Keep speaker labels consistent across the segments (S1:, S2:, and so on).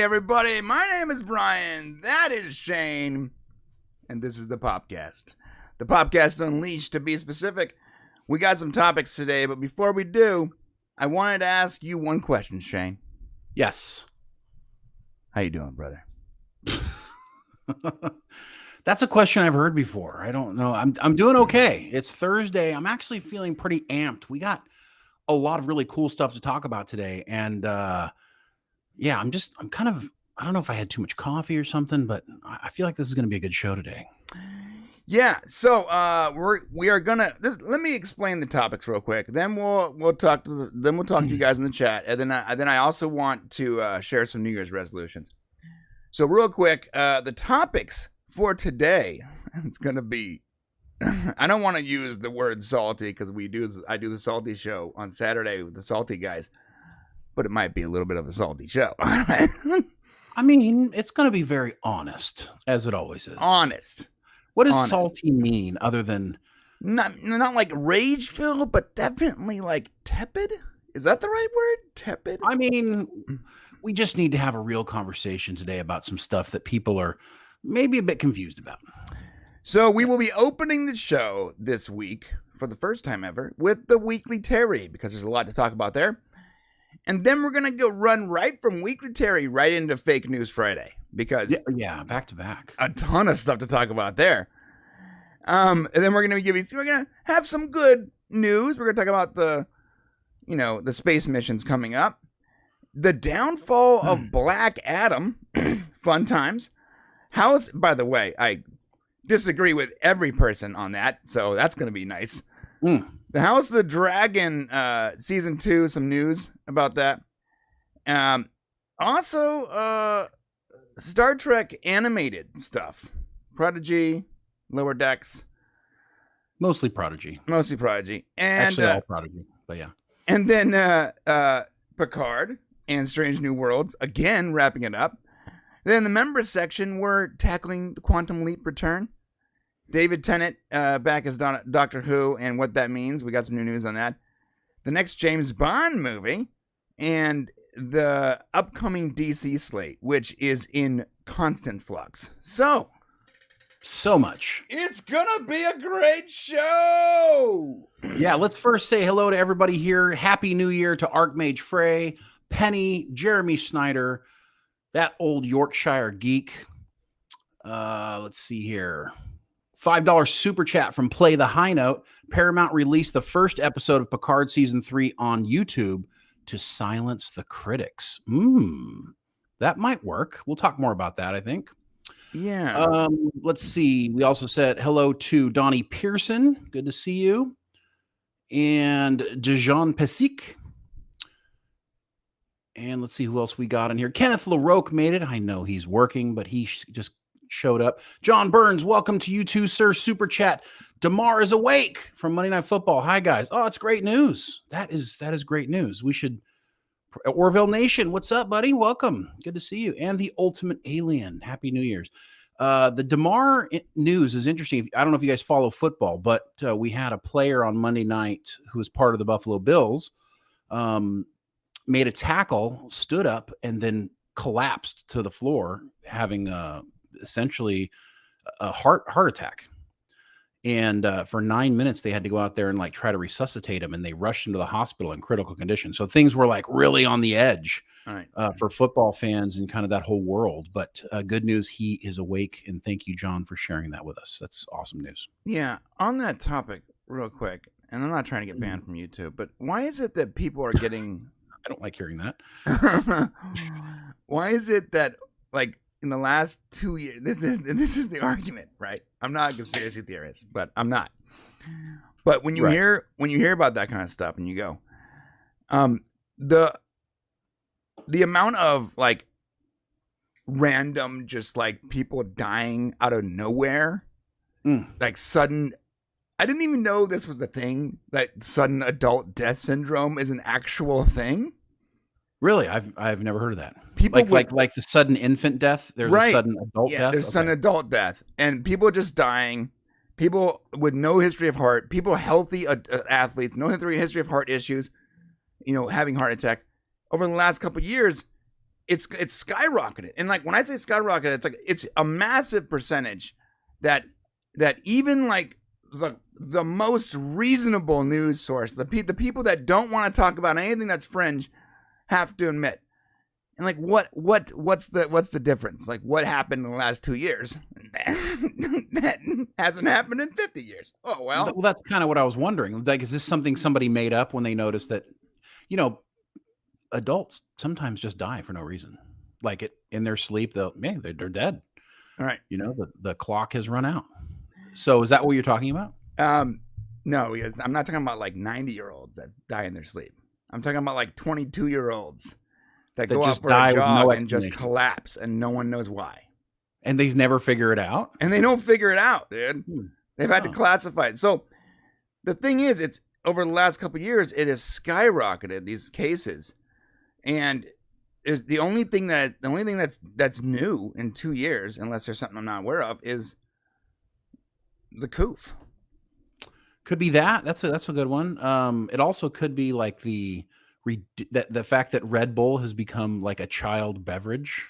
S1: everybody. My name is Brian. That is Shane. And this is the Popcast. The Popcast Unleashed, to be specific. We got some topics today, but before we do, I wanted to ask you one question, Shane.
S2: Yes.
S1: How you doing, brother?
S2: That's a question I've heard before. I don't know. I'm doing okay. It's Thursday. I'm actually feeling pretty amped. We got a lot of really cool stuff to talk about today. And yeah, I'm kind of, I don't know if I had too much coffee or something, but I feel like this is going to be a good show today.
S1: Yeah, so we are gonna let me explain the topics real quick. Then we'll talk to you guys in the chat, and then I also want to share some New Year's resolutions. So real quick, the topics for today, it's gonna be. I don't want to use the word salty because I do the salty show on Saturday with the salty guys, but it might be a little bit of a salty show.
S2: I mean, it's gonna be very honest, as it always is.
S1: Honest.
S2: What does salty mean other than
S1: not like rage filled, but definitely like tepid? Is that the right word? Tepid?
S2: I mean, we just need to have a real conversation today about some stuff that people are maybe a bit confused about.
S1: So we will be opening the show this week for the first time ever with the Weekly Terry, because there's a lot to talk about there. And then we're going to go run right from Weekly Terry right into Fake News Friday. Because
S2: yeah, back to back,
S1: a ton of stuff to talk about there. And then we're gonna have some good news. We're gonna talk about the space missions coming up, the downfall of Black Adam, fun times. By the way, I disagree with every person on that, so that's gonna be nice. The House of the Dragon season 2, some news about that. Also, Star Trek animated stuff. Prodigy, Lower Decks.
S2: Mostly Prodigy.
S1: And
S2: actually all Prodigy, but yeah.
S1: And then Picard and Strange New Worlds, again wrapping it up. Then the members section, we're tackling the Quantum Leap return. David Tennant back as Doctor Who and what that means. We got some new news on that. The next James Bond movie. And the upcoming DC slate, which is in constant flux. So
S2: much.
S1: It's gonna be a great show.
S2: Yeah, let's first say hello to everybody here. Happy New Year to Archmage Frey, Penny, Jeremy Snyder, that old Yorkshire geek. Let's see here. $5 super chat from Play the High Note. Paramount released the first episode of Picard Season 3 on YouTube to silence the critics. That might work. We'll talk more about that, I think.
S1: Yeah.
S2: Let's see. We also said hello to Donnie Pearson. Good to see you. And Dejan Pesik. And let's see who else we got in here. Kenneth LaRoque made it. I know he's working, but he just showed up. John Burns, welcome to you too, sir. Super chat. Demar is awake from Monday Night Football. Hi, guys. Oh, it's great news. That is great news. We should... Orville Nation, what's up, buddy? Welcome. Good to see you. And the Ultimate Alien. Happy New Year's. The Demar news is interesting. I don't know if you guys follow football, but we had a player on Monday night who was part of the Buffalo Bills, made a tackle, stood up, and then collapsed to the floor, having essentially a heart attack. And for 9 minutes, they had to go out there and try to resuscitate him, and they rushed him to the hospital in critical condition. So things were really on the edge for football fans and kind of that whole world. But good news, he is awake, and thank you, John, for sharing that with us. That's awesome news.
S1: Yeah, on that topic, real quick, and I'm not trying to get banned from YouTube, but why is it that people are getting...
S2: I don't like hearing that.
S1: Why is it that, in the last 2 years, this is the argument, right? I'm not a conspiracy theorist, but I'm not. But when you hear about that kind of stuff, and you go, the amount of random just people dying out of nowhere, sudden. I didn't even know this was a thing. That sudden adult death syndrome is an actual thing.
S2: Really, I've never heard of that.
S1: People
S2: like the sudden infant death. There's a sudden adult death.
S1: There's sudden adult death, and people just dying. People with no history of heart. People healthy athletes, no history of heart issues. Having heart attacks over the last couple of years. it's skyrocketed. And like when I say skyrocketed, it's like it's a massive percentage that even like the most reasonable news source, the people that don't want to talk about anything that's fringe, have to admit. And like what's the difference? Like what happened in the last 2 years that hasn't happened in 50 years? Oh well.
S2: Well, that's kind of what I was wondering. Like, is this something somebody made up when they noticed that, adults sometimes just die for no reason, like in their sleep? They're dead.
S1: All right.
S2: The clock has run out. So is that what you're talking about?
S1: No, because I'm not talking about like 90-years-olds that die in their sleep. I'm talking about like 22-year-olds that go out for a jog and just collapse and no one knows why.
S2: And they never figure it out?
S1: And they don't figure it out, dude. They've had to classify it. So the thing is, it's over the last couple of years, it has skyrocketed, these cases. And is the only thing that's new in 2 years, unless there's something I'm not aware of, is the coof.
S2: Could be that. That's a good one. It also could be like the fact that Red Bull has become like a child beverage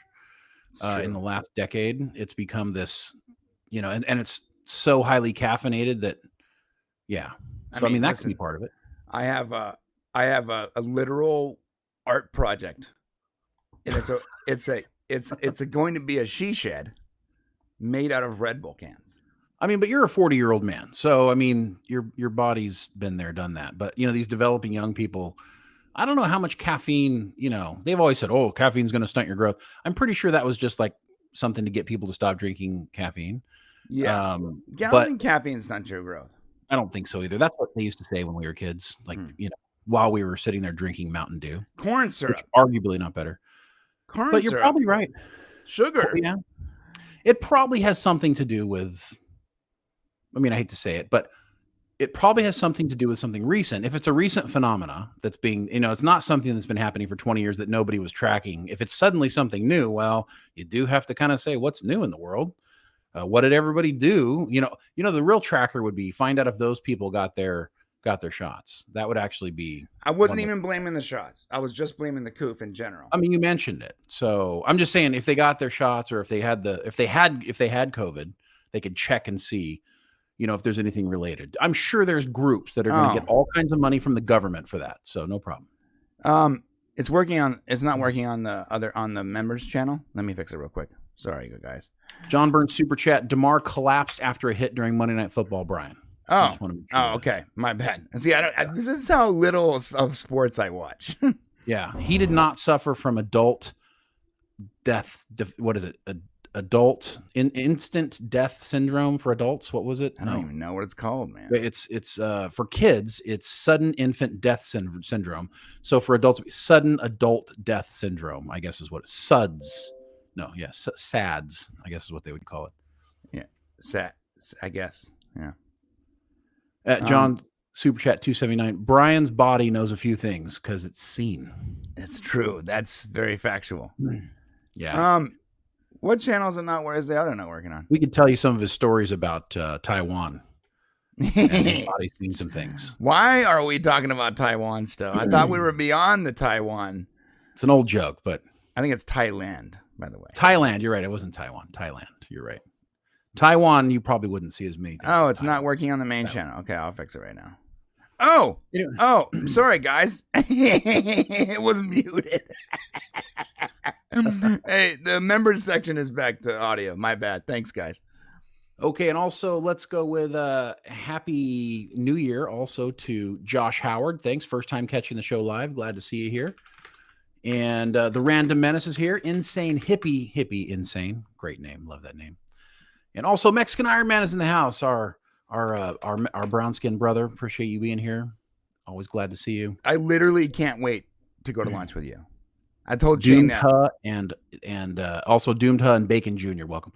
S2: in the last decade. It's become this, and it's so highly caffeinated that, yeah. So I mean that
S1: listen,
S2: could be part of it.
S1: I have a literal art project, and it's going to be a she shed made out of Red Bull cans.
S2: I mean, but you're a 40-year-old man, so I mean, your body's been there, done that. But these developing young people, I don't know how much caffeine. They've always said, "Oh, caffeine's going to stunt your growth." I'm pretty sure that was just like something to get people to stop drinking caffeine.
S1: Yeah, I don't think caffeine stunts your growth.
S2: I don't think so either. That's what they used to say when we were kids, like while we were sitting there drinking Mountain Dew,
S1: corn syrup,
S2: which arguably not better. But you're probably right.
S1: Sugar,
S2: yeah. It probably has something to do with. I mean, I hate to say it, but it probably has something to do with something recent. If it's a recent phenomena that's being, it's not something that's been happening for 20 years that nobody was tracking. If it's suddenly something new, well, you do have to kind of say what's new in the world. What did everybody do? The real tracker would be find out if those people got their shots. That would actually be.
S1: I wasn't even blaming the shots. I was just blaming the coof in general.
S2: I mean, you mentioned it, so I'm just saying if they got their shots or if they had COVID, they could check and see. If there's anything related. I'm sure there's groups that are going to get all kinds of money from the government for that. So no problem.
S1: It's not working on the members channel. Let me fix it real quick. Sorry, you guys.
S2: John Burns super chat. Demar collapsed after a hit during Monday Night Football, Brian.
S1: Okay. My bad. See, this is how little of sports I watch.
S2: Yeah. He did not suffer from adult death. What is it? Adult instant death syndrome for adults. What was it?
S1: I don't even know what it's called, man.
S2: It's for kids. It's sudden infant death syndrome. So for adults, sudden adult death syndrome, I guess is what it's SUDS. No, yes, SADS, I guess is what they would call it.
S1: Yeah, SAD, I guess. Yeah.
S2: John Super Chat 279. Brian's body knows a few things because it's seen.
S1: It's true. That's very factual.
S2: Yeah.
S1: What channel is it not? Where is the other not working on?
S2: We could tell you some of his stories about Taiwan. And his body's seen some things.
S1: Why are we talking about Taiwan still? I thought we were beyond the Taiwan.
S2: It's an old joke, but
S1: I think it's Thailand, by the way.
S2: Thailand, you're right. It wasn't Taiwan. Thailand, you're right. Taiwan, you probably wouldn't see as many things.
S1: Oh, it's not working on the main channel. Okay, I'll fix it right now. Oh, sorry, guys. It was muted. Hey, the members section is back to audio. My bad. Thanks, guys.
S2: Okay, and also let's go with Happy New Year also to Josh Howard. Thanks. First time catching the show live. Glad to see you here. And the Random Menace is here. Insane Hippie Insane. Great name. Love that name. And also Mexican Iron Man is in the house. Our brown skinned brother. Appreciate you being here. Always glad to see you.
S1: I literally can't wait to go to lunch with you. I told Jane that.
S2: And also Doomed Huh and Bacon Jr. Welcome.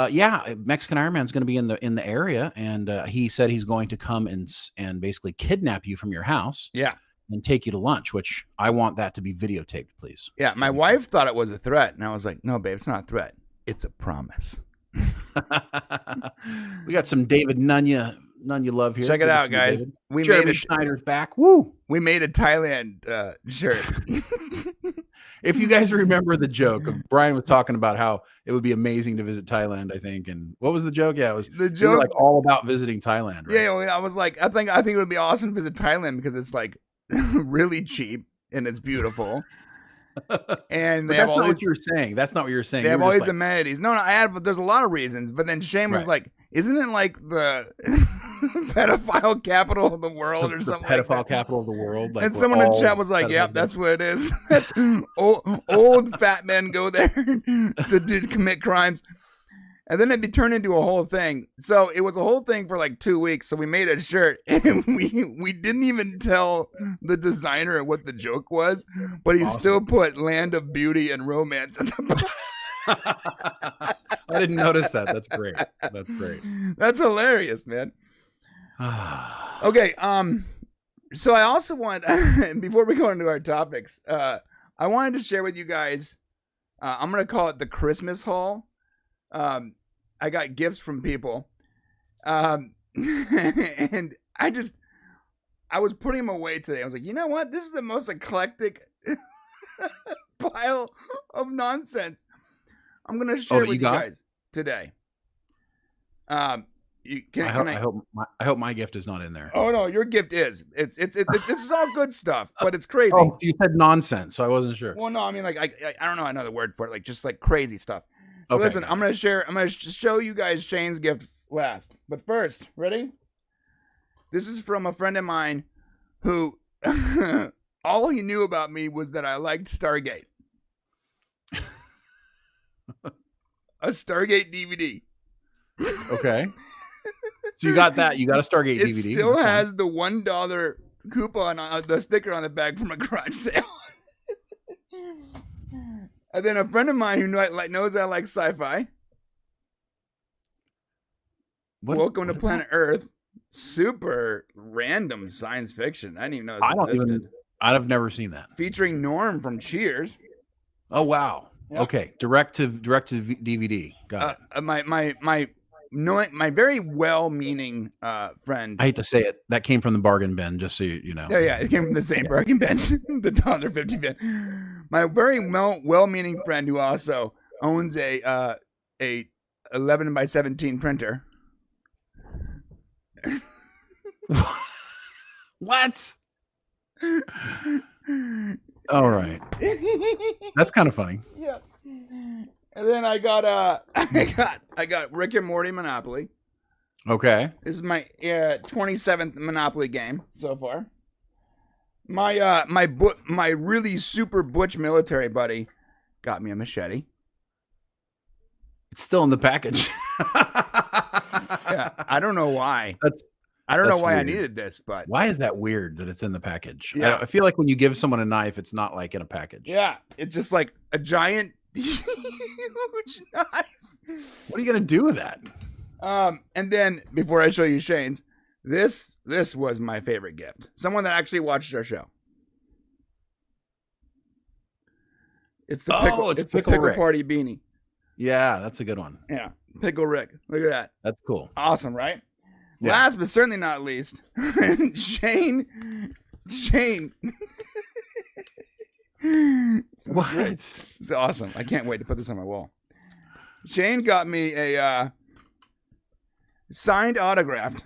S2: Yeah, Mexican Iron Man's going to be in the area, and he said he's going to come and basically kidnap you from your house.
S1: Yeah.
S2: And take you to lunch, which I want that to be videotaped, please.
S1: Yeah, my wife thought it was a threat, and I was like, no, babe, it's not a threat. It's a promise.
S2: We got some David Nunya love here.
S1: Check it out, guys.
S2: Jeremy Schneider's back. Woo!
S1: We made a Thailand shirt.
S2: If you guys remember the joke of Brian was talking about how it would be amazing to visit Thailand, I think. And what was the joke? Yeah, it was
S1: The
S2: we were
S1: joke,
S2: like all about visiting Thailand. Right?
S1: yeah, I was like, I think it would be awesome to visit Thailand because it's like really cheap and it's beautiful. And they
S2: But
S1: have
S2: that's
S1: all
S2: not
S1: these,
S2: what you were saying. That's not what you were saying.
S1: they
S2: You
S1: have
S2: were
S1: all
S2: just
S1: these
S2: like,
S1: amenities. No, I had, but there's a lot of reasons. But then Shane was
S2: Right.
S1: like, isn't it like the pedophile capital of the world or
S2: the
S1: something
S2: pedophile
S1: like that?
S2: capital of the world. Like
S1: And
S2: we're
S1: someone in
S2: all
S1: chat was like,
S2: pedophiles.
S1: "Yep, that's what it is. That's old fat men go there to commit crimes." And then it turned into a whole thing. So it was a whole thing for like 2 weeks. So we made a shirt, and we didn't even tell the designer what the joke was, but he
S2: Awesome.
S1: still put "Land of Beauty and Romance" at the bottom.
S2: I didn't notice that. That's great. That's great.
S1: That's hilarious, man. Okay, so I also want, before we go into our topics, I wanted to share with you guys, I'm going to call it the Christmas haul. I got gifts from people. And I was putting them away today. I was like, you know what? This is the most eclectic pile of nonsense. I'm going to share it with you guys today.
S2: I hope my gift is not in there.
S1: Oh no, your gift is. It's this is all good stuff, but it's crazy.
S2: Oh, you said nonsense, so I wasn't sure.
S1: Well, no, I mean like I don't know another word for it, like just like crazy stuff. So
S2: Okay,
S1: listen, I'm gonna show you guys Shane's gift last, but first, ready? This is from a friend of mine who all he knew about me was that I liked Stargate. A Stargate DVD.
S2: Okay. So you got that. You got a Stargate
S1: It
S2: DVD.
S1: still
S2: Okay.
S1: has the $1 coupon on the sticker on the back from a garage sale. And then a friend of mine who knows I like sci-fi. Welcome to Planet Earth. Super random science fiction. I didn't even know this existed.
S2: I've never seen that.
S1: Featuring Norm from Cheers.
S2: Oh wow.
S1: Yep.
S2: Okay. Direct to DVD. Got it.
S1: My very well-meaning friend.
S2: I hate to say it. That came from the bargain bin, just so you know.
S1: Yeah, it came from the same bargain bin, the $1.50 bin. My very well-meaning friend who also owns a 11 by 17 printer.
S2: What? All right. That's kind of funny.
S1: Yeah. And then I got Rick and Morty Monopoly.
S2: Okay.
S1: This is my 27th Monopoly game so far. My really super butch military buddy got me a machete.
S2: It's still in the package.
S1: Yeah, I don't know why. I don't know why I needed this, but
S2: why is that weird that it's in the package?
S1: Yeah.
S2: I feel like when you give someone a knife, it's not like in a package.
S1: yeah, it's just like a giant huge knife.
S2: What are you gonna do with that?
S1: And then before I show you Shane's, this was my favorite gift. Someone that actually watched our show. It's the pickle
S2: Rick.
S1: party beanie.
S2: Yeah, that's a good one.
S1: Yeah, Pickle Rick. Look at that.
S2: That's cool.
S1: Awesome, right?
S2: Yeah.
S1: Last but certainly not least, Shane.
S2: What?
S1: It's awesome. I can't wait to put this on my wall. Shane got me a signed autographed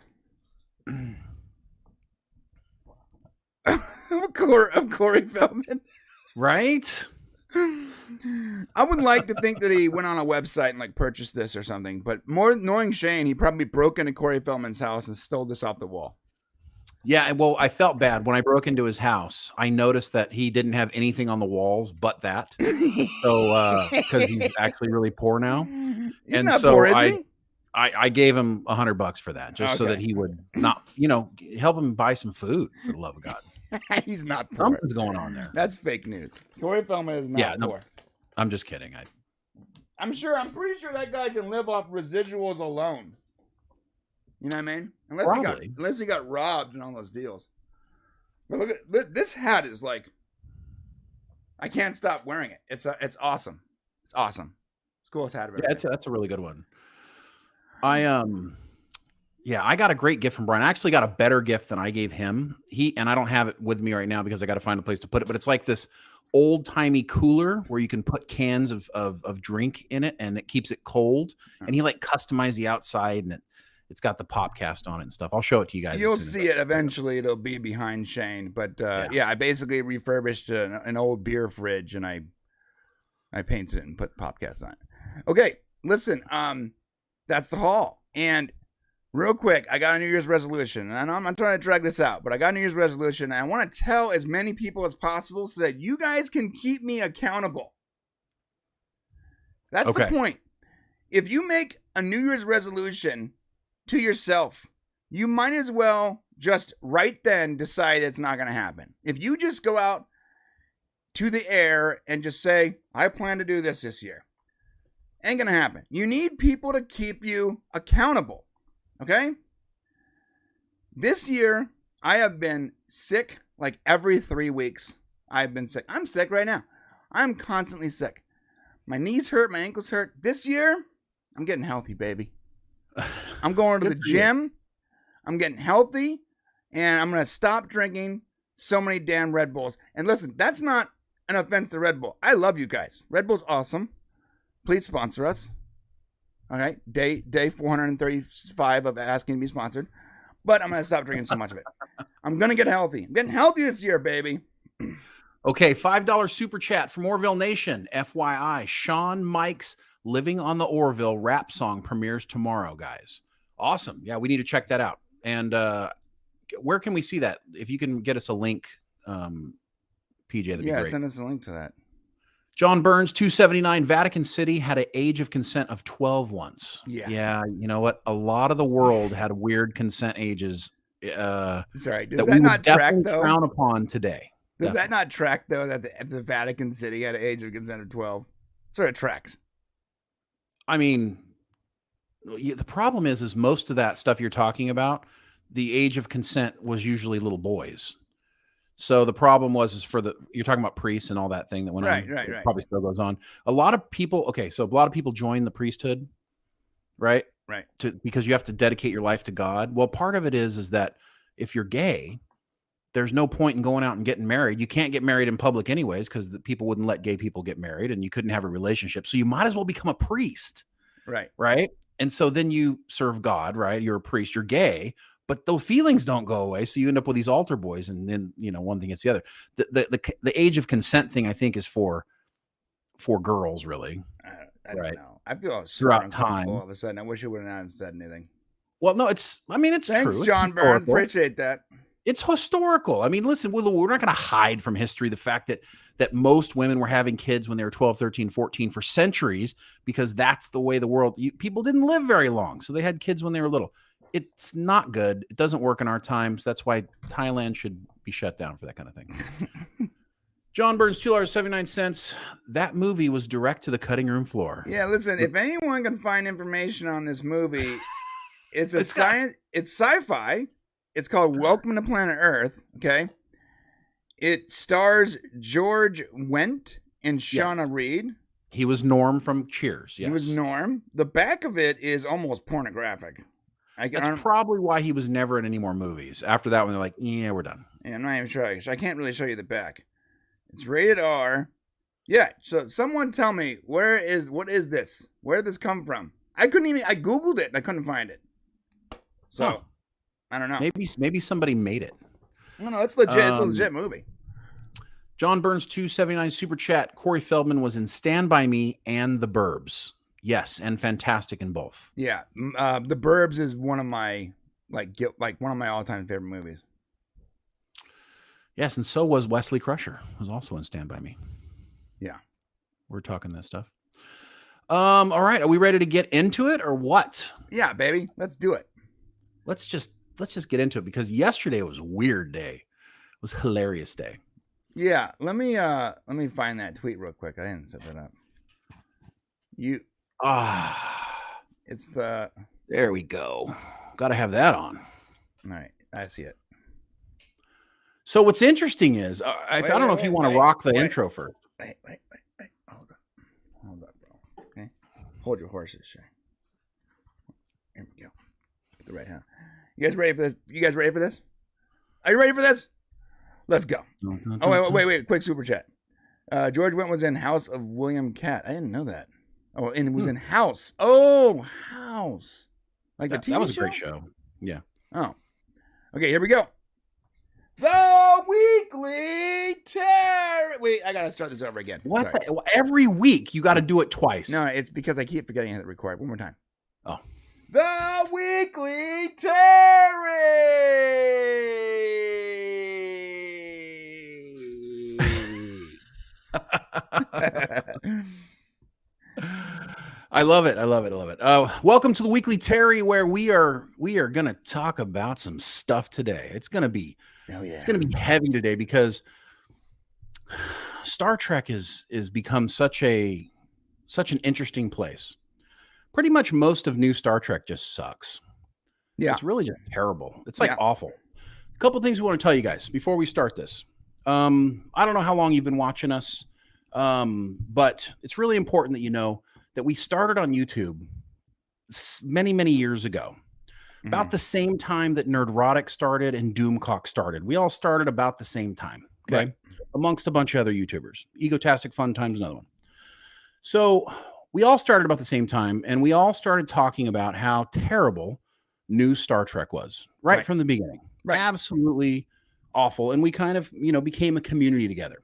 S1: of Corey Feldman.
S2: Right?
S1: I would like to think that he went on a website and like purchased this or something, but more knowing Shane, he probably broke into Corey Feldman's house and stole this off the wall.
S2: Yeah, well, I felt bad when I broke into his house. I noticed that he didn't have anything on the walls but that. So, because he's actually really poor now,
S1: He's
S2: and
S1: not
S2: so
S1: poor, is he?
S2: I gave him $100 for that, just so
S1: Okay.
S2: that he would not, help him buy some food, for the love of God.
S1: He's not poor.
S2: Something's going on there.
S1: That's fake news. Corey Feldman is not poor.
S2: I'm just kidding.
S1: I'm pretty sure that guy can live off residuals alone. You know what I mean? Unless he got robbed in all those deals. But look, this hat is like, I can't stop wearing it. It's awesome. It's awesome. It's the coolest hat I've ever seen.
S2: That's a really good one. I got a great gift from Brian. I actually got a better gift than I gave him. And I don't have it with me right now because I got to find a place to put it. But it's like this old-timey cooler where you can put cans of drink in it and it keeps it cold. And he like customized the outside and it's got the Popcast on it and stuff. I'll show it to you guys.
S1: You'll see it eventually. It'll be behind Shane. But yeah, I basically refurbished an old beer fridge and I painted it and put Popcast on it. Okay, listen, that's the haul. And real quick, I got a New Year's resolution. And I'm trying to drag this out, but I got a New Year's resolution. And I want to tell as many people as possible so that you guys can keep me accountable. That's the point. If you make a New Year's resolution to yourself, you might as well just right then decide it's not going to happen. If you just go out to the air and just say, I plan to do this year, ain't going to happen. You need people to keep you accountable. Okay? This year, I have been sick like every 3 weeks. I've been sick. I'm sick right now. I'm constantly sick. My knees hurt. My ankles hurt. This year, I'm getting healthy, baby. I'm going to the gym. I'm getting healthy. And I'm going to stop drinking so many damn Red Bulls. And listen, that's not an offense to Red Bull. I love you guys. Red Bull's awesome. Please sponsor us. Okay, day 435 of asking to be sponsored. But I'm going to stop drinking so much of it. I'm going to get healthy. I'm getting healthy this year, baby.
S2: Okay, $5 super chat from Orville Nation. FYI, Shawn Mike's Living on the Orville rap song premieres tomorrow, guys. Awesome. Yeah, we need to check that out. And where can we see that? If you can get us a link, PJ, that'd be great.
S1: Send us a link to that.
S2: John Burns, 279, Vatican City had an age of consent of 12 once.
S1: Yeah.
S2: You know what? A lot of the world had weird consent ages.
S1: Sorry, does that not track, though?
S2: Frown upon today.
S1: Does that not track, though, that the Vatican City had an age of consent of 12? Sort of tracks.
S2: I mean, the problem is most of that stuff you're talking about, the age of consent was usually little boys. So the problem was you're talking about priests and all that thing that went on. Right. Probably still goes on. A lot of people join the priesthood, right?
S1: Right.
S2: Because you have to dedicate your life to God. Well, part of it is that if you're gay, there's no point in going out and getting married. You can't get married in public anyways because the people wouldn't let gay people get married and you couldn't have a relationship. So you might as well become a priest.
S1: Right.
S2: Right. And so then you serve God, right? You're a priest, you're gay. But the feelings don't go away, so you end up with these altar boys, and then one thing gets the other. The age of consent thing, I think, is for girls, really.
S1: I don't know. I feel
S2: throughout time.
S1: All of a sudden, I wish I wouldn't have said anything.
S2: Well, no, it's
S1: Thanks,
S2: true.
S1: John Byrne. Appreciate that.
S2: It's historical. I mean, listen, we're not going to hide from history the fact that most women were having kids when they were 12, 13, 14 for centuries because that's the way the world. People didn't live very long, so they had kids when they were little. It's not good. It doesn't work in our times. That's why Thailand should be shut down for that kind of thing. John Burns, $2.79. That movie was direct to the cutting room floor.
S1: Yeah, listen, if anyone can find information on this movie, it's sci-fi. It's called Welcome to Planet Earth, okay? It stars George Wendt and Shauna Reed.
S2: He was Norm from Cheers, yes.
S1: He was Norm. The back of it is almost pornographic.
S2: That's probably why he was never in any more movies. After that one, they're like, yeah, we're done.
S1: Yeah, I'm not even sure. I can't really show you the back. It's rated R. Yeah, so someone tell me, what is this? Where did this come from? I Googled it and I couldn't find it. So, I don't know.
S2: Maybe somebody made it.
S1: No, it's legit. It's a legit movie.
S2: John Burns, 279 super chat. Corey Feldman was in Stand By Me and The Burbs. Yes, and fantastic in both.
S1: Yeah, The Burbs is one of my one of my all-time favorite movies.
S2: Yes, and so was Wesley Crusher. Was also in Stand By Me.
S1: Yeah,
S2: we're talking this stuff. All right, are we ready to get into it or what?
S1: Yeah, baby, let's do it.
S2: Let's just get into it because yesterday was a weird day. It was a hilarious day.
S1: Yeah, let me find that tweet real quick. I didn't set that up. It's the.
S2: There we go. Got to have that on.
S1: All right, I see it.
S2: So what's interesting is, I don't know if you want to rock the intro first.
S1: Wait. Hold on, bro. Okay, hold your horses, Shay. Here we go. Get the right hand. You guys ready for this? Are you ready for this? Let's go. Oh wait! Quick super chat. George Wendt was in House of William Cat. I didn't know that. Oh, and it was in House. Oh, House. Like the TV
S2: That was
S1: show?
S2: a great show. Yeah.
S1: Oh. Okay, here we go. The Weekly Terror. Wait, I gotta start this over again.
S2: What? Every week you got to do it twice.
S1: No, it's because I keep forgetting how to record. One more time.
S2: Oh.
S1: The Weekly Terror.
S2: I love it. I love it. I love it. Welcome to the Weekly Terry, where we are going to talk about some stuff today. It's going to be heavy today because Star Trek is become such an interesting place. Pretty much most of new Star Trek just sucks. Yeah, it's really just terrible. It's like awful. A couple things we want to tell you guys before we start this. I don't know how long you've been watching us, but it's really important that you know that we started on YouTube many, many years ago, about the same time that Nerdrotic started and Doomcock started. We all started about the same time, okay? Right. Amongst a bunch of other YouTubers. Egotastic Fun Time's another one. So we all started about the same time, and we all started talking about how terrible new Star Trek was right from the beginning. Right. Absolutely awful. And we kind of, became a community together.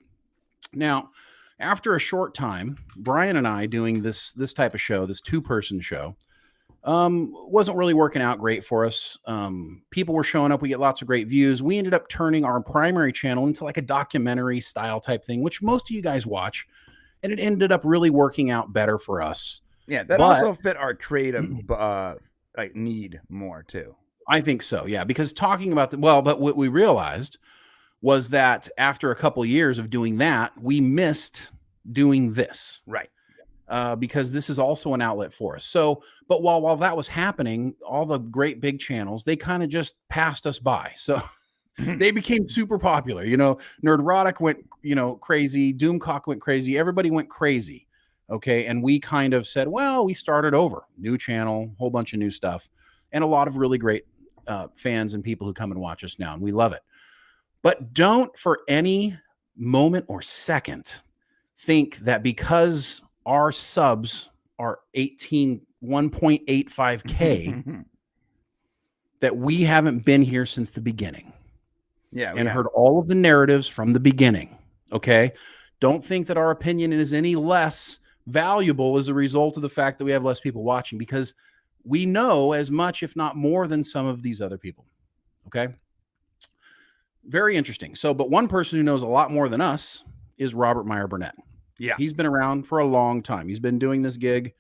S2: Now, after a short time, Brian and I doing this type of show, this 2-person show, wasn't really working out great for us. People were showing up. We get lots of great views. We ended up turning our primary channel into like a documentary style type thing, which most of you guys watch. And it ended up really working out better for us.
S1: Yeah, that also fit our creative need more too.
S2: I think so, yeah. Because talking about but what we realized was that after a couple of years of doing that, we missed doing this.
S1: Right.
S2: Because this is also an outlet for us. So, but while that was happening, all the great big channels, they kind of just passed us by. So they became super popular. Nerdrotic went, crazy. Doomcock went crazy. Everybody went crazy. Okay. And we kind of said, well, we started over. New channel, whole bunch of new stuff, and a lot of really great fans and people who come and watch us now. And we love it. But don't for any moment or second think that because our subs are 1.85K that we haven't been here since the beginning. Yeah. And heard all of the narratives from the beginning. Okay. Don't think that our opinion is any less valuable as a result of the fact that we have less people watching, because we know as much, if not more, than some of these other people. Okay. Very interesting. So, but one person who knows a lot more than us is Robert Meyer Burnett. Yeah. He's been around for a long time. He's been doing this gig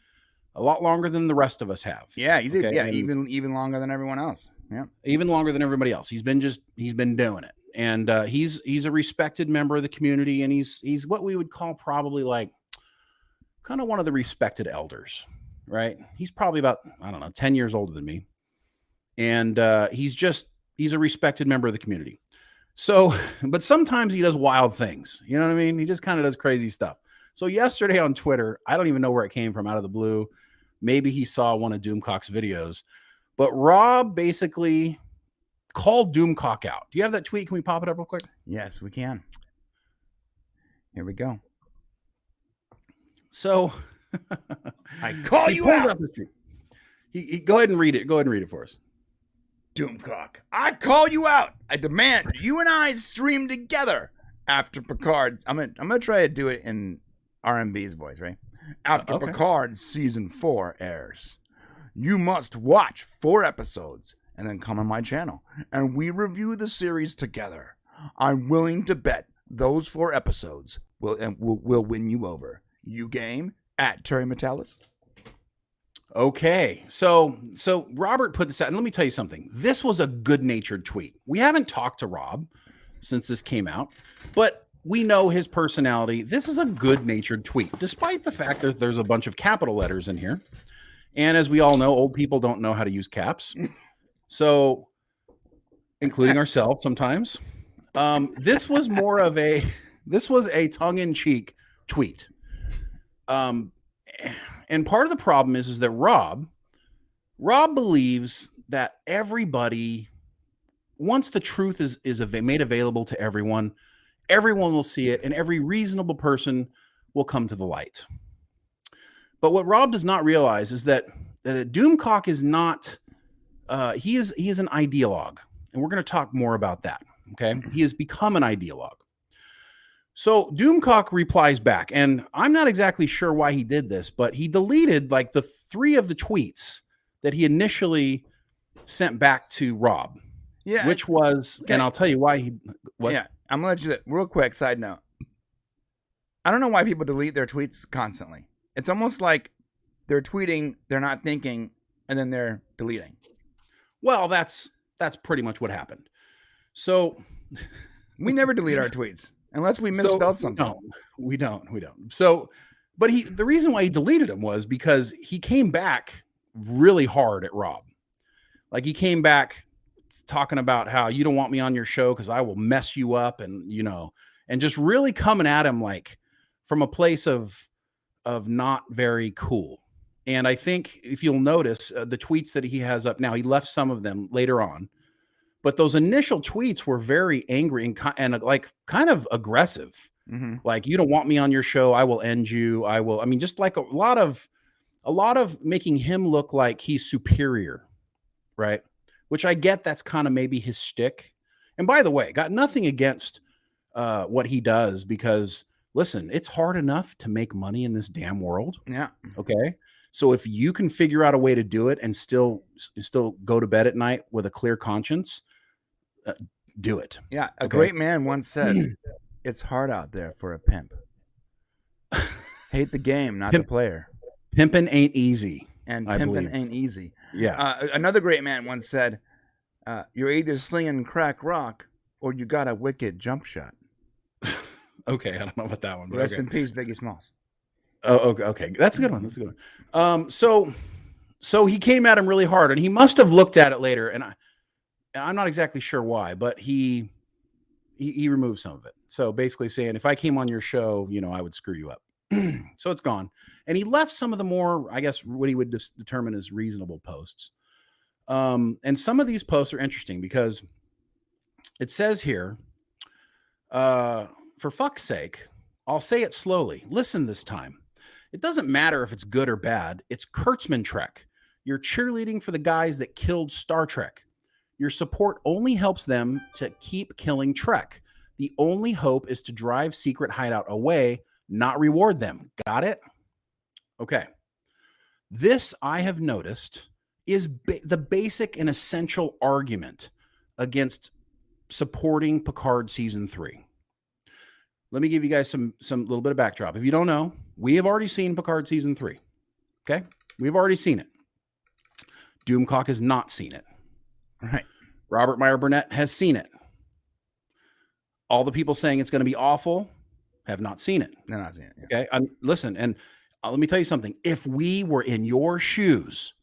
S2: a lot longer than the rest of us have.
S1: Yeah. Even longer than everyone else. Yeah.
S2: Even longer than everybody else. He's been doing it. And he's a respected member of the community, and he's what we would call probably like kind of one of the respected elders, right? He's probably about, 10 years older than me. And he's a respected member of the community. So, but sometimes he does wild things. You know what I mean? He just kind of does crazy stuff. So yesterday on Twitter, I don't even know where it came from, out of the blue. Maybe he saw one of Doomcock's videos, but Rob basically called Doomcock out. Do you have that tweet? Can we pop it up real quick?
S1: Yes, we can. Here we go.
S2: So
S1: I call you out.
S2: He go ahead and read it. Go ahead and read it for us.
S1: Doomcock, I call you out. I demand you and I stream together after Picard's. I'm gonna try to do it in RMB's voice, right? After Picard season 4 airs, you must watch 4 episodes and then come on my channel and we review the series together. I'm willing to bet those 4 episodes will win you over. You game at Terry Metalis.
S2: Okay, so Robert put this out, and let me tell you something. This was a good-natured tweet. We haven't talked to Rob since this came out, but we know his personality. This is a good-natured tweet, despite the fact that there's a bunch of capital letters in here. And as we all know, old people don't know how to use caps. So, including ourselves sometimes. This was a tongue-in-cheek tweet. And part of the problem is that Rob believes that everybody, once the truth is made available to everyone everyone will see it, and every reasonable person will come to the light. But what Rob does not realize is that Doomcock is not, he is an ideologue. And we're going to talk more about that. Okay. He has become an ideologue. So Doomcock replies back, and I'm not exactly sure why he did this, but he deleted like the 3 of the tweets that he initially sent back to Rob.
S1: Yeah.
S2: Which was, and I'll tell you why he, what?
S1: Yeah. I'm going to let you, real quick side note. I don't know why people delete their tweets constantly. It's almost like they're tweeting, they're not thinking, and then they're deleting.
S2: Well, that's pretty much what happened. So
S1: we never delete our tweets unless we misspelled something.
S2: No, we don't. So, but the reason why he deleted them was because he came back really hard at Rob. Like he came back talking about how you don't want me on your show because I will mess you up, and and just really coming at him like from a place of not very cool. And I think if you'll notice the tweets that he has up now, he left some of them later on, but those initial tweets were very angry and like kind of aggressive.
S1: Mm-hmm.
S2: Like, you don't want me on your show, I will end you. I mean, just like a lot of making him look like he's superior, right? Which I get, that's kind of maybe his shtick. And by the way, got nothing against what he does, because listen, it's hard enough to make money in this damn world.
S1: Yeah.
S2: Okay. So if you can figure out a way to do it and still go to bed at night with a clear conscience, do it.
S1: Yeah. A great man once said, it's hard out there for a pimp. Hate the game, not the player.
S2: Pimping ain't easy.
S1: And pimping ain't easy.
S2: Yeah.
S1: Another great man once said, you're either slinging crack rock or you got a wicked jump shot.
S2: Okay. I don't know about that one. But
S1: Rest in peace, Biggie Smalls.
S2: Oh, okay. That's a good one. So he came at him really hard, and he must have looked at it later, and I'm not exactly sure why, but he removed some of it. So basically saying, if I came on your show, I would screw you up. So it's gone. And he left some of the more, I guess, what he would determine as reasonable posts. And some of these posts are interesting because it says here, for fuck's sake, I'll say it slowly. Listen this time. It doesn't matter if it's good or bad. It's Kurtzman Trek. You're cheerleading for the guys that killed Star Trek. Your support only helps them to keep killing Trek. The only hope is to drive Secret Hideout away, not reward them. Got it? Okay. This, I have noticed, is the basic and essential argument against supporting Picard Season 3. Let me give you guys some little bit of backdrop. If you don't know, we have already seen Picard Season 3. Okay? We've already seen it. Doomcock has not seen it.
S1: Right.
S2: Robert Meyer Burnett has seen it. All the people saying it's going to be awful have not seen it.
S1: They're not seeing it. Yeah.
S2: Okay? Listen, and let me tell you something. If we were in your shoes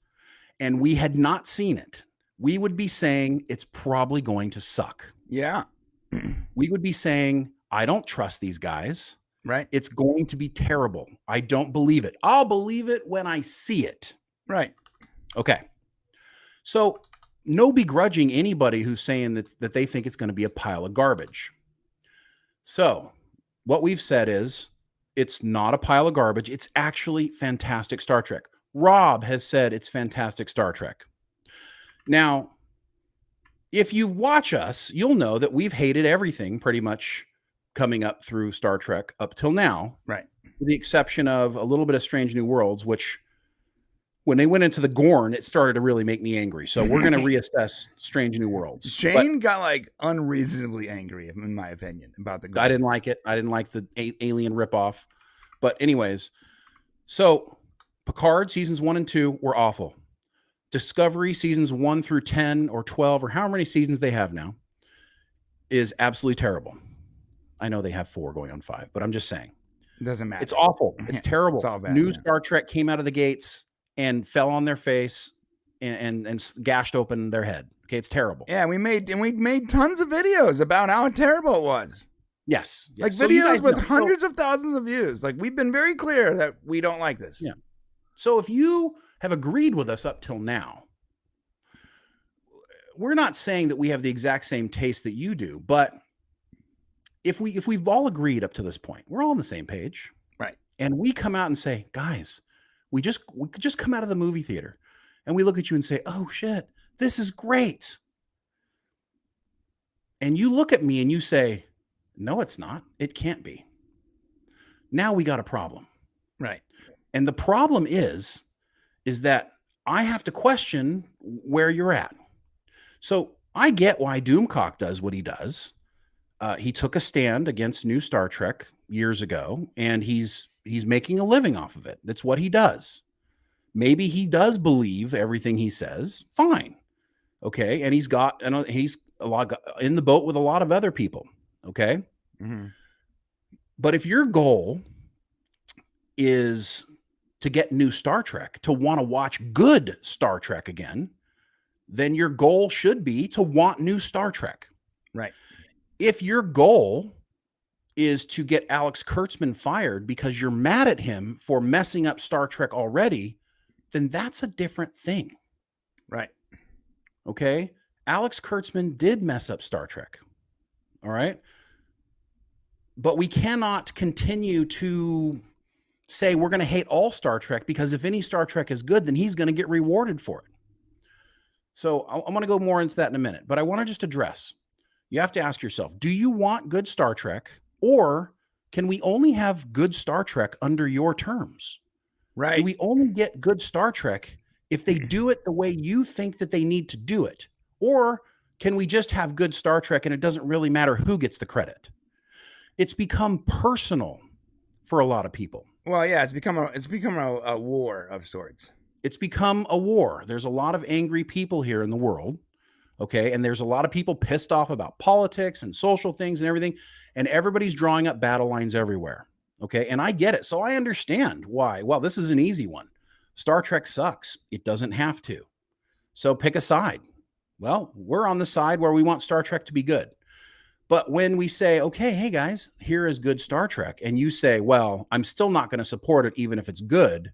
S2: and we had not seen it, we would be saying it's probably going to suck.
S1: Yeah.
S2: We would be saying, I don't trust these guys.
S1: Right.
S2: It's going to be terrible. I don't believe it. I'll believe it when I see it.
S1: Right.
S2: Okay. So no begrudging anybody who's saying that they think it's going to be a pile of garbage. So what we've said is it's not a pile of garbage. It's actually fantastic Star Trek. Rob has said it's fantastic Star Trek. Now, if you watch us, you'll know that we've hated everything pretty much coming up through Star Trek up till now.
S1: Right.
S2: With the exception of a little bit of Strange New Worlds, which when they went into the Gorn, it started to really make me angry. So we're going to reassess Strange New Worlds.
S1: Shane got like unreasonably angry, in my opinion, about the Gorn.
S2: I didn't like it. I didn't like the alien ripoff. But anyways, so Picard seasons 1 and 2 were awful. Discovery seasons 1 through 10 or 12 or however many seasons they have now is absolutely terrible. I know they have 4 going on 5, but I'm just saying.
S1: It doesn't matter.
S2: It's awful. It's terrible.
S1: It's all bad,
S2: New Star Trek came out of the gates and fell on their face and gashed open their head. Okay, it's terrible.
S1: Yeah, we made tons of videos about how terrible it was.
S2: Yes.
S1: Like videos with hundreds of thousands of views. Like, we've been very clear that we don't like this.
S2: Yeah. So if you have agreed with us up till now, we're not saying that we have the exact same taste that you do, but if we've all agreed up to this point, we're all on the same page.
S1: Right.
S2: And we come out and say, guys, we could just come out of the movie theater and we look at you and say, oh shit, this is great. And you look at me and you say, no, it's not. It can't be. Now we got a problem.
S1: Right.
S2: And the problem is that I have to question where you're at. So I get why Doomcock does what he does. He took a stand against new Star Trek years ago, and he's making a living off of it. That's what he does. Maybe he does believe everything he says. Fine. Okay. And he's a lot in the boat with a lot of other people. Okay.
S1: Mm-hmm.
S2: But if your goal is to get new Star Trek, to want to watch good Star Trek again, then your goal should be to want new Star Trek.
S1: Right.
S2: If your goal is to get Alex Kurtzman fired because you're mad at him for messing up Star Trek already, then that's a different thing.
S1: Right.
S2: Okay. Alex Kurtzman did mess up Star Trek. All right. But we cannot continue to say we're going to hate all Star Trek because if any Star Trek is good, then he's going to get rewarded for it. So I'm going to go more into that in a minute, but I want to just address, you have to ask yourself, do you want good Star Trek, or can we only have good Star Trek under your terms?
S1: Right.
S2: Do we only get good Star Trek if they do it the way you think that they need to do it? Or can we just have good Star Trek and it doesn't really matter who gets the credit? It's become personal for a lot of people.
S1: Well, yeah, it's become a war of sorts.
S2: It's become a war. There's a lot of angry people here in the world. Okay. And there's a lot of people pissed off about politics and social things and everything. And everybody's drawing up battle lines everywhere. Okay. And I get it. So I understand why. Well, this is an easy one. Star Trek sucks. It doesn't have to. So pick a side. Well, we're on the side where we want Star Trek to be good. But when we say, okay, hey guys, here is good Star Trek. And you say, well, I'm still not going to support it, even if it's good.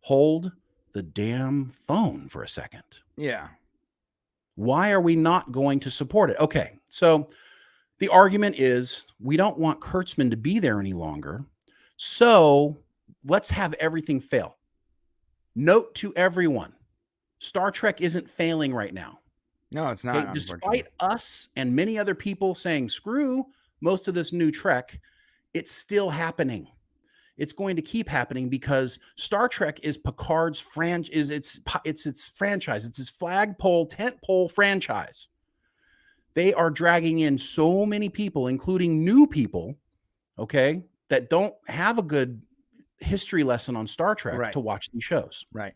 S2: Hold the damn phone for a second.
S1: Yeah.
S2: Why are we not going to support it? Okay. So the argument is we don't want Kurtzman to be there any longer. So let's have everything fail. Note to everyone, Star Trek isn't failing right now.
S1: No, it's not.
S2: Okay? Despite us and many other people saying, screw most of this new Trek, it's still happening. It's going to keep happening because Star Trek is Picard's franchise. It's its franchise. It's his flagpole, tentpole franchise. They are dragging in so many people, including new people, okay, that don't have a good history lesson on Star Trek to watch these shows.
S1: Right.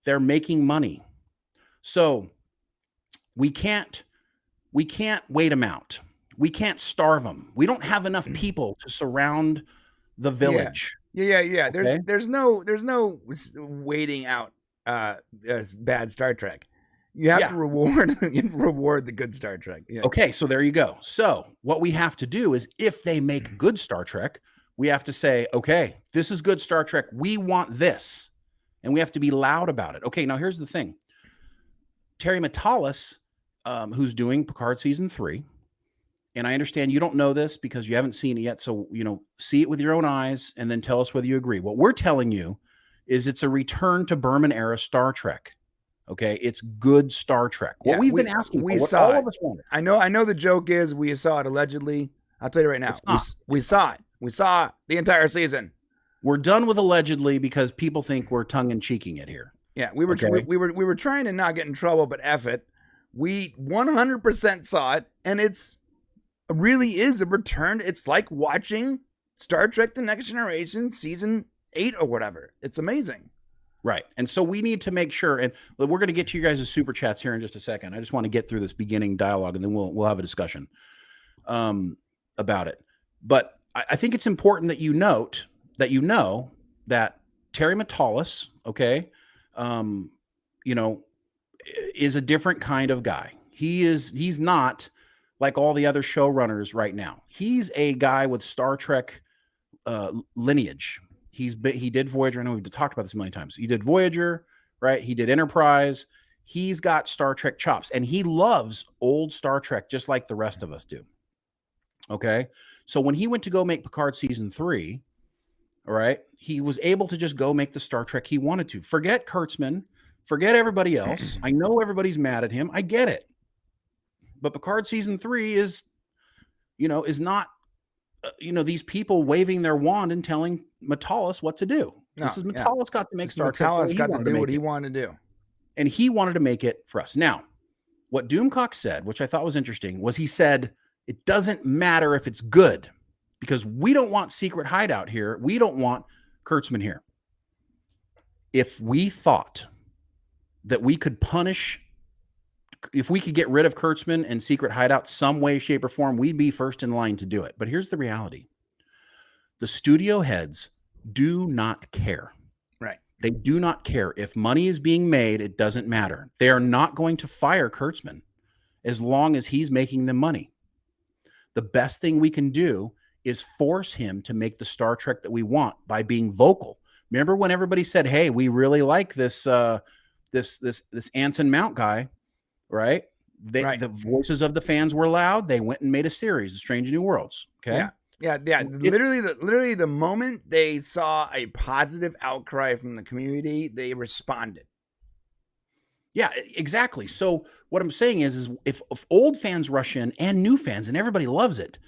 S2: They're making money. So we can't wait them out. We can't starve them. We don't have enough people to surround the village.
S1: Yeah.
S2: Okay?
S1: There's no waiting out bad Star Trek. You have to reward the good Star Trek. Yeah.
S2: Okay, so there you go. So what we have to do is, if they make good Star Trek, we have to say, okay, this is good Star Trek. We want this. And we have to be loud about it. Okay, now here's the thing. Terry Matalas, who's doing Picard season 3, and I understand you don't know this because you haven't seen it yet. So, see it with your own eyes and then tell us whether you agree. What we're telling you is it's a return to Berman era Star Trek. Okay. It's good Star Trek. What we've been asking for, what all of us wanted.
S1: I know the joke is we saw it allegedly. I'll tell you right now. We saw it. We saw the entire season.
S2: We're done with allegedly because people think we're tongue in cheeking it here.
S1: Yeah. We were trying to not get in trouble, but F it. We 100% saw it, and it's really is a return. It's like watching Star Trek The Next Generation season 8 or whatever. It's amazing.
S2: Right. And so we need to make sure, and we're going to get to you guys' super chats here in just a second. I just want to get through this beginning dialogue and then we'll have a discussion about it. But I think it's important that you know that Terry Matalas, okay, is a different kind of guy. He's not like all the other showrunners right now. He's a guy with Star Trek lineage. He did Voyager. I know we've talked about this a million times. He did Voyager, right? He did Enterprise. He's got Star Trek chops, and he loves old Star Trek just like the rest of us do. Okay. So when he went to go make Picard season 3, all right, he was able to just go make the Star Trek he wanted to. Forget Kurtzman, forget everybody else. I know everybody's mad at him. I get it. But Picard season 3 is not, these people waving their wand and telling Matalas what to do. This is Matalas got to make Star Trek.
S1: Matalas got to do what he wanted to do.
S2: And he wanted to make it for us. Now, what Doomcock said, which I thought was interesting, was he said, it doesn't matter if it's good because we don't want Secret Hideout here. We don't want Kurtzman here. If we thought that we could punish, if we could get rid of Kurtzman and Secret Hideout some way, shape, or form, we'd be first in line to do it. But here's the reality. The studio heads do not care.
S1: Right.
S2: They do not care. If money is being made, it doesn't matter. They are not going to fire Kurtzman as long as he's making them money. The best thing we can do is force him to make the Star Trek that we want by being vocal. Remember when everybody said, "Hey, we really like this Anson Mount guy," right? The voices of the fans were loud. They went and made a series, The Strange New Worlds. Okay.
S1: Yeah. Literally, the moment they saw a positive outcry from the community, they responded.
S2: Yeah, exactly. So what I'm saying is if old fans rush in and new fans and everybody loves it,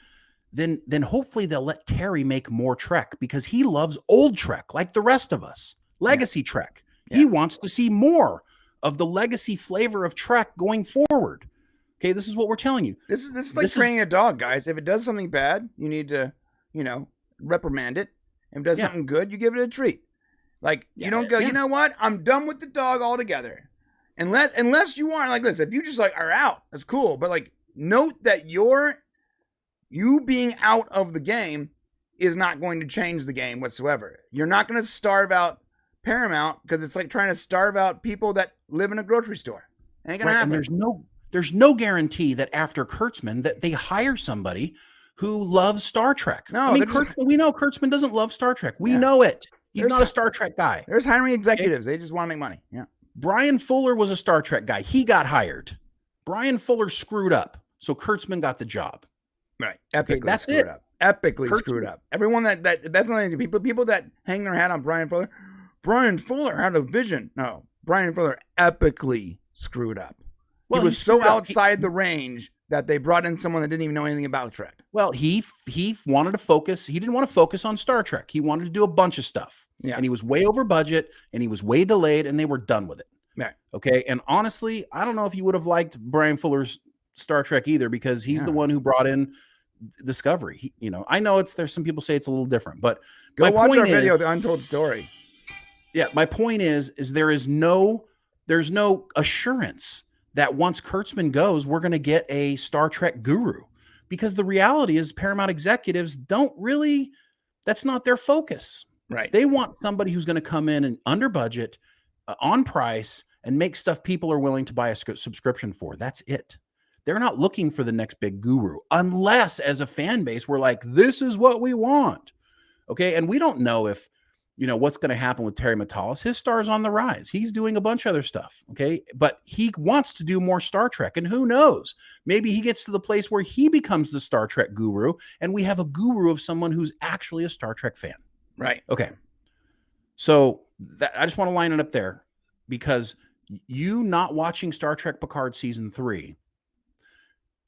S2: then hopefully they'll let Terry make more Trek because he loves old Trek like the rest of us. Legacy Trek. Yeah. He wants to see more of the legacy flavor of Trek going forward. Okay, this is what we're telling you.
S1: This is like training a dog, guys. If it does something bad, you need to, reprimand it. If it does something good, you give it a treat. Like, you don't go, you know what? I'm done with the dog altogether. Unless you want like this. If you just are out, that's cool. But note that you being out of the game is not going to change the game whatsoever. You're not going to starve out Paramount because it's like trying to starve out people that live in a grocery store. Ain't gonna happen.
S2: And there's no guarantee that after Kurtzman that they hire somebody who loves Star Trek.
S1: No,
S2: we know Kurtzman doesn't love Star Trek. We know it. He's not a Star Trek guy.
S1: There's hiring executives. They just want to make money. Yeah.
S2: Brian Fuller was a Star Trek guy. He got hired. Brian Fuller screwed up, so Kurtzman got the job.
S1: Right. Epically screwed up. Epically screwed up. Everyone that's not people that hang their hat on Brian Fuller. Brian Fuller had a vision. No, Brian Fuller epically screwed up. Well, he was so outside the range that they brought in someone that didn't even know anything about Trek.
S2: Well, he wanted to focus. He didn't want to focus on Star Trek. He wanted to do a bunch of stuff. Yeah. And he was way over budget and he was way delayed and they were done with it.
S1: Right.
S2: Okay. And honestly, I don't know if you would have liked Brian Fuller's Star Trek either because he's the one who brought in Discovery. I know there's some people say it's a little different, but
S1: go watch our video, The Untold Story.
S2: Yeah. My point is there's no assurance that once Kurtzman goes, we're going to get a Star Trek guru because the reality is Paramount executives that's not their focus.
S1: Right.
S2: They want somebody who's going to come in and under budget, on price, and make stuff people are willing to buy a subscription for. That's it. They're not looking for the next big guru unless as a fan base, we're like, this is what we want. Okay. And we don't know if, what's going to happen with Terry Matalas. His star's on the rise. He's doing a bunch of other stuff. Okay. But he wants to do more Star Trek. And who knows? Maybe he gets to the place where he becomes the Star Trek guru and we have a guru of someone who's actually a Star Trek fan.
S1: Right.
S2: Okay. So I just want to line it up there because you not watching Star Trek Picard season 3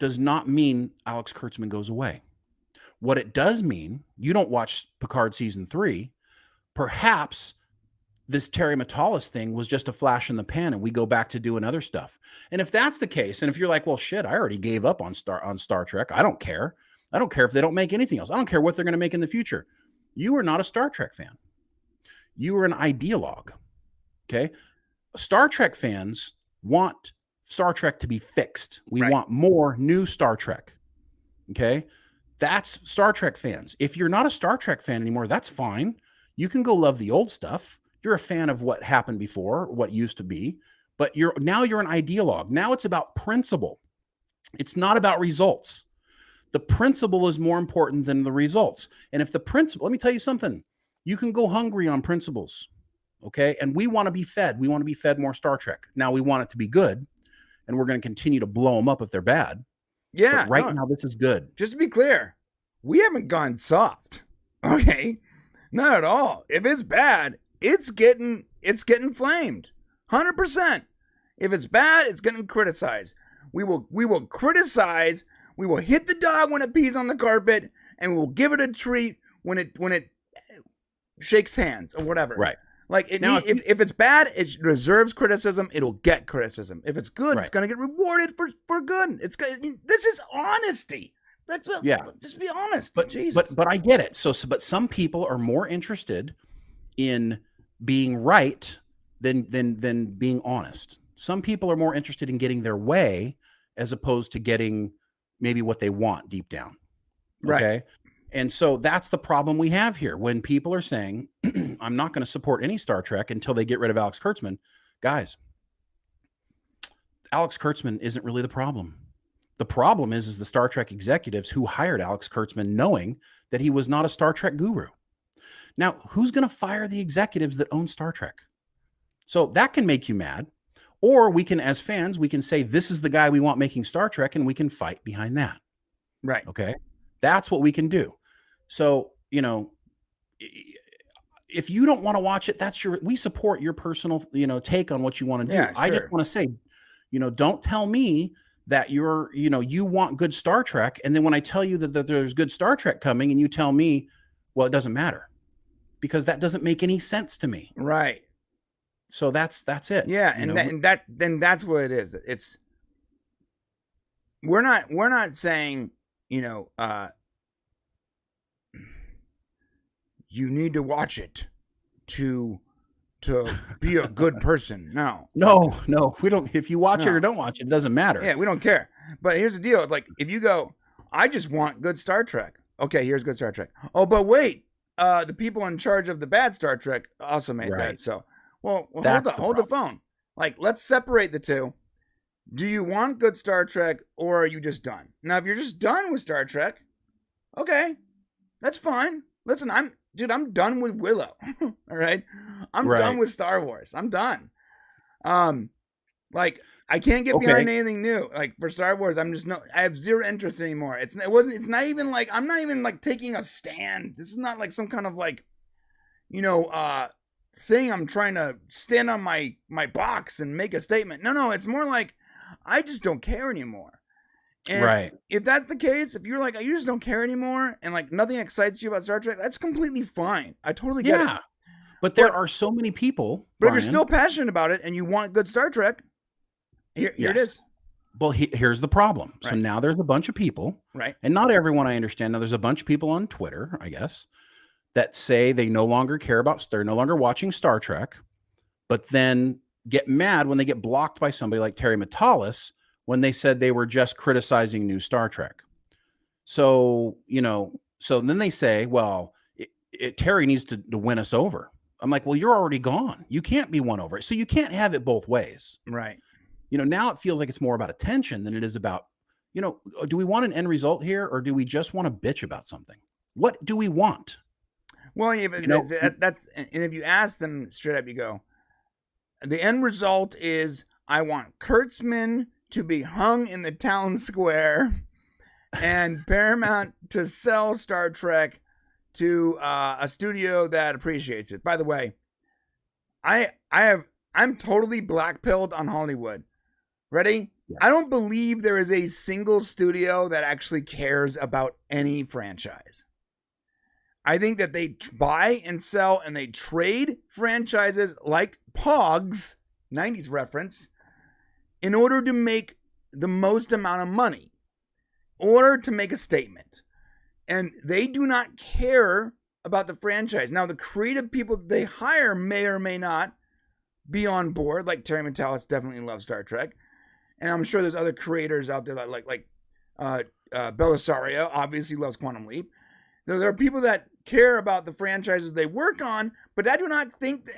S2: does not mean Alex Kurtzman goes away. What it does mean, you don't watch Picard season 3, perhaps this Terry Matalas thing was just a flash in the pan and we go back to doing other stuff. And if that's the case, and if you're like, well, shit, I already gave up on Star Trek. I don't care. I don't care if they don't make anything else. I don't care what they're going to make in the future. You are not a Star Trek fan. You are an ideologue. Okay. Star Trek fans want Star Trek to be fixed. We want more new Star Trek. Okay. That's Star Trek fans. If you're not a Star Trek fan anymore, that's fine. You can go love the old stuff. You're a fan of what happened before, what used to be, but you're an ideologue. Now it's about principle. It's not about results. The principle is more important than the results. And if the principle, let me tell you something, you can go hungry on principles. Okay. And we want to be fed. We want to be fed more Star Trek. Now we want it to be good and we're going to continue to blow them up if they're bad.
S1: Yeah.
S2: But now this is good.
S1: Just to be clear, we haven't gone soft. Okay? Not at all. If it's bad, it's getting flamed. 100%. If it's bad, it's getting criticized. We will criticize, we will hit the dog when it pees on the carpet, and we will give it a treat when it shakes hands or whatever.
S2: Right.
S1: Like if it's bad, it deserves criticism. It'll get criticism. If it's good,
S2: Right.
S1: it's gonna get rewarded for good. This is honesty. Just be honest.
S2: But
S1: Jesus.
S2: but I get it. But some people are more interested in being right than being honest. Some people are more interested in getting their way as opposed to getting maybe what they want deep down. Okay.
S1: Right.
S2: And so that's the problem we have here. When people are saying, I'm not going to support any Star Trek until they get rid of Alex Kurtzman. Guys, Alex Kurtzman isn't really the problem. The problem is the Star Trek executives who hired Alex Kurtzman knowing that he was not a Star Trek guru. Now, who's going to fire the executives that own Star Trek? So that can make you mad. Or we can, as fans, we can say, this is the guy we want making Star Trek, and we can fight behind that.
S1: Right.
S2: Okay. That's what we can do. So, if you don't want to watch it, we support your personal, take on what you want to do.
S1: Yeah,
S2: I just
S1: sure.
S2: want to say, don't tell me that you want good Star Trek. And then when I tell you that there's good Star Trek coming and you tell me, well, it doesn't matter, because that doesn't make any sense to me.
S1: Right.
S2: So that's it.
S1: Yeah. Then that's what it is. It's, we're not saying, you need to watch it to be a good person. No,
S2: we don't. If you watch it or don't watch it, it doesn't matter.
S1: Yeah, we don't care. But here's the deal. Like, if you go, I just want good Star Trek. Okay, here's good Star Trek. Oh, but wait, the people in charge of the bad Star Trek also made that. So, well hold the phone. Like, let's separate the two. Do you want good Star Trek, or are you just done? Now, if you're just done with Star Trek, okay, that's fine. Listen, I'm done with Willow. All right. I'm done with Star Wars. I'm done. Like, I can't get behind anything new. Like, for Star Wars, I have zero interest anymore. It's not even like, I'm not even like taking a stand. This is not like some kind of like, thing I'm trying to stand on my box and make a statement. No, it's more like, I just don't care anymore. And if that's the case, if you're like, you just don't care anymore, and like nothing excites you about Star Trek, that's completely fine. I totally get it.
S2: But there are so many people.
S1: But Brian, if you're still passionate about it and you want good Star Trek, here it is.
S2: Well, here's the problem. Right. So now there's a bunch of people,
S1: right?
S2: And not everyone, I understand. Now there's a bunch of people on Twitter, I guess, that say they no longer care about, they're no longer watching Star Trek, but then get mad when they get blocked by somebody like Terry Matalas when they said they were just criticizing new Star Trek. So, so then they say, well, Terry needs to win us over. I'm like, well, you're already gone. You can't be won over. So you can't have it both ways.
S1: Right.
S2: Now it feels like it's more about attention than it is about, do we want an end result here, or do we just want to bitch about something? What do we want?
S1: Well, yeah, but and if you ask them straight up, you go, the end result is, I want Kurtzman to be hung in the town square and Paramount to sell Star Trek to a studio that appreciates it. By the way, I'm totally black-pilled on Hollywood. Ready? Yeah. I don't believe there is a single studio that actually cares about any franchise. I think that they buy and sell and they trade franchises like Pogs, 90s reference, in order to make the most amount of money, or to make a statement. And they do not care about the franchise. Now, the creative people that they hire may or may not be on board. Like Terry Matalas definitely loves Star Trek. And I'm sure there's other creators out there like Belisario obviously loves Quantum Leap. There are people that care about the franchises they work on, but I don't think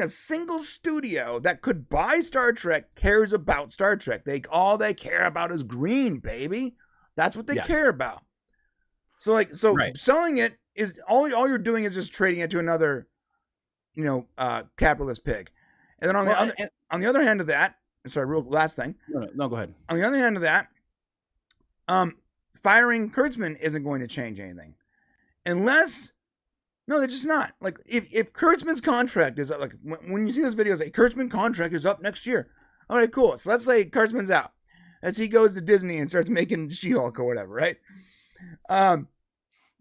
S1: a single studio that could buy Star Trek cares about Star Trek. All they care about is green, baby. That's what they care about. So selling it is all you're doing is just trading it to another, capitalist pig. And then on the other hand of that, sorry, real last thing.
S2: No, go ahead.
S1: On the other hand of that, firing Kurtzman isn't going to change anything. Unless, no, they're just not. Like, if Kurtzman's contract is up, like, when you see those videos, like, Kurtzman contract is up next year. All right, cool. So let's say Kurtzman's out. As he goes to Disney and starts making She-Hulk or whatever, right?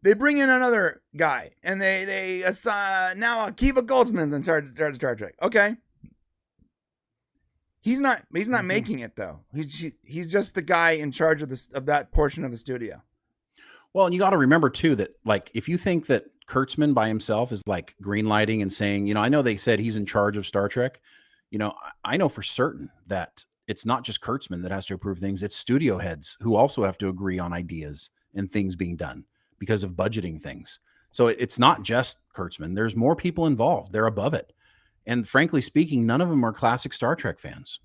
S1: They bring in another guy, and they assign, now Akiva Goldsman's in charge of Star Trek. Okay. He's not making it, though. He's just the guy in charge of that portion of the studio.
S2: Well, and you got to remember too that, like, if you think that Kurtzman by himself is like greenlighting and saying, you know, I know they said he's in charge of Star Trek. You know, I know for certain that it's not just Kurtzman that has to approve things. It's studio heads who also have to agree on ideas and things being done because of budgeting things. So it's not just Kurtzman. There's more people involved. They're above it. And frankly speaking, none of them are classic Star Trek fans.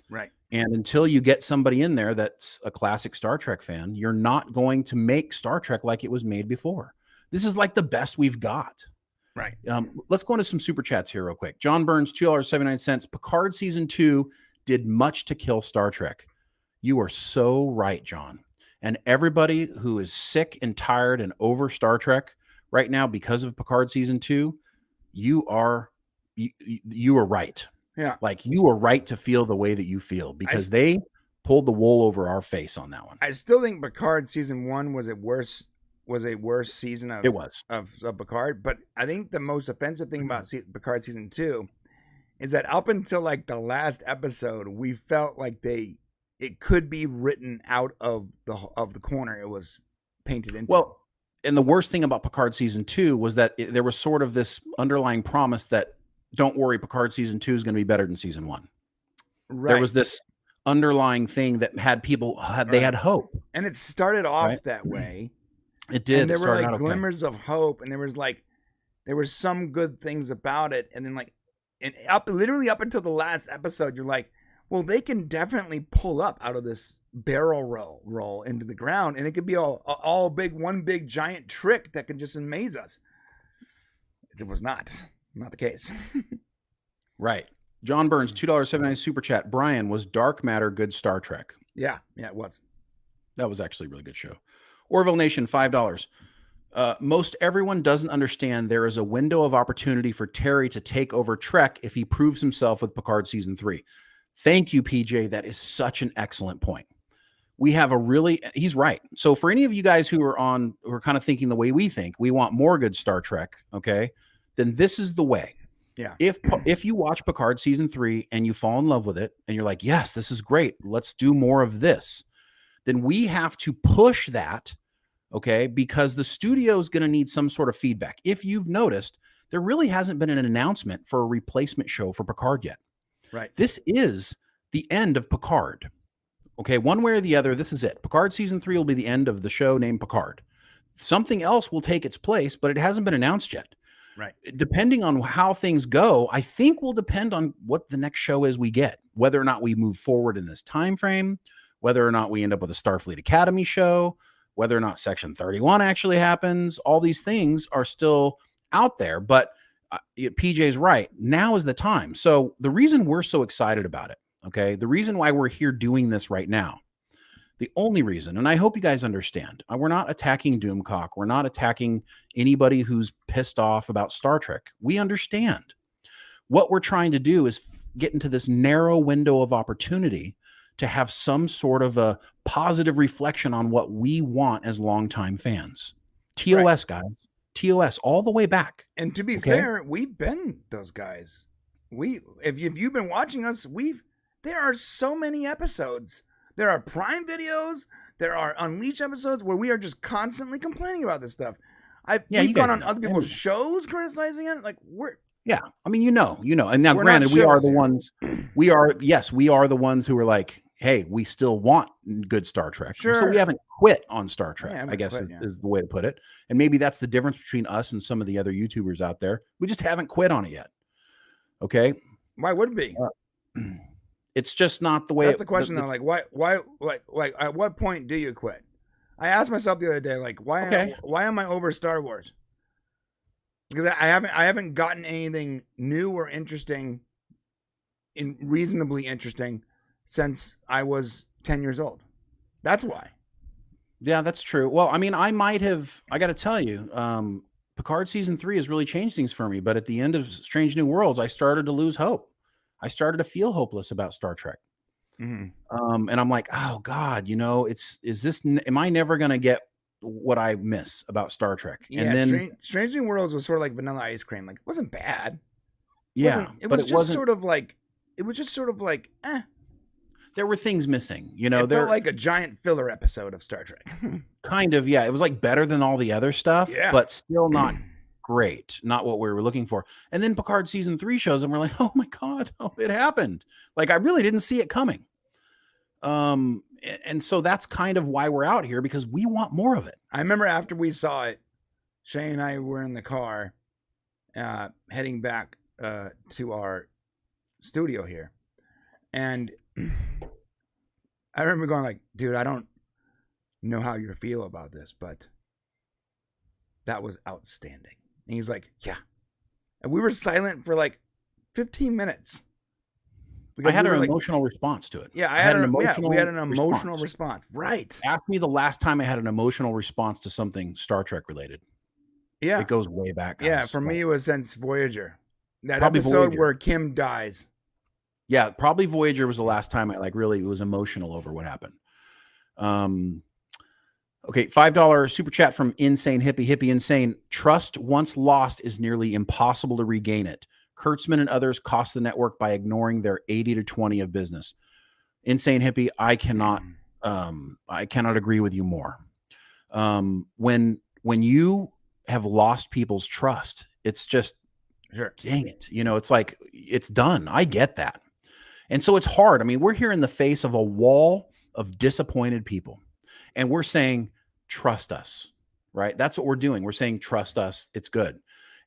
S1: Right.
S2: And until you get somebody in there that's a classic Star Trek fan, you're not going to make Star Trek like it was made before. This is like the best we've got.
S1: Right.
S2: Let's go into some super chats here real quick. John Burns, $2.79. Picard season 2 did much to kill Star Trek. You are so right, John. And everybody who is sick and tired and over Star Trek right now because of Picard season 2, you are right.
S1: Yeah.
S2: Like, you are right to feel the way that you feel because they pulled the wool over our face on that one.
S1: I still think Picard season 1 was a worse season of Picard, but I think the most offensive thing about Picard season 2 is that up until like the last episode, we felt like it could be written out of the corner it was painted into.
S2: Well, and the worst thing about Picard season 2 was that there was sort of this underlying promise that, don't worry, Picard season 2 is going to be better than season 1. Right. There was this underlying thing that had people they had hope,
S1: and it started off that way.
S2: It did.
S1: And there were like glimmers of hope, and there was some good things about it, and then literally up until the last episode, you're like, well, they can definitely pull up out of this barrel roll into the ground, and it could be all one big giant trick that could just amaze us. It was not the case.
S2: Right. John Burns, $2.79 super chat. Brian, was Dark Matter good Star Trek?
S1: Yeah, it was.
S2: That was actually a really good show. Orville Nation, $5. Most everyone doesn't understand there is a window of opportunity for Terry to take over Trek if he proves himself with Picard season 3. Thank you, PJ. That is such an excellent point. He's right. So for any of you guys who are kind of thinking the way we think, we want more good Star Trek, okay, then this is the way.
S1: Yeah.
S2: If you watch Picard season 3 and you fall in love with it and you're like, yes, this is great, let's do more of this, then we have to push that, okay, because the studio is going to need some sort of feedback. If you've noticed, there really hasn't been an announcement for a replacement show for Picard yet.
S1: Right.
S2: This is the end of Picard. Okay, one way or the other, this is it. Picard season 3 will be the end of the show named Picard. Something else will take its place, but it hasn't been announced yet.
S1: Right.
S2: Depending on how things go, I think will depend on what the next show is we get, whether or not we move forward in this time frame, whether or not we end up with a Starfleet Academy show, whether or not Section 31 actually happens. All these things are still out there, but PJ's right. Now is the time. So the reason we're so excited about it, okay, the reason why we're here doing this right now, the only reason, and I hope you guys understand, we're not attacking Doomcock. We're not attacking anybody who's pissed off about Star Trek. We understand. What we're trying to do is get into this narrow window of opportunity to have some sort of a positive reflection on what we want as longtime fans. TOS, right, guys. TOS all the way back.
S1: And to be fair, we've been those guys. If you've been watching us, there are so many episodes. There are Prime videos. There are Unleashed episodes where we are just constantly complaining about this stuff. We've gone on other people's shows criticizing it. Like
S2: I mean, you know. And now, granted, we are the ones. We are the ones who are like, hey, we still want good Star Trek.
S1: Sure.
S2: So we haven't quit on Star Trek, I guess is the way to put it. And maybe that's the difference between us and some of the other YouTubers out there. We just haven't quit on it yet. Okay.
S1: Why would it be?
S2: It's just not the way.
S1: That's the question, though. Like, why, like, at what point do you quit? I asked myself the other day, like, why am I over Star Wars? Because I haven't gotten anything new or interesting, reasonably interesting, since I was 10 years old. That's why.
S2: Yeah, that's true. Well, I mean, I got to tell you, Picard season 3 has really changed things for me. But at the end of Strange New Worlds, I started to lose hope. I started to feel hopeless about Star Trek.
S1: Mm-hmm.
S2: And I'm like, oh God, am I never going to get what I miss about Star Trek?
S1: Yeah,
S2: and then
S1: Strange New Worlds was sort of like vanilla ice cream. Like, it wasn't bad.
S2: Yeah,
S1: it
S2: but
S1: was
S2: it
S1: just
S2: wasn't.
S1: sort of like, it was just sort of like,
S2: There were things missing,
S1: it felt like a giant filler episode of Star Trek.
S2: Kind of, yeah. It was like better than all the other stuff,
S1: Yeah.
S2: but still not great. Not what we were looking for. And then Picard season 3 shows, and we're like, oh my God, it happened. Like, I really didn't see it coming. And so that's kind of why we're out here, because we want more of it.
S1: I remember after we saw it, Shay and I were in the car, heading back to our studio here, and I remember going like, dude, I don't know how you feel about this, but that was outstanding. And he's like, yeah. And we were silent for like 15 minutes.
S2: I had an emotional response to it.
S1: Yeah, we had an emotional response. Right.
S2: Ask me the last time I had an emotional response to something Star Trek related.
S1: Yeah.
S2: It goes way back.
S1: Yeah, for me it was since Voyager. That
S2: Probably
S1: episode
S2: Voyager.
S1: where Kim dies.
S2: Yeah, probably Voyager was the last time I really was emotional over what happened. Okay, $5 super chat from Insane Hippie Insane. Trust once lost is nearly impossible to regain it. Kurtzman and others cost the network by ignoring their 80-20 of business. Insane Hippie, I cannot agree with you more. When you have lost people's trust, it's just,
S1: sure,
S2: dang it. It's like, it's done. I get that. And so it's hard. I mean, we're here in the face of a wall of disappointed people, and we're saying, trust us, right? That's what we're doing. We're saying, trust us. It's good.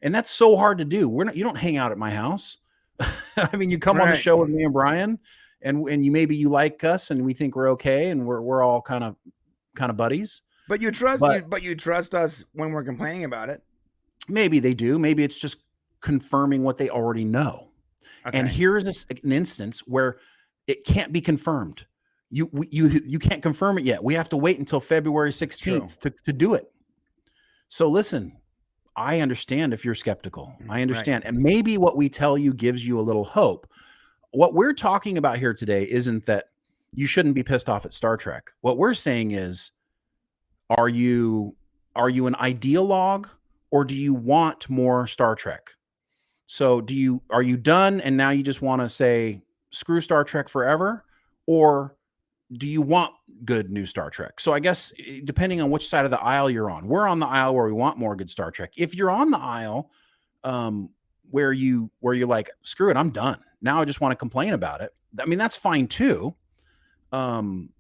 S2: And that's so hard to do. You don't hang out at my house. I mean, you come on the show with me and Brian, and you like us, and we think we're okay, and we're all kind of buddies.
S1: But you trust us when we're complaining about it.
S2: Maybe they do. Maybe it's just confirming what they already know. Okay. And here's an instance where it can't be confirmed. You can't confirm it yet. We have to wait until February 16th to do it. So listen, I understand if you're skeptical. I understand. Right. And maybe what we tell you gives you a little hope. What we're talking about here today isn't that you shouldn't be pissed off at Star Trek. What we're saying is, are you an ideologue, or do you want more Star Trek? So are you done and now you just want to say screw Star Trek forever, or do you want good new Star Trek? So I guess depending on which side of the aisle you're on, we're on the aisle where we want more good Star Trek. If you're on the aisle where you're like, screw it, I'm done. Now I just want to complain about it. I mean, that's fine too. You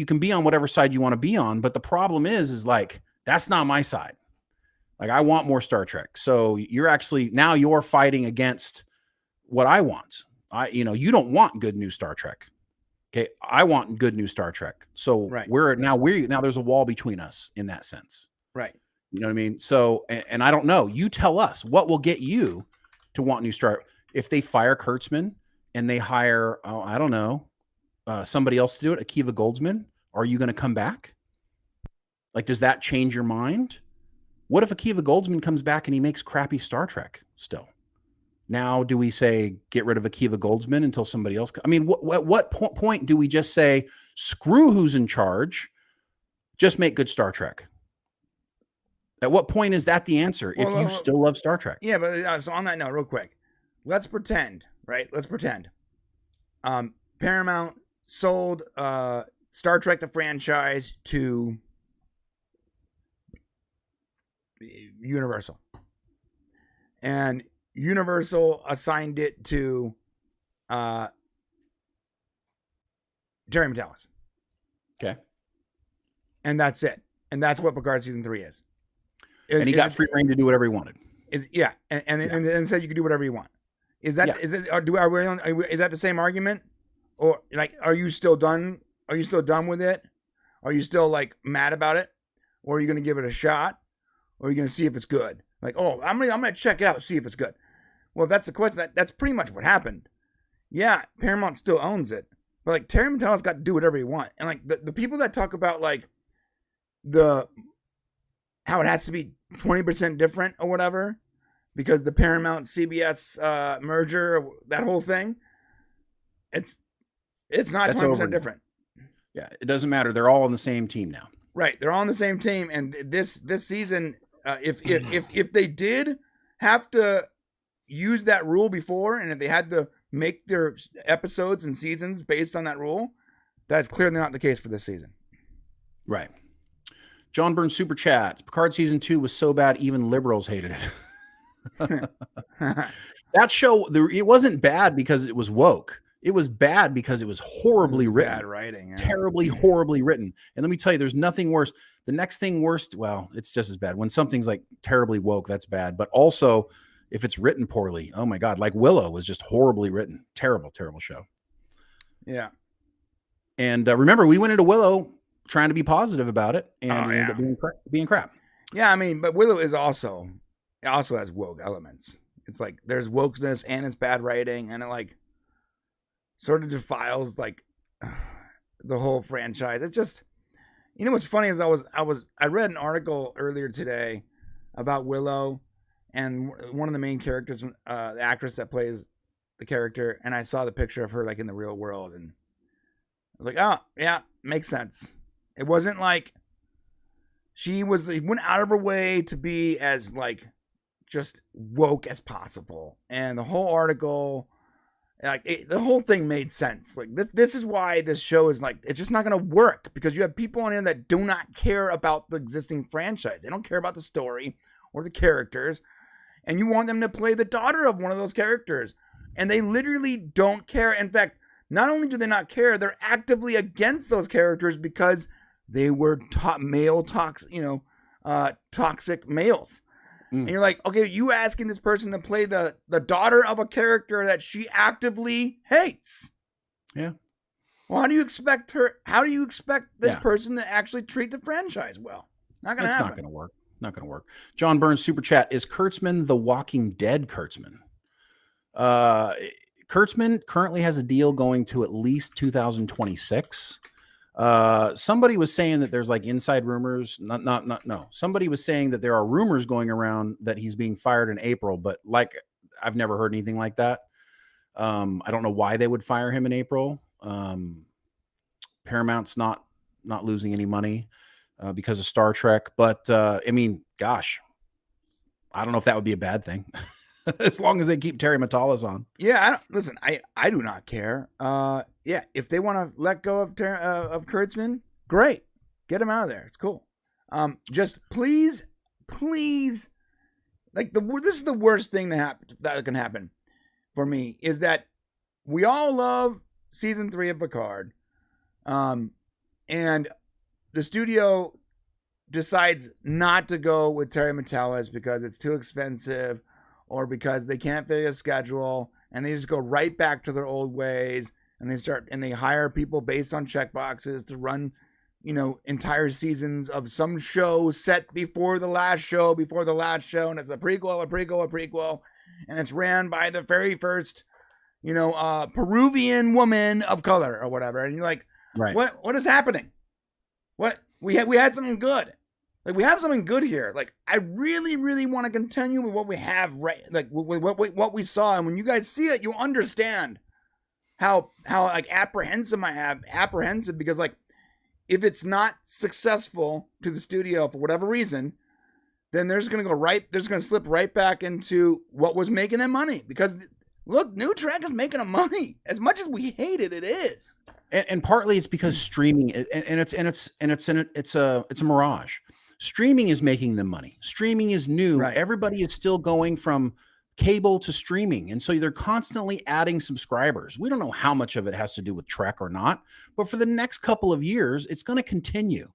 S2: can be on whatever side you want to be on, but the problem is like, that's not my side. Like, I want more Star Trek. So you're fighting against what I want. You don't want good new Star Trek. Okay. I want good new Star Trek. So now there's a wall between us in that sense.
S1: Right.
S2: You know what I mean? So, and I don't know, you tell us what will get you to want new Star. If they fire Kurtzman and they hire, I don't know, somebody else to do it, Akiva Goldsman, are you going to come back? Like, does that change your mind? What if Akiva Goldsman comes back and he makes crappy Star Trek still? Now, do we say get rid of Akiva Goldsman until somebody else? I mean, what point do we just say screw who's in charge, just make good Star Trek? At what point is that the answer if you still love Star Trek?
S1: Yeah, but so on that note, real quick, let's pretend, right? Let's pretend Paramount sold Star Trek the franchise to Universal, and Universal assigned it to Terry Matalas.
S2: Okay.
S1: And that's it. And that's what Picard season 3 is.
S2: And he got free reign to do whatever he wanted.
S1: And said you could do whatever you want. Is that is that the same argument? Or like, are you still done? Are you still done with it? Are you still like mad about it? Or are you going to give it a shot? Or are you going to see if it's good? Like, I'm gonna check it out, see if it's good. Well, if that's the question, that's pretty much what happened. Yeah, Paramount still owns it, but like Terry Matalas got to do whatever he wants. And like the people that talk about like, how it has to be 20% different or whatever because the Paramount CBS merger, that whole thing. It's not 20% different.
S2: Yeah, it doesn't matter. They're all on the same team now.
S1: Right, they're all on the same team, and this season, if they did have to use that rule before, and if they had to make their episodes and seasons based on that rule, that's clearly not the case for this season.
S2: Right. John Burns super chat. Picard season 2 was so bad even liberals hated it. That show, it wasn't bad because it was woke. It was bad because it was horribly written.
S1: Bad writing. Yeah.
S2: Terribly, horribly written. And let me tell you, there's nothing worse. The next thing worst, well, it's just as bad. When something's like terribly woke, that's bad. But also, if it's written poorly, oh my God, like Willow was just horribly written. Terrible, terrible show.
S1: Yeah.
S2: And remember, we went into Willow trying to be positive about it, and it ended up being crap.
S1: Yeah, I mean, but Willow is also has woke elements. It's like there's wokeness and it's bad writing, and it like sort of defiles like the whole franchise. It's just, you know what's funny is I read an article earlier today about Willow and one of the main characters, the actress that plays the character, and I saw the picture of her like in the real world, and I was like, oh yeah, makes sense. It wasn't like she went out of her way to be as like just woke as possible, and the whole article, the whole thing made sense. Like this is why this show is like, it's just not going to work, because you have people on here that do not care about the existing franchise. They don't care about the story or the characters, and you want them to play the daughter of one of those characters, and they literally don't care. In fact, not only do they not care, they're actively against those characters because they were toxic males. And you're like, okay, you asking this person to play the daughter of a character that she actively hates.
S2: Yeah.
S1: Well, how do you expect this person to actually treat the franchise well? Not going to happen.
S2: Not going to work. Not going to work. John Burns super chat. Is Kurtzman the Walking Dead Kurtzman? Kurtzman currently has a deal going to at least 2026. Somebody was saying that there's like inside rumors. No. Somebody was saying that there are rumors going around that he's being fired in April, but like I've never heard anything like that. I don't know why they would fire him in April. Paramount's not losing any money because of Star Trek, but I mean, gosh, I don't know if that would be a bad thing. As long as they keep Terry Matalas on.
S1: Yeah, I do not care. Yeah, if they want to let go of Kurtzman, great. Get him out of there. It's cool. Just please, like this is the worst thing that can happen for me, is that we all love season 3 of Picard, and the studio decides not to go with Terry Matalas because it's too expensive, or because they can't fit a schedule, and they just go right back to their old ways, and they hire people based on checkboxes to run, entire seasons of some show set before the last show, and it's a prequel, and it's ran by the very first, Peruvian woman of color or whatever, and you're like, right. What is happening? What we had something good. Like, we have something good here. Like, I really, really want to continue with what we have, right? Like, with what we saw. And when you guys see it, you understand how like apprehensive because like, if it's not successful to the studio for whatever reason, then they're just going to slip right back into what was making them money. Because look, New Trek is making them money. As much as we hate it, it is.
S2: And partly it's because streaming, and it's a mirage. Streaming is making them money. Streaming is new. Right. Everybody is still going from cable to streaming. And so they're constantly adding subscribers. We don't know how much of it has to do with Trek or not, but for the next couple of years, it's going to continue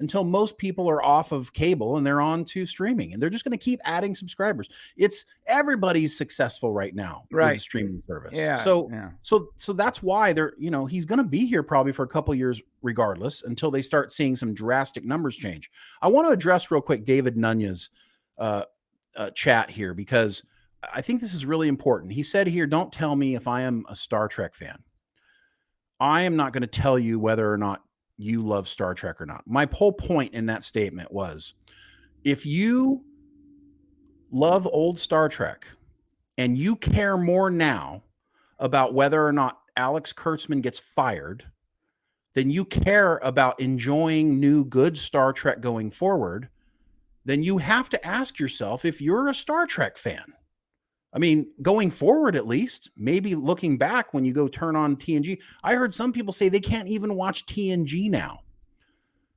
S2: until most people are off of cable and they're on to streaming, and they're just going to keep adding subscribers. It's everybody's successful right now with the streaming service. Yeah. So that's why they're, he's going to be here probably for a couple of years regardless, until they start seeing some drastic numbers change. I want to address real quick David Nunez's chat here, because I think this is really important. He said here, don't tell me if I am a Star Trek fan. I am not going to tell you whether or not you love Star Trek or not. My whole point in that statement was, if you love old Star Trek and you care more now about whether or not Alex Kurtzman gets fired than you care about enjoying new good Star Trek going forward, then you have to ask yourself if you're a Star Trek fan. I mean, going forward, at least, maybe looking back when you go turn on TNG. I heard some people say they can't even watch TNG now.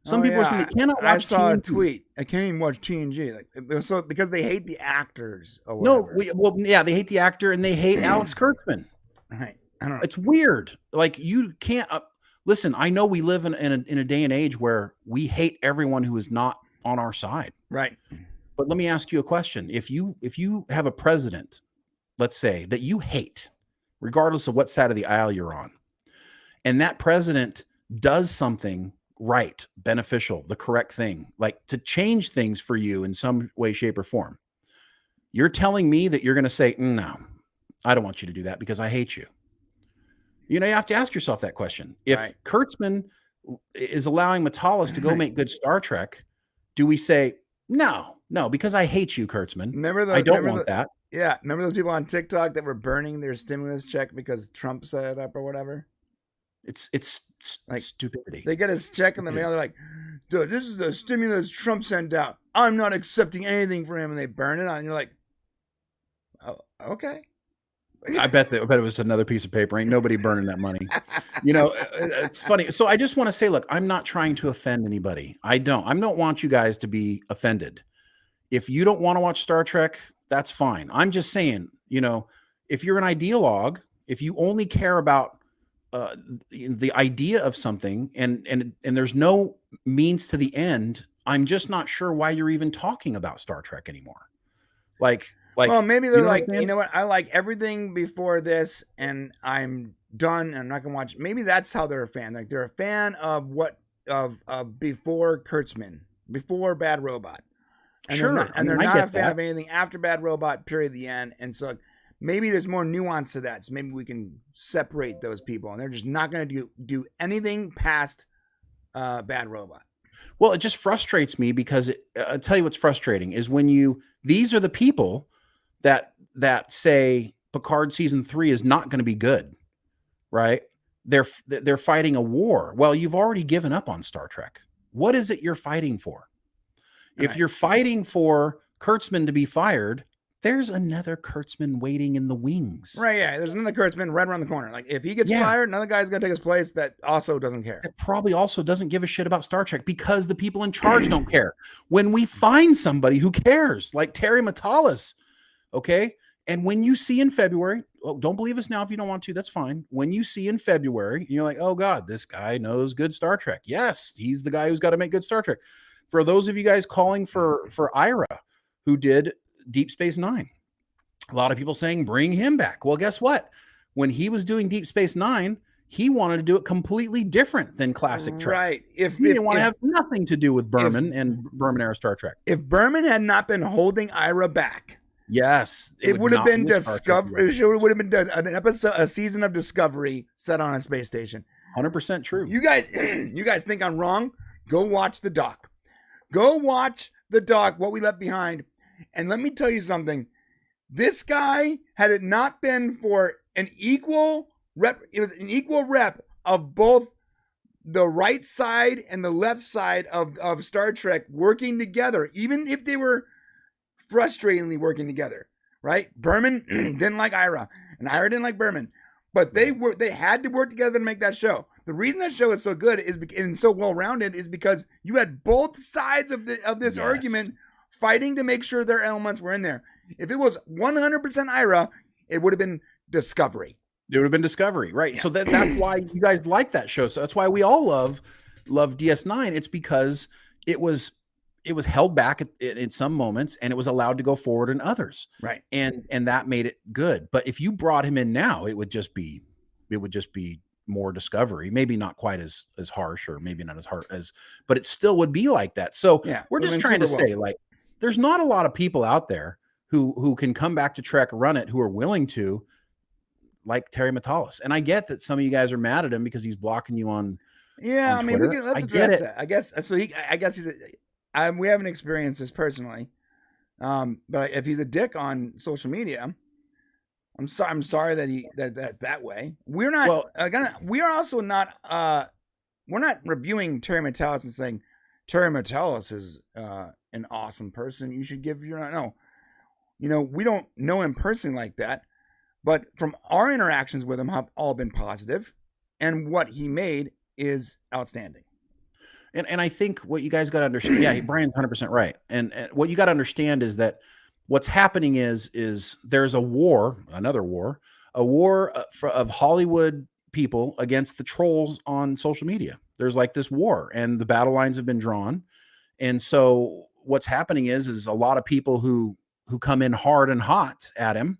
S2: Some people are saying they cannot watch TNG.
S1: I saw a tweet. I can't even watch TNG. So because they hate the actors or whatever.
S2: No, they hate the actor and they hate Alex Kurtzman.
S1: Right. I don't know.
S2: It's weird. Like, you can't listen. I know we live in a day and age where we hate everyone who is not on our side.
S1: Right.
S2: But let me ask you a question. If you have a president, let's say, that you hate, regardless of what side of the aisle you're on, and that president does something right, beneficial, the correct thing, like to change things for you in some way, shape, or form, you're telling me that you're going to say, no, I don't want you to do that because I hate you. You know, you have to ask yourself that question. If Kurtzman is allowing Matalas to go make good Star Trek, do we say, no, because I hate you, Kurtzman. I don't want that.
S1: Yeah. Remember those people on TikTok that were burning their stimulus check because Trump set it up or whatever?
S2: It's like stupidity.
S1: They get his check in the mail. They're like, dude, this is the stimulus Trump sent out. I'm not accepting anything from him. And they burn it on. And you're like, oh, okay.
S2: I bet it was another piece of paper. Ain't nobody burning that money. You know, it's funny. So I just want to say, look, I'm not trying to offend anybody. I don't want you guys to be offended. If you don't want to watch Star Trek, that's fine. I'm just saying, you know, if you're an ideologue, if you only care about the idea of something and there's no means to the end, I'm just not sure why you're even talking about Star Trek anymore. Like,
S1: well, maybe they're like, you know what? I like everything before this, and I'm done. And I'm not gonna watch. Maybe that's how they're a fan. Like, they're a fan of before Kurtzman, before Bad Robot. And
S2: sure,
S1: they're not a fan of anything after Bad Robot. Period. The end. And so maybe there's more nuance to that. So maybe we can separate those people, and they're just not gonna do anything past Bad Robot.
S2: Well, it just frustrates me because I'll tell you what's frustrating is when these are the people that say Picard season 3 is not going to be good, right? They're fighting a war. Well, you've already given up on Star Trek. What is it you're fighting for? Right. If you're fighting for Kurtzman to be fired, there's another Kurtzman waiting in the wings.
S1: Right, yeah. There's another Kurtzman right around the corner. Like, if he gets fired, another guy's going to take his place that also doesn't care.
S2: That probably also doesn't give a shit about Star Trek because the people in charge don't care. When we find somebody who cares, like Terry Matalas, okay? And when you see in February, don't believe us now if you don't want to, that's fine. When you see in February, and you're like, oh God, this guy knows good Star Trek. Yes, he's the guy who's got to make good Star Trek. For those of you guys calling for Ira, who did Deep Space Nine, a lot of people saying bring him back. Well, guess what? When he was doing Deep Space Nine, he wanted to do it completely different than classic Trek.
S1: Right.
S2: He didn't want to have nothing to do with Berman and Berman era Star Trek.
S1: If Berman had not been holding Ira back,
S2: yes,
S1: it would have been Discovery. It would have been an episode, a season of Discovery set on a space station.
S2: 100% true.
S1: You guys think I'm wrong? Go watch the doc. Go watch the doc, What We Left Behind. And let me tell you something. This guy, had it not been for an equal rep, it was an equal rep of both the right side and the left side of Star Trek working together, even if they were frustratingly working together, right? Berman didn't like Ira, and Ira didn't like Berman, but they had to work together to make that show. The reason that show is so good and so well rounded is because you had both sides of this argument fighting to make sure their elements were in there. If it was 100% Ira, it would have been Discovery.
S2: It would have been Discovery, right? Yeah. So that's why you guys like that show. So that's why we all love DS9. It's because it was held back in some moments and it was allowed to go forward in others.
S1: Right.
S2: And that made it good. But if you brought him in now, it would just be more Discovery, maybe not quite as harsh, or maybe not as hard as, but it still would be like that. So we're just trying to say, like, there's not a lot of people out there who can come back to Trek, run it, who are willing to, like Terry Matalas. And I get that some of you guys are mad at him because he's blocking you on
S1: Yeah,
S2: on
S1: I mean,
S2: Twitter.
S1: let's
S2: I get
S1: address
S2: it.
S1: that. I guess so. I guess we haven't experienced this personally, but if he's a dick on social media, I'm sorry that that's that way. We're not we are also not we're not reviewing Terry Metalis and saying Terry Metalis is an awesome person. You should give no. We don't know him personally like that, but from our interactions with him have all been positive, and what he made is outstanding.
S2: And I think what you guys got to understand, yeah, Brian's 100% right. And what you got to understand is that what's happening is there's another war of Hollywood people against the trolls on social media. There's like this war, and the battle lines have been drawn. And so what's happening is a lot of people who come in hard and hot at him,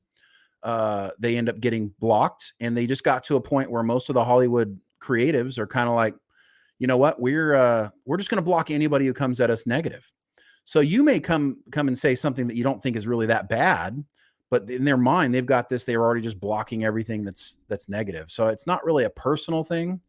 S2: they end up getting blocked, and they just got to a point where most of the Hollywood creatives are kind of like, you know what, we're just going to block anybody who comes at us negative. So you may come and say something that you don't think is really that bad, but in their mind, they've got this, they're already just blocking everything that's negative. So it's not really a personal thing.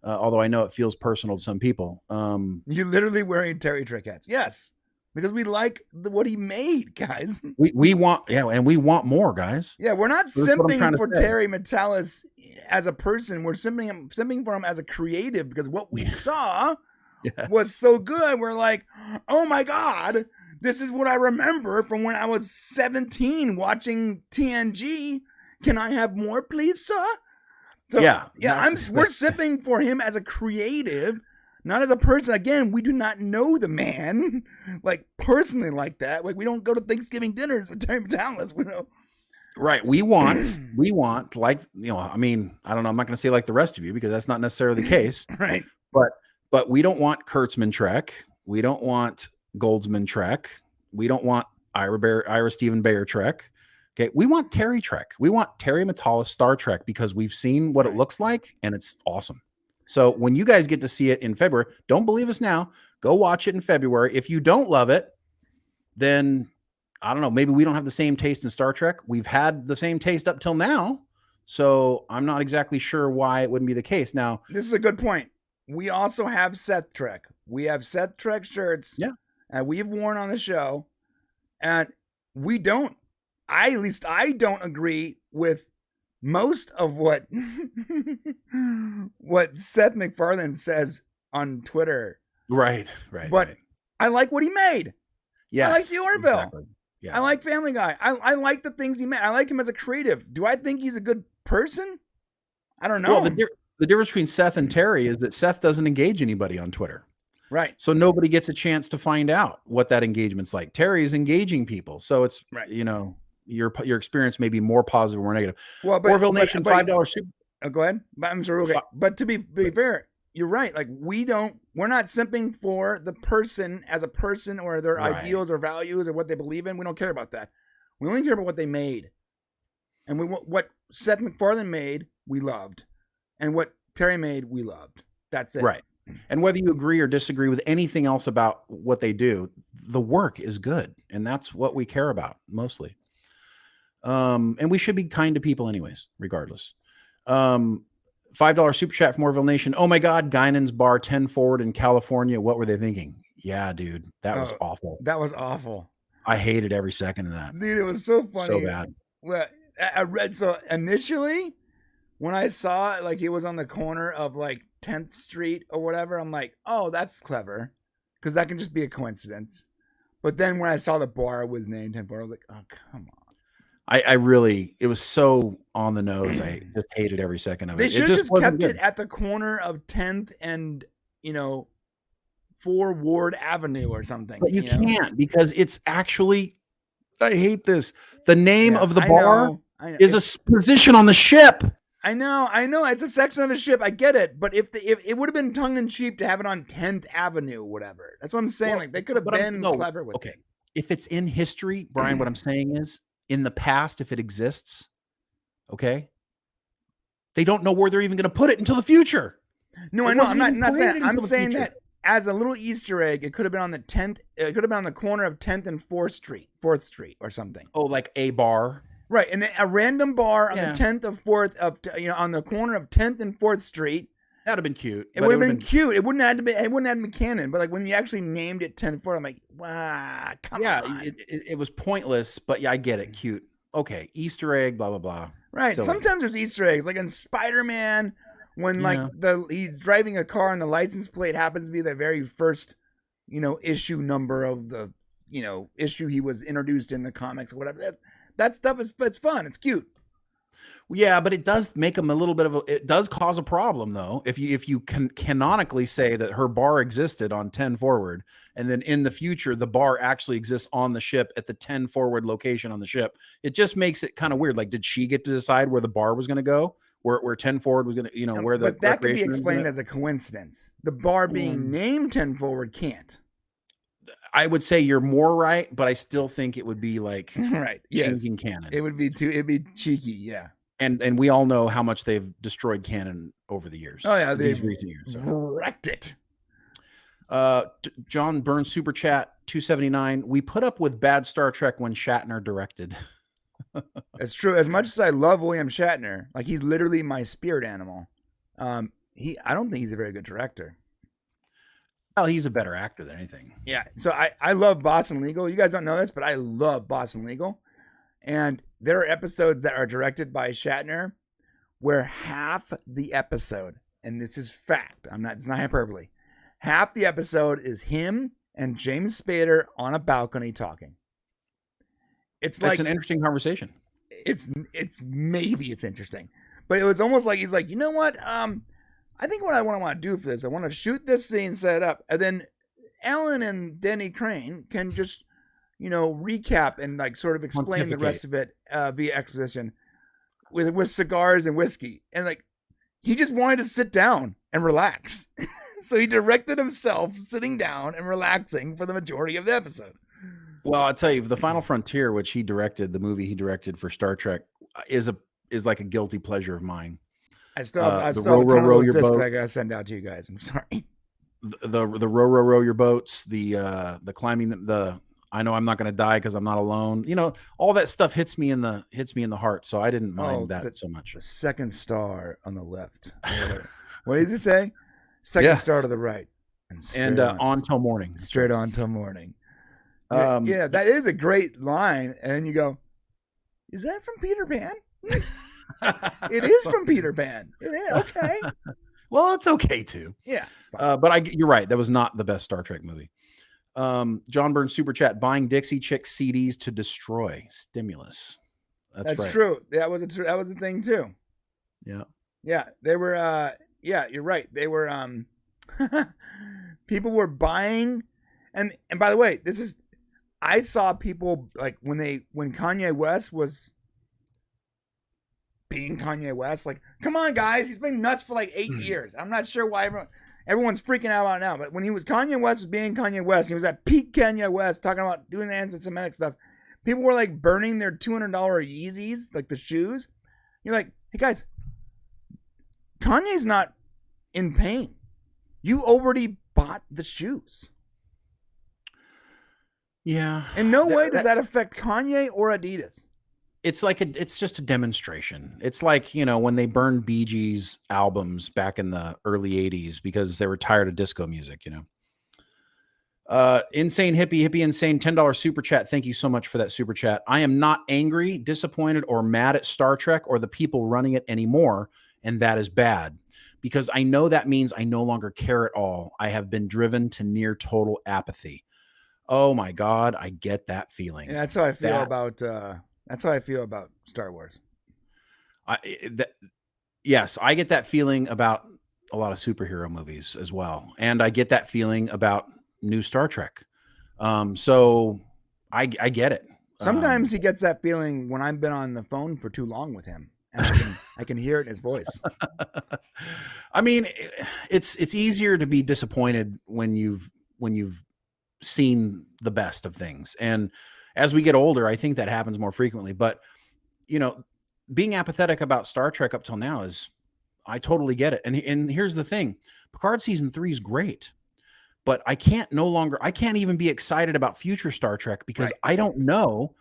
S2: Although I know it feels personal to some people.
S1: You're literally wearing Terry Trick hats. Yes. Because we like what he made, guys.
S2: We want, and we want more, guys.
S1: Yeah, we're not simping for Terry Metalis as a person. We're simping for him as a creative, because what we saw was so good. We're like, oh my God, this is what I remember from when I was 17 watching TNG. Can I have more, please, sir? So, we're sipping for him as a creative, not as a person. Again, we do not know the man, like, personally like that. Like, we don't go to Thanksgiving dinners with Terry Metalis. We know.
S2: Right. We want, like, I mean, I don't know. I'm not going to say like the rest of you, because that's not necessarily the case.
S1: Right.
S2: But we don't want Kurtzman Trek. We don't want Goldsman Trek. We don't want Ira Stephen Beyer Trek. Okay, we want Terry Trek. We want Terry Metalis Star Trek, because we've seen what it looks like, and it's awesome. So when you guys get to see it in February, don't believe us now. Go watch it in February. If you don't love it, then I don't know. Maybe we don't have the same taste in Star Trek. We've had the same taste up till now, so I'm not exactly sure why it wouldn't be the case. Now,
S1: this is a good point. We also have Seth Trek. We have Seth Trek shirts.
S2: Yeah,
S1: and we've worn on the show, and we don't. At least I don't agree with most of what Seth MacFarlane says on Twitter.
S2: Right.
S1: But I like what he made.
S2: Yes,
S1: I like the Orville.
S2: Exactly. Yeah.
S1: I like Family Guy. I like the things he made. I like him as a creative. Do I think he's a good person? I don't know.
S2: Well, the difference between Seth and Terry is that Seth doesn't engage anybody on Twitter.
S1: Right.
S2: So nobody gets a chance to find out what that engagement's like. Terry is engaging people. So it's, your experience may be more positive or negative. Well, Orville Nation, $5 super.
S1: Go ahead. I'm sorry. Okay. But to be fair, you're right. Like, we're not simping for the person as a person, or their ideals or values or what they believe in. We don't care about that. We only care about what they made. And what Seth MacFarlane made, we loved. And what Terry made, we loved. That's it.
S2: Right. And whether you agree or disagree with anything else about what they do, the work is good. And that's what we care about mostly. And we should be kind to people anyways, regardless. $5 super chat from Orville Nation. Oh my God, Guinan's Bar 10 Forward in California. What were they thinking? Yeah, dude, that was awful.
S1: That was awful.
S2: I hated every second of that.
S1: Dude, it was so funny.
S2: So bad.
S1: Well, I read, so initially when I saw it, like, it was on the corner of like 10th Street or whatever, I'm like, oh, that's clever, because that can just be a coincidence. But then when I saw the bar was named 10 Forward, I was like, oh, come on.
S2: I really, it was so on the nose. I just hated every second of it.
S1: They should have just kept it at the corner of 10th and, 4 Ward Avenue or something.
S2: But you can't, because it's actually, I hate this. The name of the bar is a position on the ship.
S1: I know. It's a section of the ship. I get it. But if it would have been tongue in cheek to have it on 10th Avenue or whatever. That's what I'm saying. Well, like, they could have been clever with it.
S2: If it's in history, Brian, what I'm saying is, in the past, if it exists, okay, they don't know where they're even going to put it until the future.
S1: No, I know. I'm not saying. I'm saying that as a little Easter egg, it could have been on the 10th. It could have been on the corner of 10th and 4th Street or something.
S2: Oh, like a bar,
S1: right? And a random bar on the 10th of 4th on the corner of 10th and 4th Street.
S2: That'd have been cute.
S1: It would have been cute. It wouldn't have been canon. But like when you actually named it 10 forward, I'm like, wow, come on.
S2: Yeah, it was pointless, but yeah, I get it. Cute. Okay, Easter egg, blah blah blah.
S1: Right.
S2: Silly.
S1: Sometimes there's Easter eggs, like in Spider-Man, when like he's driving a car and the license plate happens to be the very first, issue number of the, issue he was introduced in the comics or whatever. That stuff it's fun. It's cute.
S2: Yeah, but it does make them a little bit of it does cause a problem though. If you can canonically say that her bar existed on 10 forward, and then in the future the bar actually exists on the ship at the 10 forward location on the ship, it just makes it kind of weird. Like, did she get to decide where the bar was going to go? Where 10 forward was going to, where the
S1: but that could be explained as a coincidence. The bar being named 10 forward can't.
S2: I would say you're more right, but I still think it would be like
S1: right.
S2: changing canon.
S1: It'd be cheeky, yeah.
S2: And we all know how much they've destroyed canon over the years.
S1: Oh yeah,
S2: these recent years.
S1: Wrecked it.
S2: John Burns super chat 279. We put up with bad Star Trek when Shatner directed.
S1: It's true. As much as I love William Shatner, like he's literally my spirit animal. I don't think he's a very good director.
S2: Well, he's a better actor than anything.
S1: Yeah. So I love Boston Legal. You guys don't know this, but I love Boston Legal. And there are episodes that are directed by Shatner where half the episode, and this is fact, it's not hyperbole, half the episode is him and James Spader on a balcony talking. It's
S2: an interesting conversation.
S1: It's interesting, but it was almost like he's like, you know what? I think what I want to do for this, I want to shoot this scene, set it up, and then Alan and Denny Crane can just, recap and like sort of explain the rest of it via exposition with cigars and whiskey. And like, he just wanted to sit down and relax. So he directed himself sitting down and relaxing for the majority of the episode.
S2: Well, I'll tell you, the Final Frontier, which he directed, the movie he directed for Star Trek, is like a guilty pleasure of mine. I still have a ton of those discs I
S1: gotta send out to you guys. I'm sorry.
S2: The row your boats, the climbing the I know I'm not going to die because I'm not alone. All that stuff hits me in the heart. So I didn't mind that so much.
S1: The second star on the left. What does it say? Second star to the right.
S2: And on till morning.
S1: Straight on till morning. Yeah, that is a great line. And then you go, is that from Peter Pan? It is from Peter Pan. It is. Okay.
S2: Well, it's okay too.
S1: Yeah. It's fine.
S2: But you're right. That was not the best Star Trek movie. John Burns super chat, buying Dixie Chick CDs to destroy stimulus. That's right.
S1: True. That was a thing too.
S2: Yeah.
S1: Yeah. They were, you're right. They were, people were buying. And by the way, I saw people like when Kanye West was being Kanye West, like, come on guys, he's been nuts for like 8 years. I'm not sure why everyone's freaking out about it now, but when Kanye West was being Kanye West, he was at peak Kanye West talking about doing the anti-Semitic stuff. People were like burning their $200 Yeezys, like the shoes. You're like, hey guys, Kanye's not in pain. You already bought the shoes.
S2: Yeah.
S1: In no way does that affect Kanye or Adidas.
S2: It's like it's just a demonstration. It's like, when they burned Bee Gees albums back in the early 80s because they were tired of disco music, Insane Hippie Insane, $10 super chat. Thank you so much for that super chat. I am not angry, disappointed, or mad at Star Trek or the people running it anymore, and that is bad. Because I know that means I no longer care at all. I have been driven to near total apathy. Oh my God, I get that feeling.
S1: Yeah, that's how I feel about That's how I feel about Star Wars.
S2: Yes, I get that feeling about a lot of superhero movies as well. And I get that feeling about new Star Trek. So I get it.
S1: Sometimes he gets that feeling when I've been on the phone for too long with him. And I can hear it in his voice.
S2: I mean, it's easier to be disappointed when you've seen the best of things. And as we get older, I think that happens more frequently. But, being apathetic about Star Trek up till now I totally get it. And here's the thing. Picard season 3 is great. But I can't even be excited about future Star Trek because I don't know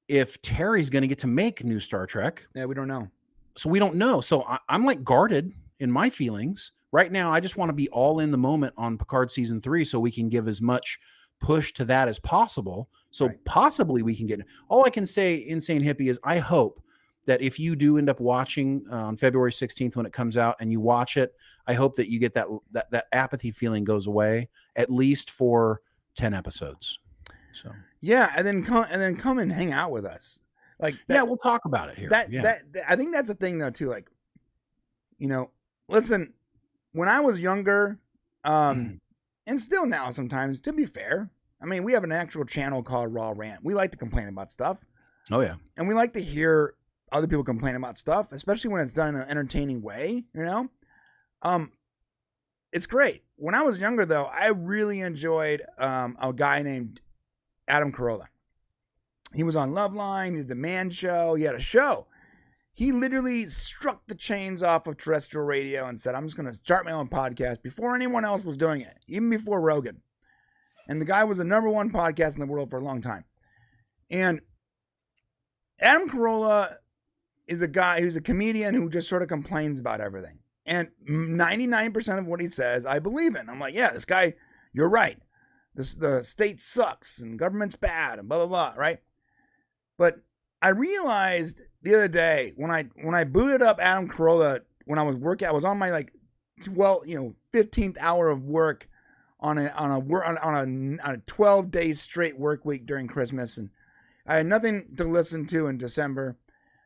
S2: if Terry's going to get to make new Star Trek.
S1: Yeah, we don't know.
S2: So we don't know. So I'm like guarded in my feelings, right now, I just want to be all in the moment on Picard season 3 so we can give as much push to that as possible. So possibly we can get, all I can say, Insane Hippie, is I hope that if you do end up watching on February 16th when it comes out and you watch it, I hope that you get that apathy feeling goes away, at least for 10 episodes. So
S1: yeah, and then come and hang out with us. Like that,
S2: yeah, we'll talk about it here.
S1: That I think that's the thing though too. Like, listen, when I was younger, and still now sometimes, to be fair, I mean, we have an actual channel called Raw Rant. We like to complain about stuff.
S2: Oh yeah,
S1: and we like to hear other people complain about stuff, especially when it's done in an entertaining way. It's great. When I was younger, though, I really enjoyed a guy named Adam Carolla. He was on Loveline, he did the Man Show, he had a show. He literally struck the chains off of terrestrial radio and said, I'm just going to start my own podcast before anyone else was doing it, even before Rogan. And the guy was the #1 podcast in the world for a long time. And Adam Carolla is a guy who's a comedian who just sort of complains about everything. And 99% of what he says, I believe in. I'm like, yeah, this guy, you're right. The state sucks and government's bad and blah, blah, blah, right? But I realized the other day when I booted up Adam Carolla when I was working, I was on my 15th hour of work on a 12-day straight work week during Christmas, and I had nothing to listen to in December.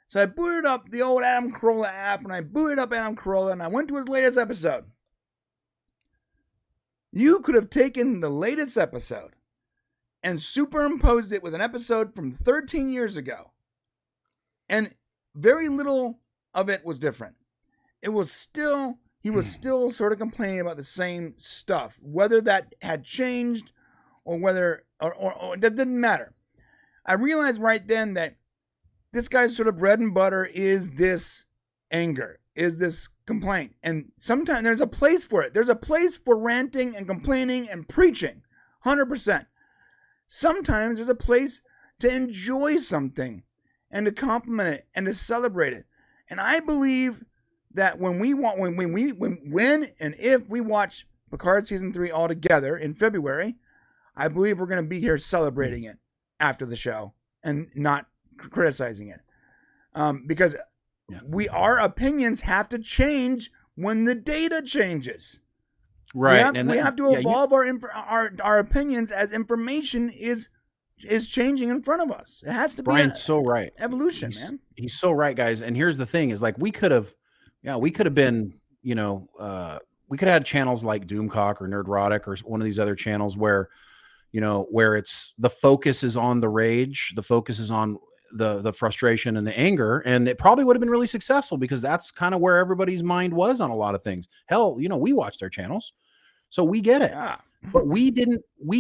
S1: So I booted up the old Adam Carolla app, and I booted up Adam Carolla, and I went to his latest episode. You could have taken the latest episode and superimposed it with an episode from 13 years ago, and very little of it was different. He was still sort of complaining about the same stuff, whether that had changed or whether or that didn't matter. I realized right then that this guy's sort of bread and butter is this anger, is this complaint. And sometimes there's a place for it. There's a place for ranting and complaining and preaching, 100%. Sometimes there's a place to enjoy something and to compliment it and to celebrate it. And I believe that when and if we watch Picard season 3 all together in February, I believe we're going to be here celebrating it after the show and not criticizing it, because our opinions have to change when the data changes.
S2: Right,
S1: we have to evolve our opinions as information is changing in front of us. It has to be.
S2: Brian's so right.
S1: Evolution, man.
S2: He's so right, guys. And here's the thing: is like we could have been, we could have had channels like Doomcock or Nerdrotic or one of these other channels where it's the focus is on the rage, the focus is on the frustration and the anger, and it probably would have been really successful because that's kind of where everybody's mind was on a lot of things. Hell, we watch their channels, so we get it. Yeah. But we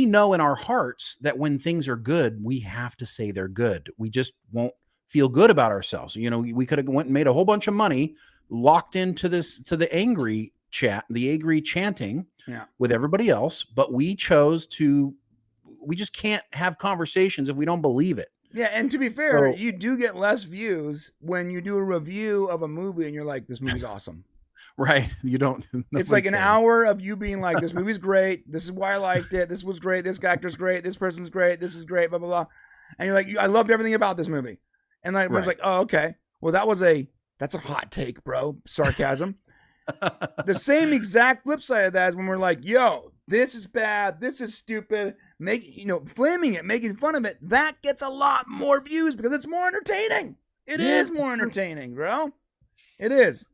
S2: know in our hearts that when things are good, we have to say they're good. We just won't feel good about ourselves. We could have went and made a whole bunch of money locked into the angry chat, the angry chanting with everybody else, but we just can't have conversations if we don't believe it.
S1: Yeah, and to be fair, you do get less views when you do a review of a movie and you're like, this movie's awesome.
S2: Right. You don't.
S1: It's like an hour of you being like, this movie's great. This is why I liked it. This was great. This actor's great. This person's great. This is great, blah, blah, blah. And you're like, I loved everything about this movie. And like, everyone's like, oh, okay. Well, that's a hot take, bro. Sarcasm. The same exact flip side of that is when we're like, yo, this is bad. This is stupid. Flaming it, making fun of it. That gets a lot more views because it's more entertaining. It is more entertaining, bro. It is.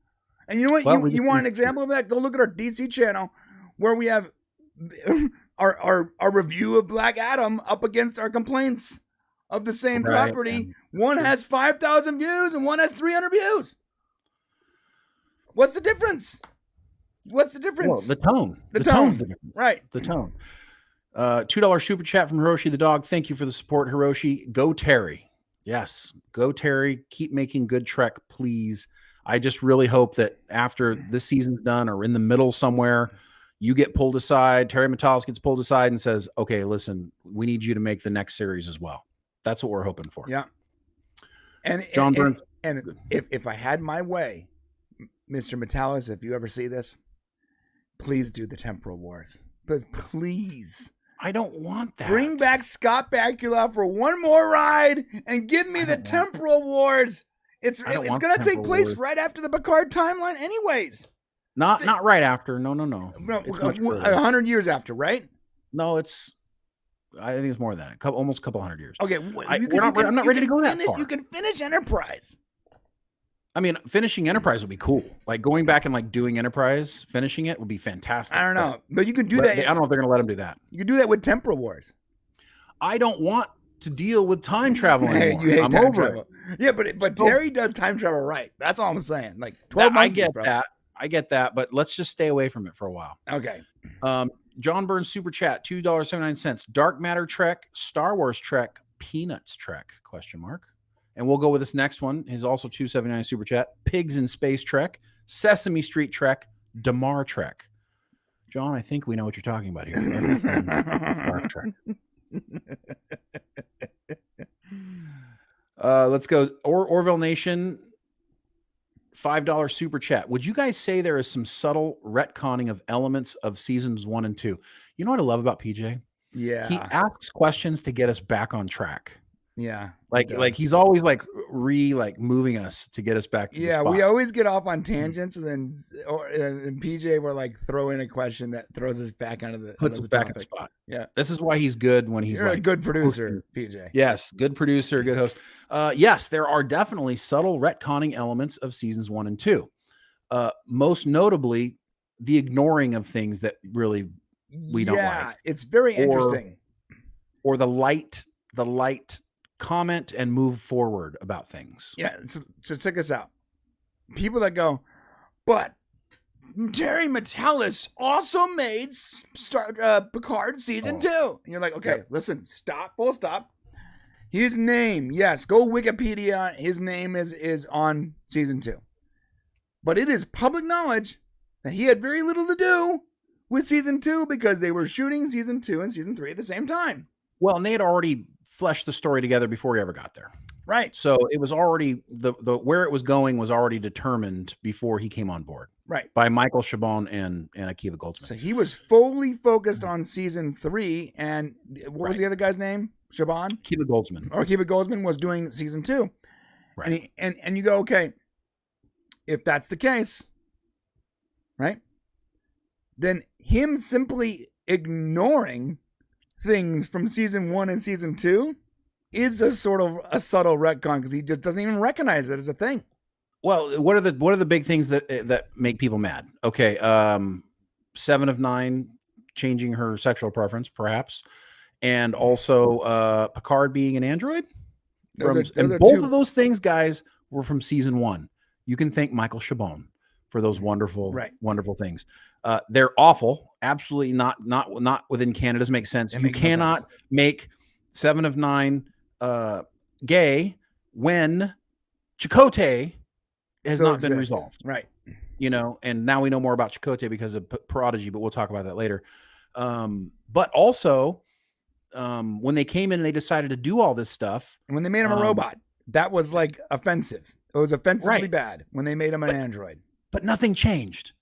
S1: And you know what? Well, you want an example of that? Go look at our DC channel where we have our review of Black Adam up against our complaints of the same property. One has 5,000 views and one has 300 views. What's the difference? Well,
S2: the tone. The tone's the difference.
S1: Right.
S2: The tone. $2 super chat from Hiroshi the dog. Thank you for the support, Hiroshi. Go Terry. Yes. Go Terry. Keep making good Trek, please. I just really hope that after this season's done or in the middle somewhere, you get pulled aside. Terry Matalas gets pulled aside and says, okay, listen, we need you to make the next series as well. That's what we're hoping for.
S1: Yeah. And
S2: John Burns.
S1: And if I had my way, Mr. Matalas, if you ever see this, please do the Temporal Wars. But please.
S2: I don't want that.
S1: Bring back Scott Bakula for one more ride and give me the Temporal Wars. It's going to take place right after the Picard timeline anyways.
S2: Not right after. No.
S1: It's 100 years after, right?
S2: No, I think it's more than that. Almost a couple hundred years.
S1: Okay.
S2: I'm not ready to go that far.
S1: You can finish Enterprise.
S2: I mean, finishing Enterprise would be cool. Like going back and like doing Enterprise, finishing it would be fantastic.
S1: I don't know, but you can do that.
S2: I don't know if they're going to let him do that.
S1: You can do that with Temporal Wars.
S2: I don't want to deal with time travel anymore.
S1: You hate
S2: I'm
S1: time
S2: over
S1: travel.
S2: it.
S1: Yeah, but Terry does time travel right. That's all I'm saying. Like 12 months.
S2: I get that, but let's just stay away from it for a while.
S1: Okay.
S2: John Burns super chat $2.79. Dark Matter Trek, Star Wars Trek, Peanuts Trek ? And we'll go with this next one. Is also $2.79 super chat. Pigs in Space Trek, Sesame Street Trek, Demar Trek. John, I think we know what you're talking about here. Everything Star Trek. Let's go. Orville Nation, $5 super chat. Would you guys say there is some subtle retconning of elements of seasons 1 and 2? You know what I love about PJ?
S1: Yeah.
S2: He asks questions to get us back on track.
S1: Yeah.
S2: Like he's always moving us to get us back to the spot.
S1: We always get off on tangents and then and PJ will like throw in a question that throws us back onto the
S2: puts us back in the spot.
S1: Yeah.
S2: This is why he's good when he's
S1: a good producer, PJ.
S2: Yes, good producer, good host. Yes, there are definitely subtle retconning elements of seasons 1 and 2. Most notably, the ignoring of things that really we don't like. Yeah,
S1: it's very interesting.
S2: Or the light comment and move forward about things.
S1: Yeah, so check this out. People that go, but Terry Matalas also made Picard season 2. And you're like, okay, listen, full stop. His name, yes, go Wikipedia. His name is on season 2. But it is public knowledge that he had very little to do with season 2 because they were shooting season 2 and season 3 at the same time.
S2: Well, and they had already fleshed the story together before he ever got there.
S1: Right.
S2: So it was already the where it was going was already determined before he came on board.
S1: Right.
S2: By Michael Chabon and Akiva Goldsman.
S1: So he was fully focused on season 3. And what was the other guy's name? Chabon?
S2: Akiva Goldsman.
S1: Or Akiva Goldsman was doing season 2.
S2: Right.
S1: And you go, okay, if that's the case, right? Then him simply ignoring things from season 1 and season 2 is a sort of a subtle retcon because he just doesn't even recognize it as a thing.
S2: Well, what are the big things that make people mad? Okay, 7 of 9 changing her sexual preference, perhaps, and also Picard being an android. Both of those things, guys, were from season 1. You can thank Michael Chabon for those wonderful things. They're awful. Absolutely not within canon. Doesn't make sense. You cannot make 7 of 9 gay when Chakotay has not been resolved.
S1: Right.
S2: You know, and now we know more about Chakotay because of Prodigy, but we'll talk about that later. But also, when they came in and they decided to do all this stuff.
S1: And when they made him a robot, that was like offensive. It was offensively bad when they made him an android.
S2: But nothing changed.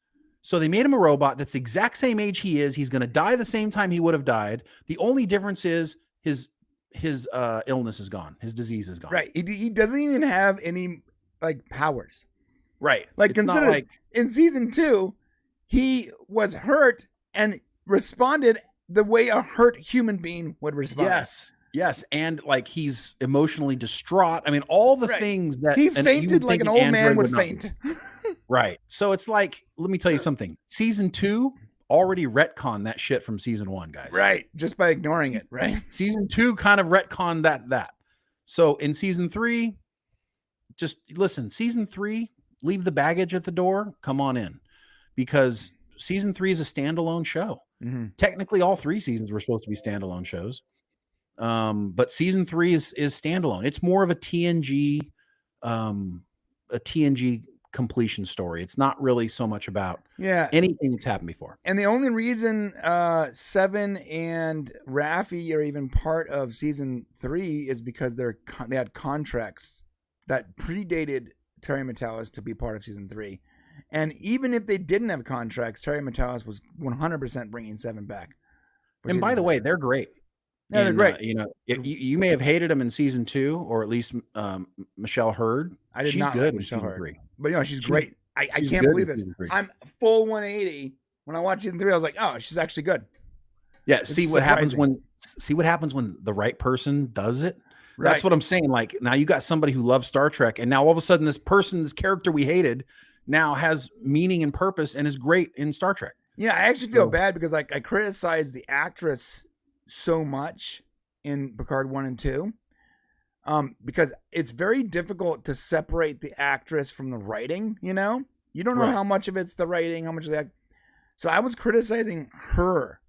S2: So they made him a robot that's the exact same age he is. He's going to die the same time he would have died. The only difference is his illness is gone. His disease is gone.
S1: Right. He doesn't even have any like powers.
S2: Right.
S1: Like consider in season 2, he was hurt and responded the way a hurt human being would respond.
S2: Yes. And like he's emotionally distraught. I mean, all the things that
S1: he fainted like an old man would faint.
S2: Right. So it's like, let me tell you something. Season 2 already retconned that shit from season 1, guys.
S1: Right. Just by ignoring it. Right.
S2: Season 2 kind of retconned that. So in season 3, just listen, season 3, leave the baggage at the door. Come on in, because season 3 is a standalone show. Mm-hmm. Technically, all 3 seasons were supposed to be standalone shows. But season 3 is standalone. It's more of a TNG completion story. It's not really so much about anything that's happened before.
S1: And the only reason 7 and Raffi are even part of season 3 is because they had contracts that predated Terry Matalas to be part of season 3. And even if they didn't have contracts, Terry Matalas was 100% bringing Seven back.
S2: And by the way, they're great.
S1: Yeah, they're great.
S2: You may have hated them in season 2, or at least Michelle Hurd.
S1: I did
S2: she's
S1: not
S2: good
S1: like
S2: in
S1: Michelle
S2: season
S1: Hurd.
S2: 3.
S1: But she's great. I can't believe this. I'm full 180. When I watched season 3, I was like, oh, she's actually good.
S2: Yeah, see what happens when the right person does it. That's what I'm saying. Like, now you got somebody who loves Star Trek, and now all of a sudden this character we hated now has meaning and purpose and is great in Star Trek.
S1: Yeah, I actually feel bad because I criticized the actress so much in Picard 1 and 2 because it's very difficult to separate the actress from the writing, you don't know how much of it's the writing, how much of that. So I was criticizing her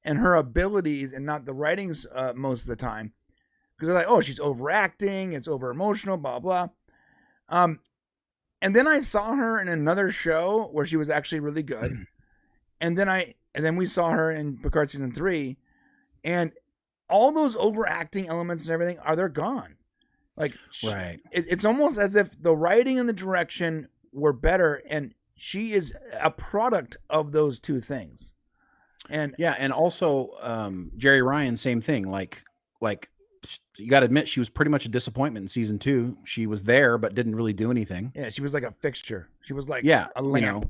S1: and her abilities and not the writings most of the time because they're like, oh, she's overacting, it's over emotional, blah blah. And then I saw her in another show where she was actually really good, and then we saw her in Picard season 3, and all those overacting elements and everything they're gone. Like, it's almost as if the writing and the direction were better, and she is a product of those two things. And
S2: and also Jerry Ryan, same thing. Like you got to admit, she was pretty much a disappointment in season 2. She was there, but didn't really do anything.
S1: Yeah, she was like a fixture. She was like a lamp.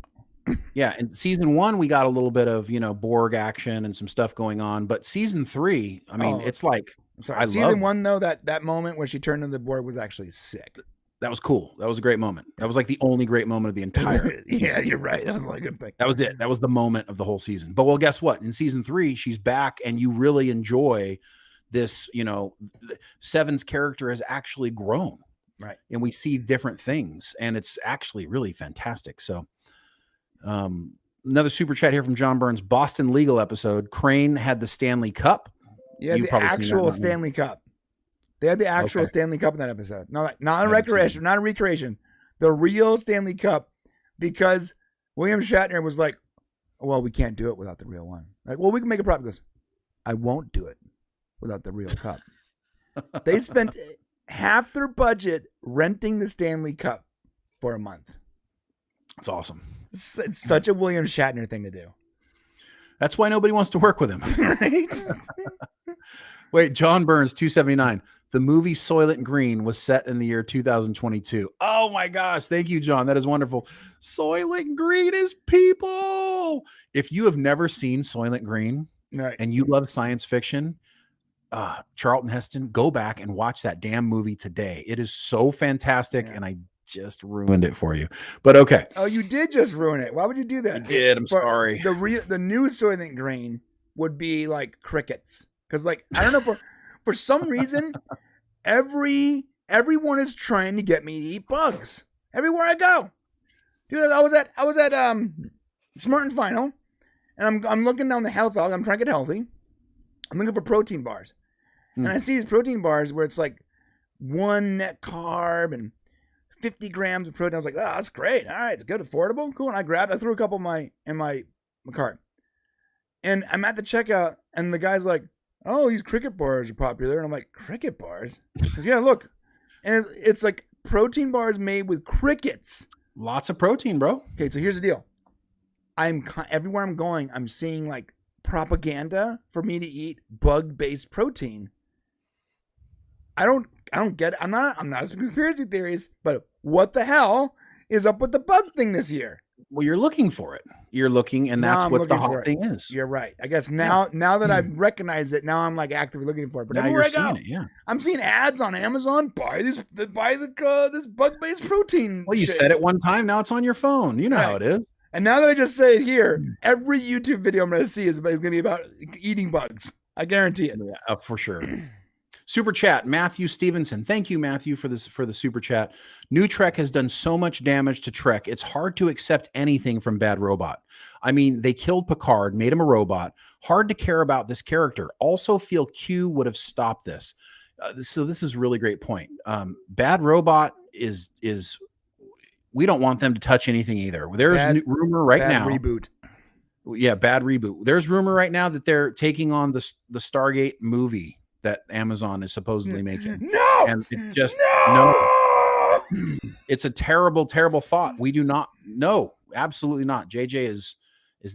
S2: In season 1, we got a little bit of Borg action and some stuff going on, but season 3, I mean, it's like
S1: season 1 though, that moment where she turned into the Borg was actually sick.
S2: That was cool. That was a great moment. That was like the only great moment of the entire
S1: yeah, you're right. That was like a good thing.
S2: That was it. That was the moment of the whole season. But well, guess what? In season 3, she's back, and you really enjoy this. Seven's character has actually grown,
S1: right?
S2: And we see different things, and it's actually really fantastic. So, another super chat here from John Burns. Boston Legal episode. Crane had the Stanley Cup.
S1: Yeah, the actual Stanley Cup. They had the actual Stanley Cup in that episode. Not a recreation, not a recreation. The real Stanley Cup, because William Shatner was like, well, we can't do it without the real one. Like, well, we can make a prop. He goes, I won't do it without the real cup. They spent half their budget renting the Stanley Cup for a month.
S2: It's awesome.
S1: It's such a William Shatner thing to do.
S2: That's why nobody wants to work with him.
S1: Right?
S2: Wait, John Burns, 279. The movie Soylent Green was set in the year 2022. Oh my gosh. Thank you, John. That is wonderful. Soylent Green is people. If you have never seen Soylent Green and you love science fiction, Charlton Heston, go back and watch that damn movie today. It is so fantastic, and I just ruined it for you. But okay.
S1: Oh, you did just ruin it. Why would you do that?
S2: I did. I'm sorry.
S1: The new Soylent Green would be like crickets. Because, like, I don't know, for some reason, everyone is trying to get me to eat bugs everywhere I go. Dude, I was at Smart and Final, and I'm looking down the health aisle. I'm trying to get healthy. I'm looking for protein bars, and I see these protein bars where it's like 1 net carb and 50 grams of protein. I was like, oh, that's great. All right, it's good, affordable, cool. And I threw a couple in my cart, and I'm at the checkout, and the guy's like, oh, these cricket bars are popular. And I'm like, cricket bars? Yeah, look. And it's like protein bars made with crickets.
S2: Lots of protein, bro.
S1: Okay, so here's the deal. Everywhere I'm going, I'm seeing like propaganda for me to eat bug-based protein. I don't get it. I'm not a conspiracy theorist, but what the hell is up with the bug thing this year?
S2: Well, you're looking for it. You're looking, and that's what the hot thing is.
S1: You're right. I guess now that I've recognized it, now I'm like actively looking for it. But
S2: now
S1: everywhere
S2: you're
S1: I go,
S2: seeing it,
S1: I'm seeing ads on Amazon. Buy this bug-based protein.
S2: Well, you said it one time. Now it's on your phone. You know how it is.
S1: And now that I just say it here, every YouTube video I'm going to see is going to be about eating bugs. I guarantee it.
S2: Yeah, for sure. Super chat, Matthew Stevenson. Thank you, Matthew, for the super chat. New Trek has done so much damage to Trek. It's hard to accept anything from Bad Robot. I mean, they killed Picard, made him a robot. Hard to care about this character. Also feel Q would have stopped this. So this is a really great point. Bad Robot is we don't want them to touch anything either. There's rumor right now.
S1: Reboot.
S2: Yeah, bad reboot. There's rumor right now that they're taking on the Stargate movie that Amazon is supposedly making.
S1: No!
S2: And it just no. It's a terrible, terrible thought. We do not know. absolutely not. JJ is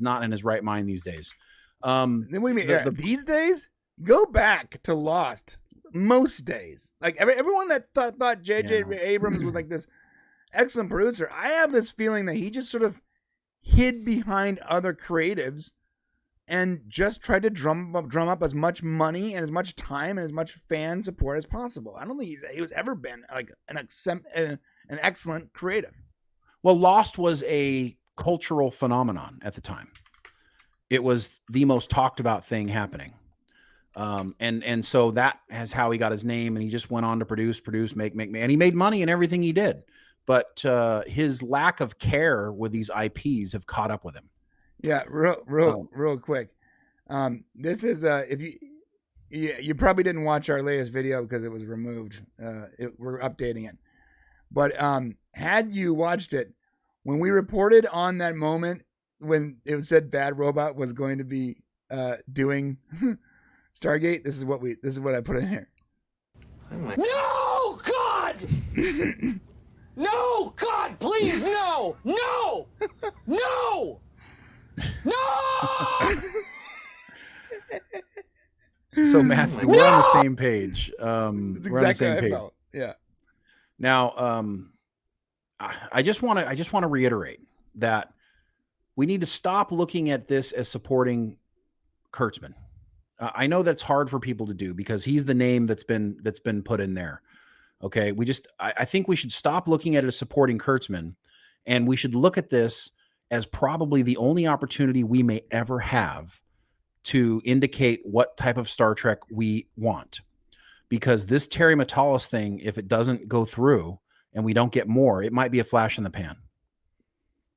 S2: not in his right mind these days.
S1: Then what do you mean? These days? Go back to Lost. Most days, like everyone that thought J.J. Abrams was like this excellent producer, I have this feeling that he just sort of hid behind other creatives and just tried to drum up as much money and as much time and as much fan support as possible. I don't think he was ever been like an excellent creative.
S2: Well, Lost was a cultural phenomenon at the time. It was the most talked about thing happening. And so that has how he got his name, and he just went on to produce, make, and he made money in everything he did. But his lack of care with these IPs have caught up with him.
S1: Yeah, real quick. This is if you probably didn't watch our latest video because it was removed. We're updating it. But had you watched it, when we reported on that moment when it was said Bad Robot was going to be doing Stargate, this is what I put in here.
S3: No, God! No, God, please, no! No! No! No!
S2: So Matthew, we're on the same page. We're on the same page.
S1: Yeah.
S2: Now, I just want to reiterate that we need to stop looking at this as supporting Kurtzman. I know that's hard for people to do because he's the name that's been put in there. Okay. I think we should stop looking at it as supporting Kurtzman, and we should look at this as probably the only opportunity we may ever have to indicate what type of Star Trek we want. Because this Terry Matalas thing, if it doesn't go through and we don't get more, it might be a flash in the pan.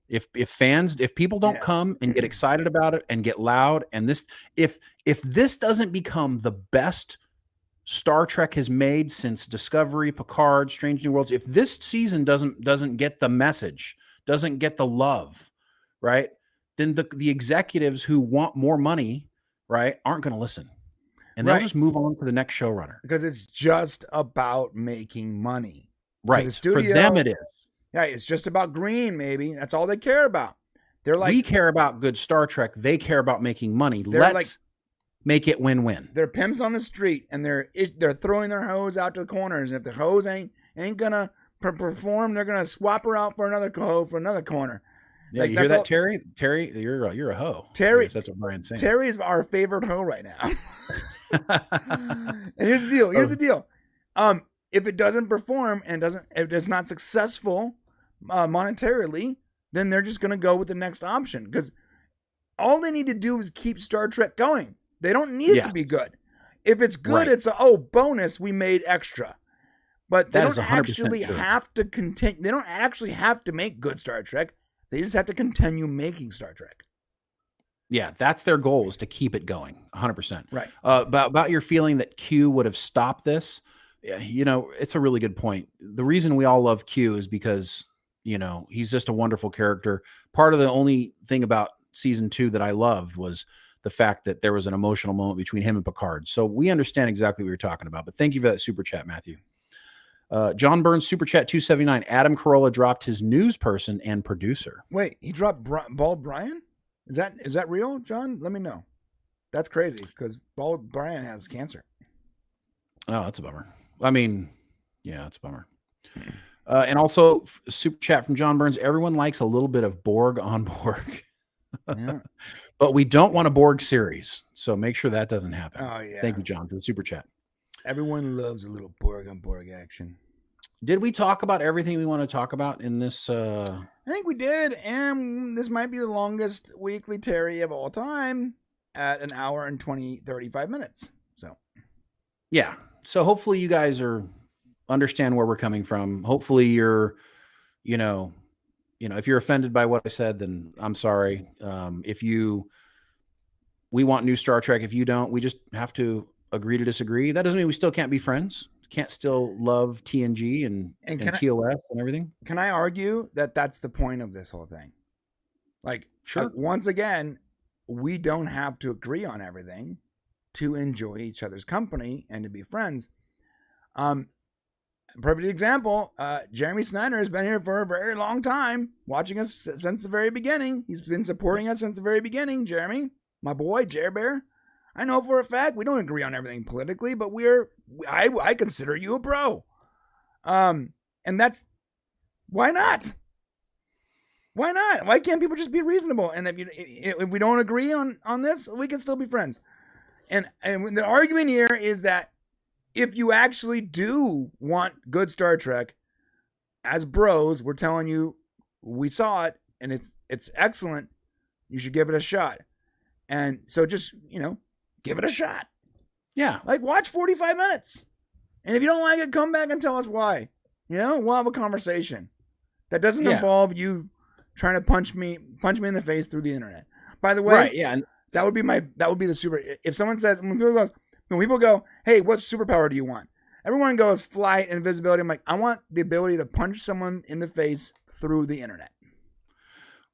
S2: If people don't come and get excited about it and get loud, and if this doesn't become the best Star Trek has made since Discovery, Picard, Strange New Worlds, if this season doesn't get the message, doesn't get the love, right, then the executives who want more money, right, aren't going to listen, and they'll just move on to the next showrunner
S1: because it's just about making money,
S2: right? For them, it is.
S1: Yeah, it's just about green, maybe. That's all they care about. They're like,
S2: we care about good Star Trek. They care about making money. Let's make it win-win.
S1: They're pimps on the street, and they're throwing their hose out to the corners. And if the hose ain't gonna perform, they're gonna swap her out for another hoe for another corner.
S2: Yeah, like, you hear that, Terry? Terry, you're a hoe.
S1: Terry,
S2: that's what Brian's saying.
S1: Terry's our favorite hoe right now. And here's the deal. If it doesn't perform and if it's not successful monetarily, then they're just going to go with the next option, because all they need to do is keep Star Trek going. They don't need it to be good. If it's good, it's bonus, we made extra. But they don't actually have to continue. They don't actually have to make good Star Trek. They just have to continue making Star Trek.
S2: Yeah, that's their goal, is to keep it going 100%.
S1: Right.
S2: About your feeling that Q would have stopped this, it's a really good point. The reason we all love Q is because, he's just a wonderful character. Part of the only thing about season 2 that I loved was the fact that there was an emotional moment between him and Picard. So we understand exactly what you're talking about. But thank you for that super chat, Matthew. John Burns, super chat 279. Adam Carolla dropped his news person and producer.
S1: Wait, he dropped Bald Brian? Is that real, John? Let me know. That's crazy, because Bald Brian has cancer.
S2: Oh, that's a bummer. I mean, yeah, it's a bummer. And also, super chat from John Burns. Everyone likes a little bit of Borg on Borg.
S1: Yeah.
S2: But we don't want a Borg series, so make sure that doesn't happen.
S1: Oh, yeah.
S2: Thank you, John, for the super chat.
S1: Everyone loves a little Borg on Borg action.
S2: Did we talk about everything we want to talk about in this?
S1: I think we did, and this might be the longest weekly Terry of all time at an hour and 35 minutes. So,
S2: yeah. So hopefully you guys understand where we're coming from. Hopefully you're, if you're offended by what I said, then I'm sorry. We want new Star Trek. If you don't, we just have to agree to disagree. That doesn't mean we still can't be friends. Can't still love TNG and TOS and everything.
S1: Can I argue that that's the point of this whole thing? Like,
S2: sure.
S1: Once again, we don't have to agree on everything to enjoy each other's company and to be friends. perfect example. Jeremy Snyder has been here for a very long time, watching us since the very beginning. He's been supporting us since the very beginning. Jeremy, my boy, Jer Bear. I know for a fact we don't agree on everything politically, but I consider you a bro. And that's why not? Why not? Why can't people just be reasonable? And if we don't agree on this, we can still be friends. And the argument here is that if you actually do want good Star Trek, as bros, we're telling you we saw it and it's excellent. You should give it a shot. And so just, give it a shot.
S2: Yeah.
S1: Like watch 45 minutes. And if you don't like it, come back and tell us why. We'll have a conversation that doesn't involve you trying to punch me in the face through the internet. By the way,
S2: right, yeah. And
S1: that would be the super. If someone says, when people go, hey, what superpower do you want? Everyone goes flight and invisibility. I'm like, I want the ability to punch someone in the face through the internet.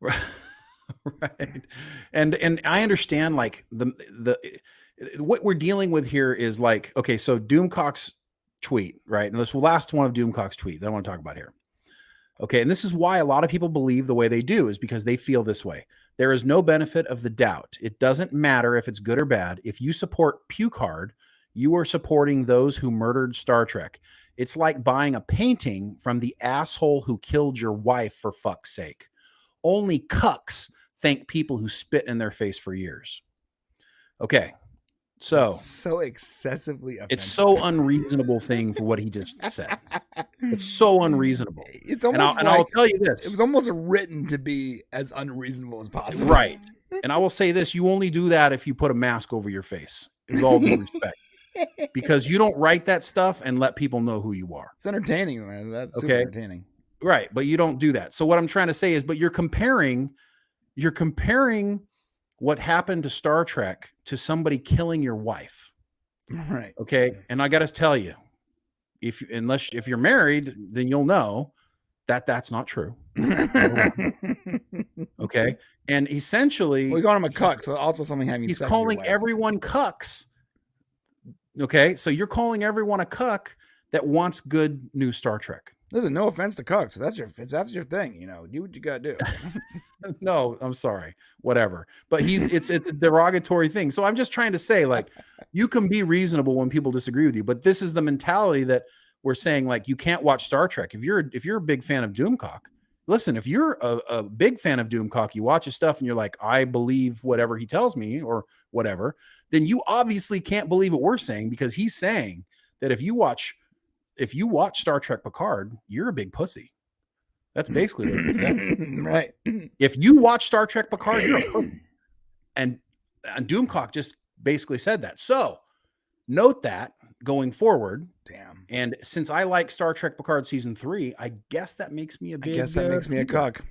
S2: Right. And I understand like the what we're dealing with here is like, okay, so Doomcock's tweet, right? And this last one of Doomcock's tweet that I want to talk about here. Okay, and this is why a lot of people believe the way they do is because they feel this way. There is no benefit of the doubt. It doesn't matter if it's good or bad. If you support Picard, you are supporting those who murdered Star Trek. It's like buying a painting from the asshole who killed your wife, for fuck's sake. Only cucks thank people who spit in their face for years. Okay. So
S1: excessively offensive.
S2: It's so unreasonable thing for what he just said. It's so unreasonable.
S1: It's almost
S2: and I'll tell you this.
S1: It was almost written to be as unreasonable as possible.
S2: Right. And I will say this. You only do that if you put a mask over your face. With all due respect. Because you don't write that stuff and let people know who you are.
S1: It's entertaining, man. That's super entertaining.
S2: Right. But you don't do that. So what I'm trying to say is, but you're comparing what happened to Star Trek to somebody killing your wife.
S1: Right.
S2: Okay. And I got to tell you, if you're married, then you'll know that that's not true. Okay. And essentially,
S1: we call him a cuck. So also something having
S2: he's
S1: sex
S2: calling
S1: with your wife.
S2: everyone cucks. Okay. So you're calling everyone a cuck that wants good new Star Trek.
S1: Listen, no offense to cucks. That's your thing. Do what you gotta do.
S2: No, I'm sorry. Whatever. But it's a derogatory thing. So I'm just trying to say, like, you can be reasonable when people disagree with you, but this is the mentality that we're saying, like, you can't watch Star Trek. If you're a big fan of Doomcock, listen, if you're a big fan of Doomcock, you watch his stuff and you're like, I believe whatever he tells me or whatever, then you obviously can't believe what we're saying, because he's saying that if you watch Star Trek Picard, you're a big pussy. That's basically what it is.
S1: Right.
S2: If you watch Star Trek Picard, you're a pussy. And Doomcock just basically said that. So note that going forward.
S1: Damn.
S2: And since I like Star Trek Picard season 3, I guess that makes me a big.
S1: I guess that makes me a cuck.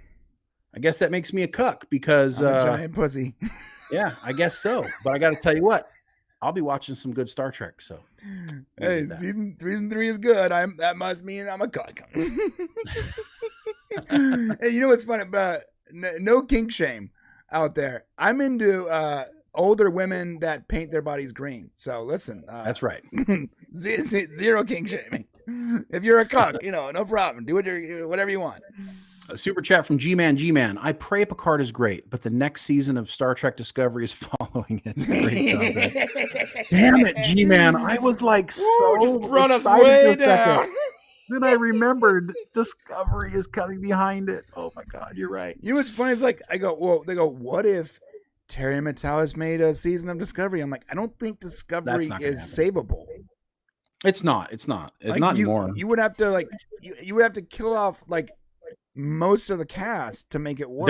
S2: I guess that makes me a cuck because
S1: I'm a giant pussy.
S2: Yeah, I guess so. But I got to tell you what, I'll be watching some good Star Trek. So,
S1: hey, season 3 is good. That must mean I'm a cuck. Hey, you know what's funny about no kink shame out there? I'm into older women that paint their bodies green. So listen,
S2: that's right.
S1: Zero kink shaming. If you're a cuck, no problem. Do whatever you want.
S2: A super chat from G-Man. I pray Picard is great, but the next season of Star Trek Discovery is following it. Damn it, G-Man. I was like
S1: just brought us way down.
S2: Then I remembered Discovery is coming behind it. Oh my God, you're right.
S1: You know what's funny? It's like, they go, what if Terry Matalas made a season of Discovery? I'm like, I don't think Discovery is savable.
S2: It's not. It's not
S1: like
S2: anymore.
S1: You would have to you would have to kill off most of the cast to make it work.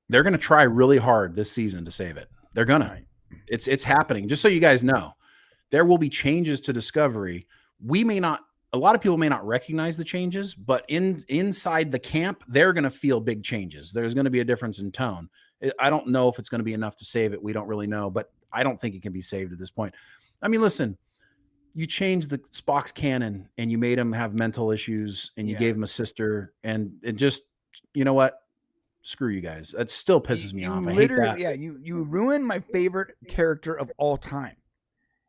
S2: They're gonna try really hard this season to save it. They're gonna. Right. It's happening. Just so you guys know, there will be changes to Discovery. A lot of people may not recognize the changes, but inside the camp, they're going to feel big changes. There's going to be a difference in tone. I don't know if it's going to be enough to save it. We don't really know, but I don't think it can be saved at this point. I mean, listen, you changed the Spock's canon and you made him have mental issues and you gave him a sister, and it just, you know what? Screw you guys. It still pisses me off. I hate that.
S1: Yeah, you ruined my favorite character of all time.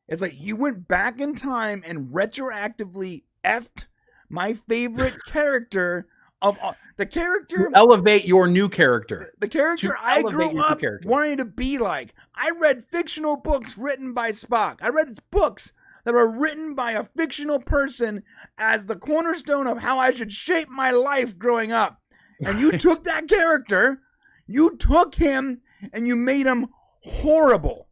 S1: It's like you went back in time and retroactively effed my favorite character of all. The character,
S2: To elevate your new character.
S1: the character
S2: to
S1: I
S2: elevate
S1: grew
S2: your
S1: up
S2: character.
S1: wanting to be like. I read fictional books written by Spock. I read books that were written by a fictional person as the cornerstone of how I should shape my life growing up. And you took that character, you took him, and you made him horrible.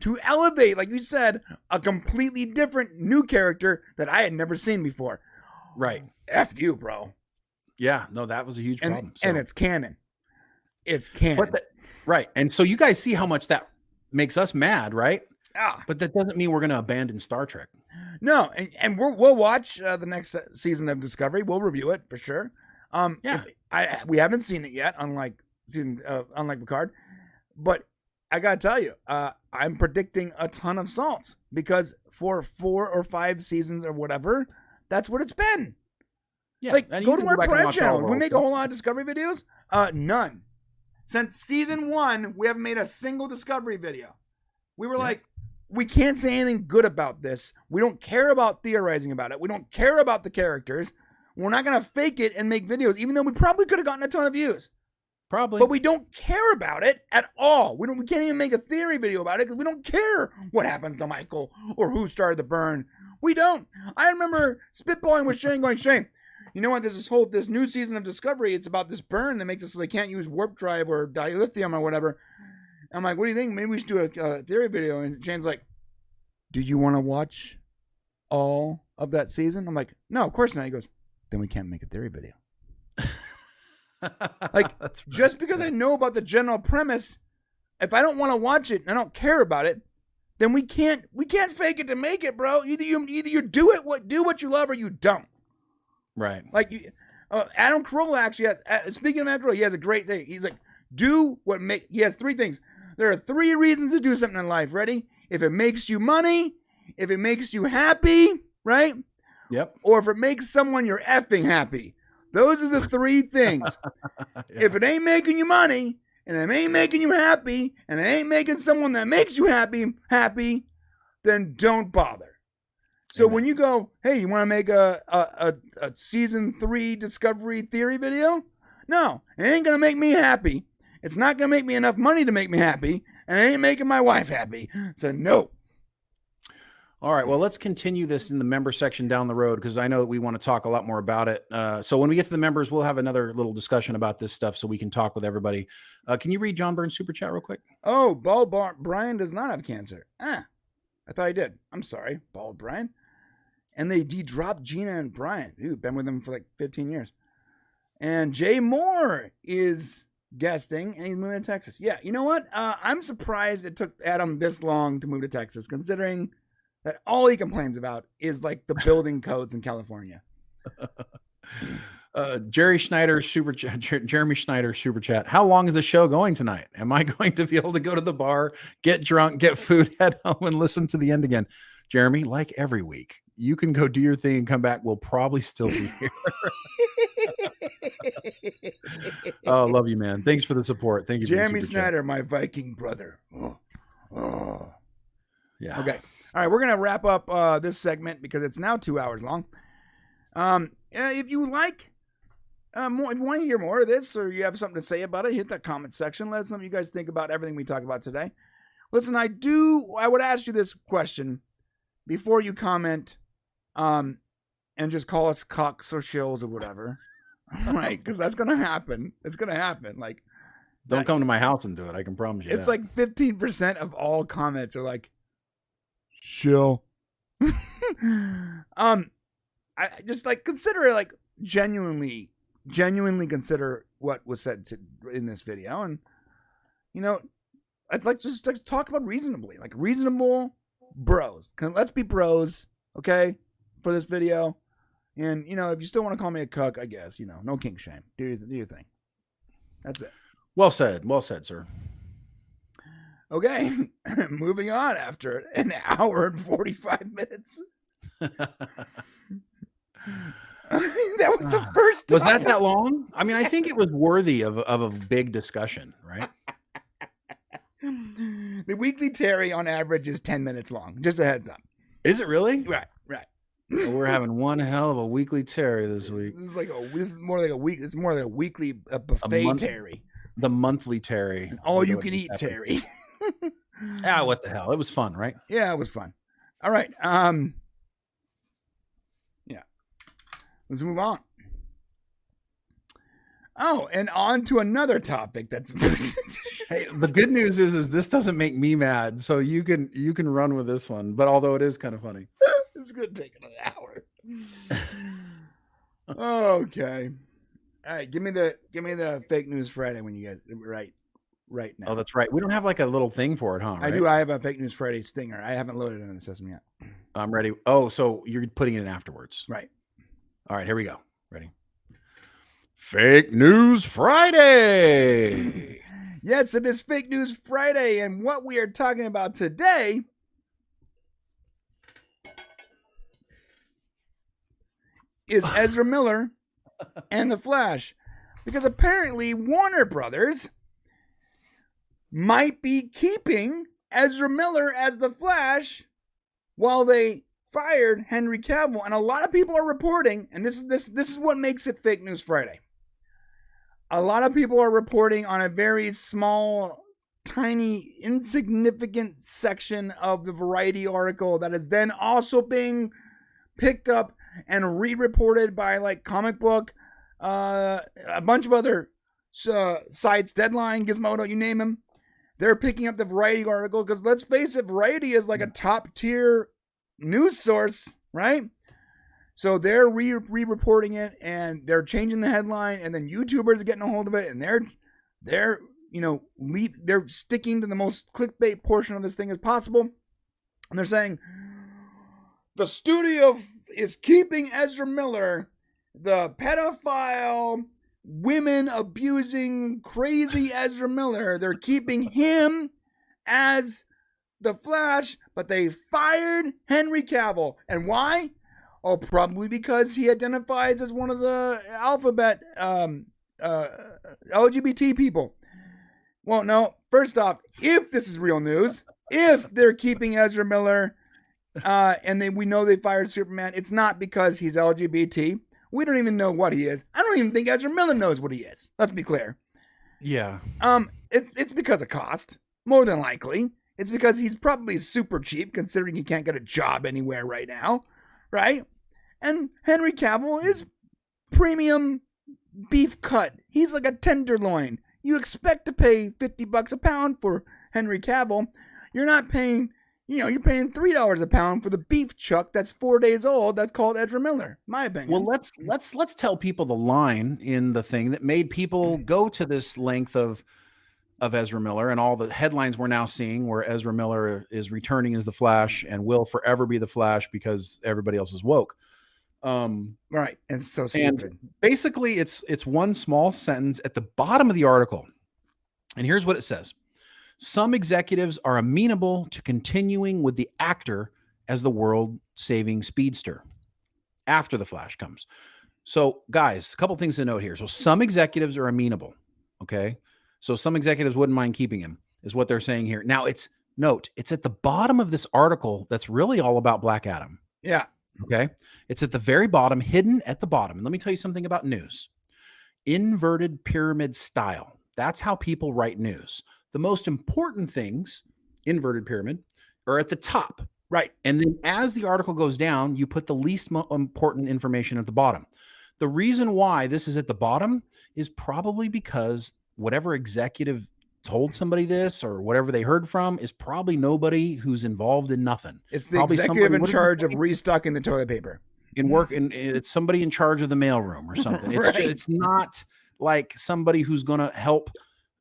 S1: To elevate, like you said, a completely different new character that I had never seen before.
S2: Right.
S1: F you, bro.
S2: Yeah. No, that was a huge problem.
S1: And it's canon. It's canon.
S2: Right. And so you guys see how much that makes us mad, right?
S1: Ah.
S2: But that doesn't mean we're going to abandon Star Trek.
S1: No, and we'll watch the next season of Discovery. We'll review it for sure.
S2: Yeah.
S1: We haven't seen it yet, unlike Picard. But I gotta tell you, I'm predicting a ton of salts because for 4 or 5 seasons or whatever, that's what it's been.
S2: Yeah.
S1: Like,
S2: and
S1: go
S2: you
S1: to
S2: can
S1: our
S2: back and
S1: Pride
S2: watch all
S1: channel.
S2: of
S1: We
S2: ours,
S1: make
S2: yeah.
S1: a whole lot of Discovery videos. None. Since season 1, we haven't made a single Discovery video. We were like, we can't say anything good about this. We don't care about theorizing about it. We don't care about the characters. We're not going to fake it and make videos, even though we probably could have gotten a ton of views.
S2: Probably.
S1: But we don't care about it at all. We can't even make a theory video about it because we don't care what happens to Michael or who started the burn. We don't. I remember spitballing with Shane going, Shane, you know what? This new season of Discovery, it's about this burn that makes it so they can't use warp drive or dilithium or whatever. I'm like, what do you think? Maybe we should do a theory video. And Shane's like, do you want to watch all of that season? I'm like, no, of course not. He goes, then we can't make a theory video. Like,
S2: That's right.
S1: just because I know about the general premise, if I don't want to watch it and I don't care about it, then we can't fake it to make it, bro. Either you do what you love or you don't.
S2: Right.
S1: Like Adam Carolla actually has. Speaking of Adam Carolla, he has a great thing. He's like, he has 3 things. There are 3 reasons to do something in life. Ready? If it makes you money, if it makes you happy, right?
S2: Yep.
S1: Or if it makes someone you're effing happy. Those are the 3 things.
S2: Yeah.
S1: If it ain't making you money, and it ain't making you happy, and it ain't making someone that makes you happy, then don't bother. So
S2: Amen.
S1: when you go, hey, you want to make a season 3 Discovery theory video? No, it ain't gonna make me happy. It's not gonna make me enough money to make me happy, and it ain't making my wife happy. So no.
S2: All right. Well, let's continue this in the member section down the road because I know that we want to talk a lot more about it. So when we get to the members, we'll have another little discussion about this stuff so we can talk with everybody. Can you read John Burns' super chat real quick?
S1: Oh, Bald Brian does not have cancer. I thought he did. I'm sorry, Bald Brian. And they dropped Gina and Brian. Dude, been with them for like 15 years. And Jay Moore is guesting, and he's moving to Texas. Yeah, you know what? I'm surprised it took Adam this long to move to Texas, considering that all he complains about is like the building codes in California.
S2: Jeremy Schneider super chat. How long is the show going tonight? Am I going to be able to go to the bar, get drunk, get food, head home, and listen to the end again? Jeremy, like every week, you can go do your thing and come back. We'll probably still be here. Oh, love you, man. Thanks for the support. Thank you,
S1: Jeremy
S2: for the super
S1: Snyder, my Viking brother.
S2: chat. Yeah.
S1: Okay. All right, we're going to wrap up this segment because it's now 2 hours long. If you like more, if you want to hear more of this or you have something to say about it, hit that comment section. Let us know what you guys think about everything we talk about today. Listen, I would ask you this question before you comment and just call us cocks or shills or whatever. Right? Because that's going to happen. It's going to happen. Like,
S2: Don't come to my house and do it. I can promise you
S1: it's
S2: that.
S1: like 15% of all comments are like, shill. I just like consider it, like genuinely consider what was said in this video, and you know, I'd like to just talk about reasonably, like reasonable bros. Let's be bros, okay, for this video. And you know, if you still want to call me a cuck, I guess, you know, no kink shame. Do your thing. That's it.
S2: Well said, sir.
S1: Okay, moving on after an hour and 45 minutes. That was the first time.
S2: Was that long? I mean, I think it was worthy of a big discussion, right?
S1: The weekly Terry on average is 10 minutes long. Just a heads up.
S2: Is it really?
S1: Right.
S2: We're having one hell of a weekly Terry this week.
S1: This is more like a week. It's more like a weekly buffet Terry.
S2: The monthly Terry.
S1: All you can eat Terry.
S2: What the hell? It was fun, right?
S1: Yeah, it was fun. All right. Yeah. Let's move on. Oh, and on to another topic that's
S2: Hey, the good news is this doesn't make me mad, so you can run with this one. But although it is kind of funny.
S1: It's gonna take an hour. Okay. All right, give me the fake news Friday when you guys right now.
S2: Oh, that's right. We don't have like a little thing for it, huh? Right?
S1: I do. I have a fake news Friday stinger. I haven't loaded it in the system yet.
S2: I'm ready. Oh, so you're putting it in afterwards.
S1: Right.
S2: All right, here we go. Ready? Fake News Friday.
S1: Yes, it is Fake News Friday, and what we are talking about today is Ezra Miller and The Flash. Because apparently Warner Brothers might be keeping Ezra Miller as The Flash while they fired Henry Cavill. And a lot of people are reporting, and this is what makes it Fake News Friday. A lot of people are reporting on a very small, tiny, insignificant section of the Variety article that is then also being picked up and re-reported by like Comic Book, a bunch of other sites, Deadline, Gizmodo, you name them. They're picking up the Variety article because let's face it, Variety is like a top tier news source, right? So they're re-reporting it and they're changing the headline, and then YouTubers are getting a hold of it, and they're sticking to the most clickbait portion of this thing as possible, and they're saying the studio is keeping Ezra Miller, the pedophile, women abusing, crazy Ezra Miller. They're keeping him as the Flash, but they fired Henry Cavill. And why? Oh, probably because he identifies as one of the alphabet LGBT people. Well, no. First off, if this is real news, if they're keeping Ezra Miller, and we know they fired Superman, it's not because he's LGBT. We don't even know what he is. I don't even think Ezra Miller knows what he is. Let's be clear.
S2: Yeah.
S1: It's because of cost, more than likely. It's because he's probably super cheap, considering he can't get a job anywhere right now, right? And Henry Cavill is premium beef cut. He's like a tenderloin. You expect to pay $50 a pound for Henry Cavill. You're not paying, you're paying $3 a pound for the beef chuck that's 4 days old. That's called Ezra Miller, my opinion.
S2: Well, let's tell people the line in the thing that made people go to this length of Ezra Miller and all the headlines we're now seeing where Ezra Miller is returning as the Flash and will forever be the Flash because everybody else is woke.
S1: Right. And so stupid.
S2: And basically it's one small sentence at the bottom of the article. And here's what it says. Some executives are amenable to continuing with the actor as the world-saving speedster after the Flash comes. So, guys, a couple things to note here. So some executives are amenable, okay? So some executives wouldn't mind keeping him, is what they're saying here. Now, it's at the bottom of this article that's really all about Black Adam.
S1: Yeah.
S2: Okay? It's at the very bottom, hidden at the bottom. And let me tell you something about news. Inverted pyramid style. That's how people write news. The most important things, inverted pyramid, are at the top.
S1: Right.
S2: And then as the article goes down, you put the least important information at the bottom. The reason why this is at the bottom is probably because whatever executive told somebody this or whatever they heard from is probably nobody who's involved in nothing.
S1: It's the probably executive in charge of restocking the toilet paper.
S2: It's somebody in charge of the mailroom or something.
S1: Right.
S2: It's not like somebody who's going to help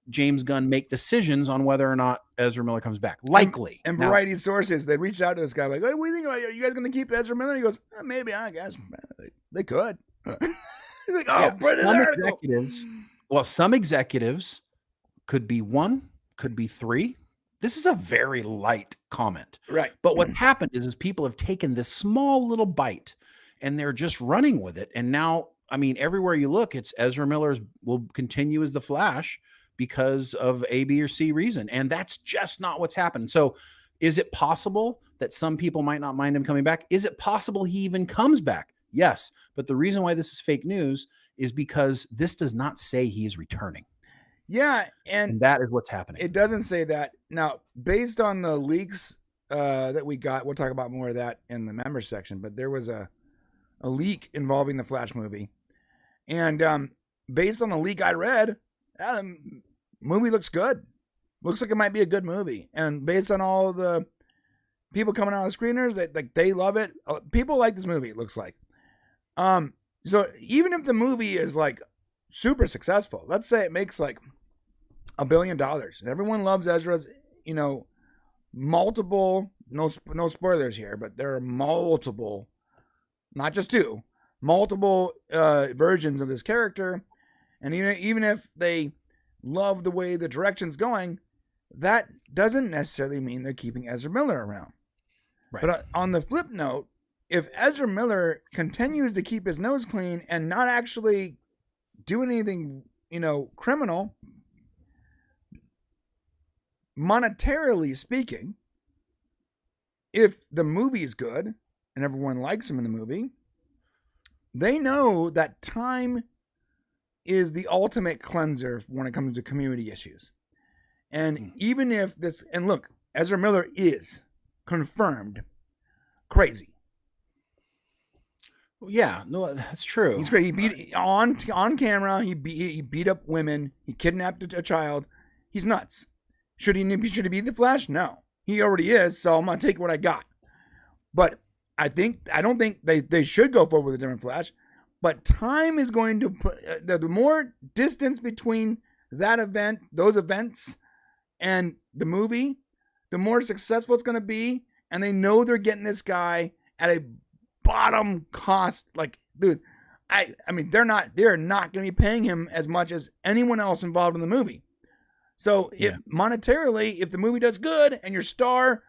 S2: James Gunn make decisions on whether or not Ezra Miller comes back. Likely.
S1: And Variety sources, they reached out to this guy like, hey, what do you think about it? Are you guys going to keep Ezra Miller? He goes, maybe, I guess. They could. He's like,
S2: some executives could be one, could be three. This is a very light comment.
S1: Right.
S2: But what happened is people have taken this small little bite and they're just running with it. And now, I mean, everywhere you look, it's Ezra Miller will continue as the Flash because of A, B, or C reason. And that's just not what's happened. So Is it possible that some people might not mind him coming back? Is it possible he even comes back? Yes. But the reason why this is fake news is because this does not say he is returning.
S1: Yeah,
S2: And that is what's happening.
S1: it doesn't say that. Now, based on the leaks that we got, we'll talk about more of that in the members section, but there was a leak involving the Flash movie. And based on the leak I read, movie looks good. Looks like it might be a good movie. And based on all the people coming out of the screeners, they love it. People like this movie, it looks like. So even if the movie is like super successful, let's say it makes like $1 billion, and everyone loves Ezra's, multiple, no spoilers here, but there are multiple, not just two, multiple versions of this character. And even if they love the way the direction's going, that doesn't necessarily mean they're keeping Ezra Miller around.
S2: Right.
S1: But on the flip note, if Ezra Miller continues to keep his nose clean and not actually do anything, criminal, monetarily speaking, if the movie is good and everyone likes him in the movie, they know that time is the ultimate cleanser when it comes to community issues. And even if this, and look, Ezra Miller is confirmed crazy.
S2: Yeah, no, that's true.
S1: He's crazy. He beat on camera. He beat up women. He kidnapped a child. He's nuts. Should he be the Flash? No, he already is. So I'm gonna take what I got. But I don't think they should go forward with a different Flash. But time is going to put the more distance between that event, those events, and the movie, the more successful it's going to be. And they know they're getting this guy at a bottom cost. Like, dude, I mean, they're not going to be paying him as much as anyone else involved in the movie. So if monetarily, if the movie does good and your star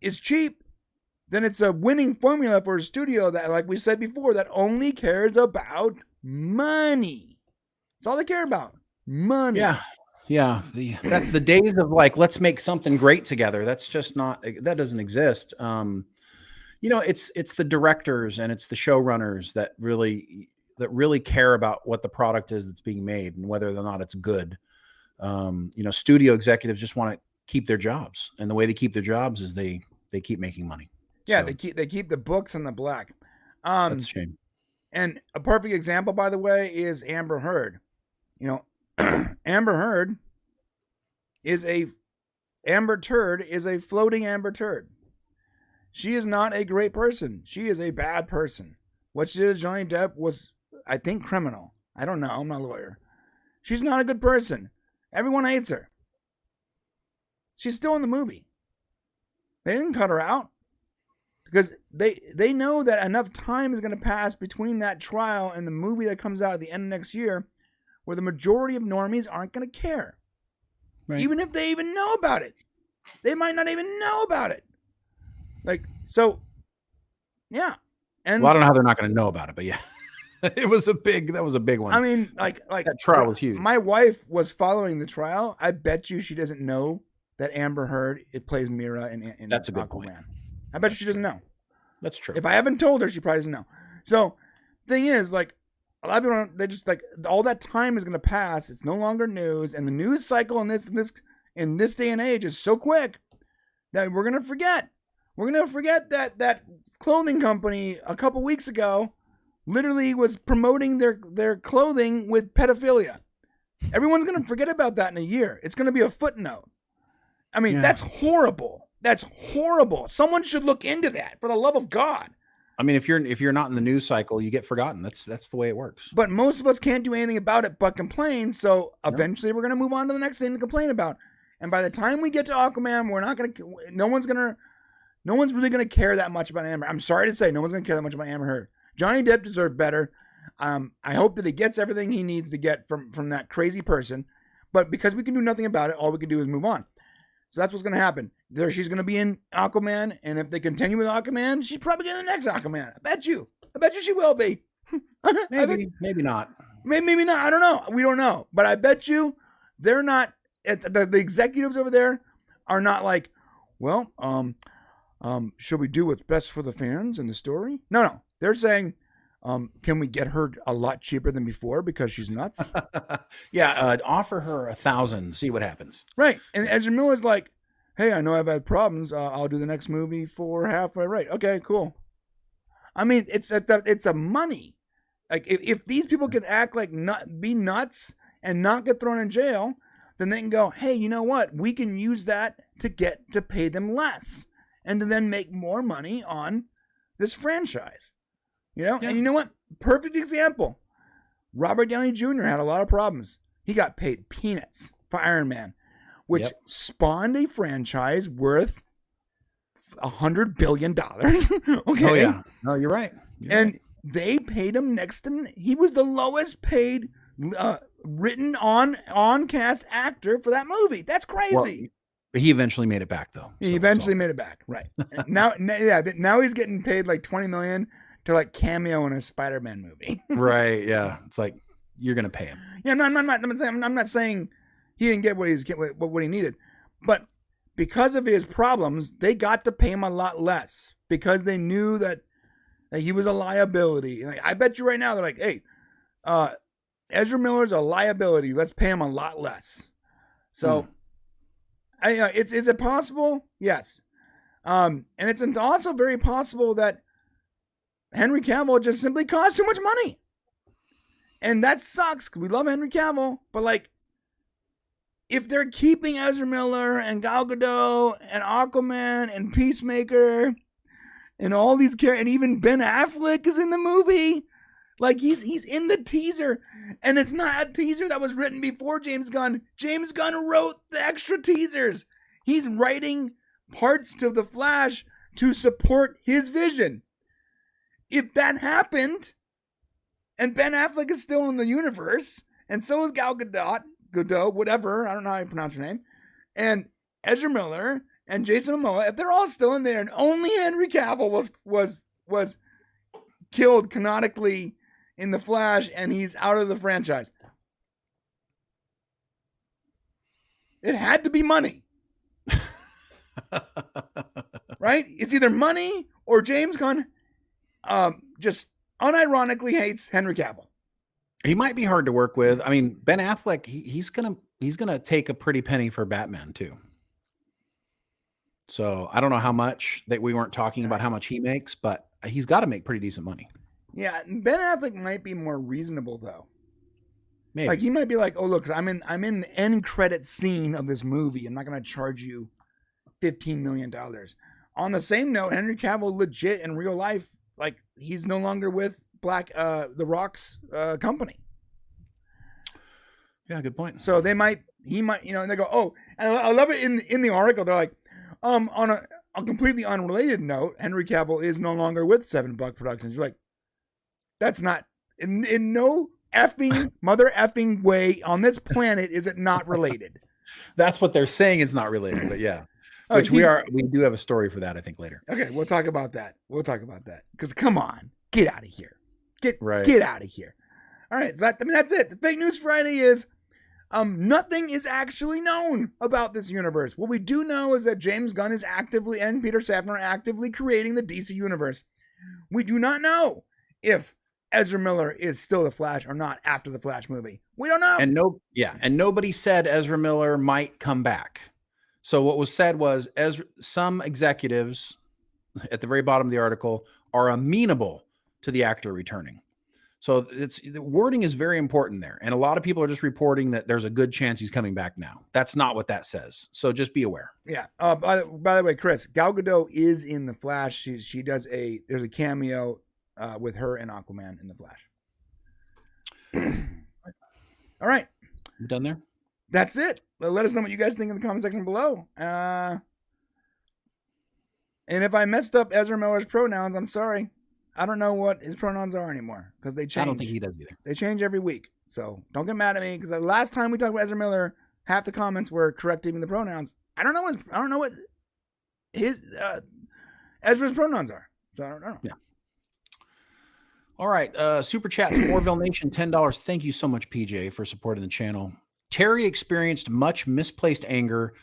S1: is cheap, then it's a winning formula for a studio that, like we said before, that only cares about money. That's all they care about. Money.
S2: Yeah. Yeah. The days of like, let's make something great together. That's just not, that doesn't exist. It's the directors and it's the showrunners that really care about what the product is that's being made and whether or not it's good. Studio executives just want to keep their jobs, and the way they keep their jobs is they keep making money.
S1: Yeah,
S2: So,
S1: they keep the books in the black.
S2: that's a shame.
S1: And a perfect example, by the way, is Amber Heard. Amber Heard is Amber Turd is a floating Amber Turd. She is not a great person. She is a bad person. What she did to Johnny Depp was, I think, criminal. I don't know. I'm not a lawyer. She's not a good person. Everyone hates her. She's still in the movie. They didn't cut her out because they know that enough time is going to pass between that trial and the movie that comes out at the end of next year where the majority of normies aren't going to care. Right. Even if they even know about it. They might not even know about it. Yeah. And
S2: Well, I don't know how they're not going to know about it, but yeah, that was a big one.
S1: I mean, like
S2: that trial was huge.
S1: My wife was following the trial. I bet you she doesn't know that Amber Heard plays Mira in
S2: That's a good
S1: Aquaman.
S2: point.
S1: I bet you she doesn't know.
S2: That's true.
S1: If I haven't told her, she probably doesn't know. So, thing is, like, a lot of people they just like all that time is going to pass. It's no longer news, and the news cycle in this day and age is so quick that we're going to forget. We're going to forget that clothing company a couple weeks ago literally was promoting their clothing with pedophilia. Everyone's going to forget about that in a year. It's going to be a footnote. I mean, That's horrible. That's horrible. Someone should look into that, for the love of God.
S2: I mean, if you're not in the news cycle, you get forgotten. That's the way it works.
S1: But most of us can't do anything about it but complain. So eventually we're going to move on to the next thing to complain about. And by the time we get to Aquaman, no one's really going to care that much about Amber. I'm sorry to say, no one's going to care that much about Amber Heard. Johnny Depp deserved better. I hope that he gets everything he needs to get from that crazy person. But because we can do nothing about it, all we can do is move on. So that's what's going to happen. She's going to be in Aquaman, and if they continue with Aquaman, she's probably getting the next Aquaman. I bet you she will be.
S2: Maybe not.
S1: Maybe not. I don't know. We don't know. But I bet you they're not. The executives over there are not like, well, should we do what's best for the fans and the story? No. They're saying, can we get her a lot cheaper than before because she's nuts?
S2: Yeah, offer her 1,000, see what happens.
S1: Right. And Ezra Miller's like, hey, I know I've had problems. I'll do the next movie for halfway right. Okay, cool. I mean, it's a money. Like if these people can act like be nuts and not get thrown in jail, then they can go, hey, you know what? We can use that to pay them less and to then make more money on this franchise. You know?
S2: Yeah.
S1: And you know what? Perfect example. Robert Downey Jr. had a lot of problems. He got paid peanuts for Iron Man, which spawned a franchise worth $100 billion. Okay.
S2: Oh, yeah. No, you're right.
S1: And they paid him he was the lowest paid written on cast actor for that movie. That's crazy.
S2: Well, he eventually made it back, though.
S1: He eventually made it back, right? now he's getting paid like $20 million to like cameo in a Spider-Man movie.
S2: Right? Yeah, it's like you're gonna pay him.
S1: Yeah, I'm not saying he didn't get what he needed, but because of his problems, they got to pay him a lot less because they knew that he was a liability. Like, I bet you right now they're like, hey, Ezra Miller's a liability. Let's pay him a lot less. So, is it possible? Yes. And it's also very possible that Henry Cavill just simply costs too much money. And that sucks. We love Henry Cavill, but like, if they're keeping Ezra Miller and Gal Gadot and Aquaman and Peacemaker and all these characters, and even Ben Affleck is in the movie. Like he's in the teaser, and it's not a teaser that was written before James Gunn. James Gunn wrote the extra teasers. He's writing parts to The Flash to support his vision. If that happened, and Ben Affleck is still in the universe, and so is Gal Gadot, whatever, I don't know how you pronounce her name, and Ezra Miller and Jason Momoa, if they're all still in there, and only Henry Cavill was killed canonically in The Flash, and he's out of the franchise, it had to be money. Right? It's either money or James Gunn just unironically hates Henry Cavill.
S2: He might be hard to work with. I mean, Ben Affleck, he's gonna take a pretty penny for Batman too. So I don't know how much that we weren't talking about how much he makes, but he's got to make pretty decent money.
S1: Yeah, Ben Affleck might be more reasonable though.
S2: Maybe.
S1: Like he might be like, oh look, I'm in the end credit scene of this movie. I'm not gonna charge you $15 million. On the same note, Henry Cavill legit in real life, like he's no longer with The Rock's company.
S2: Yeah, good point.
S1: So he might, and they go, oh, and I love it in the article. They're like, on a completely unrelated note, Henry Cavill is no longer with $7 Productions. You're like, that's not in no effing mother effing way on this planet is it not related.
S2: That's what they're saying. It's not related, but yeah. Which we do have a story for that, I think, later.
S1: Okay, we'll talk about that. Because come on, get out of here. Get out of here. All right, so that's it. The Fake News Friday is nothing is actually known about this universe. What we do know is that James Gunn is actively and Peter Safran are actively creating the DC universe. We do not know if Ezra Miller is still the Flash or not after the Flash movie. We don't know.
S2: And nobody said Ezra Miller might come back. So what was said was some executives at the very bottom of the article are amenable to the actor returning. So the wording is very important there. And a lot of people are just reporting that there's a good chance he's coming back now. That's not what that says. So just be aware.
S1: Yeah. By the way, Chris, Gal Gadot is in the Flash. There's a cameo with her and Aquaman in the Flash. All right.
S2: You done there?
S1: That's it. Let us know what you guys think in the comment section below. And if I messed up Ezra Miller's pronouns, I'm sorry. I don't know what his pronouns are anymore because they change.
S2: I don't think he does either.
S1: They change every week. So don't get mad at me because the last time we talked about Ezra Miller, half the comments were correcting the pronouns. I don't know what his Ezra's pronouns are. So I don't know.
S2: Yeah. All right. Super chat from Orville Nation, $10. Thank you so much, PJ, for supporting the channel. Terry experienced much misplaced anger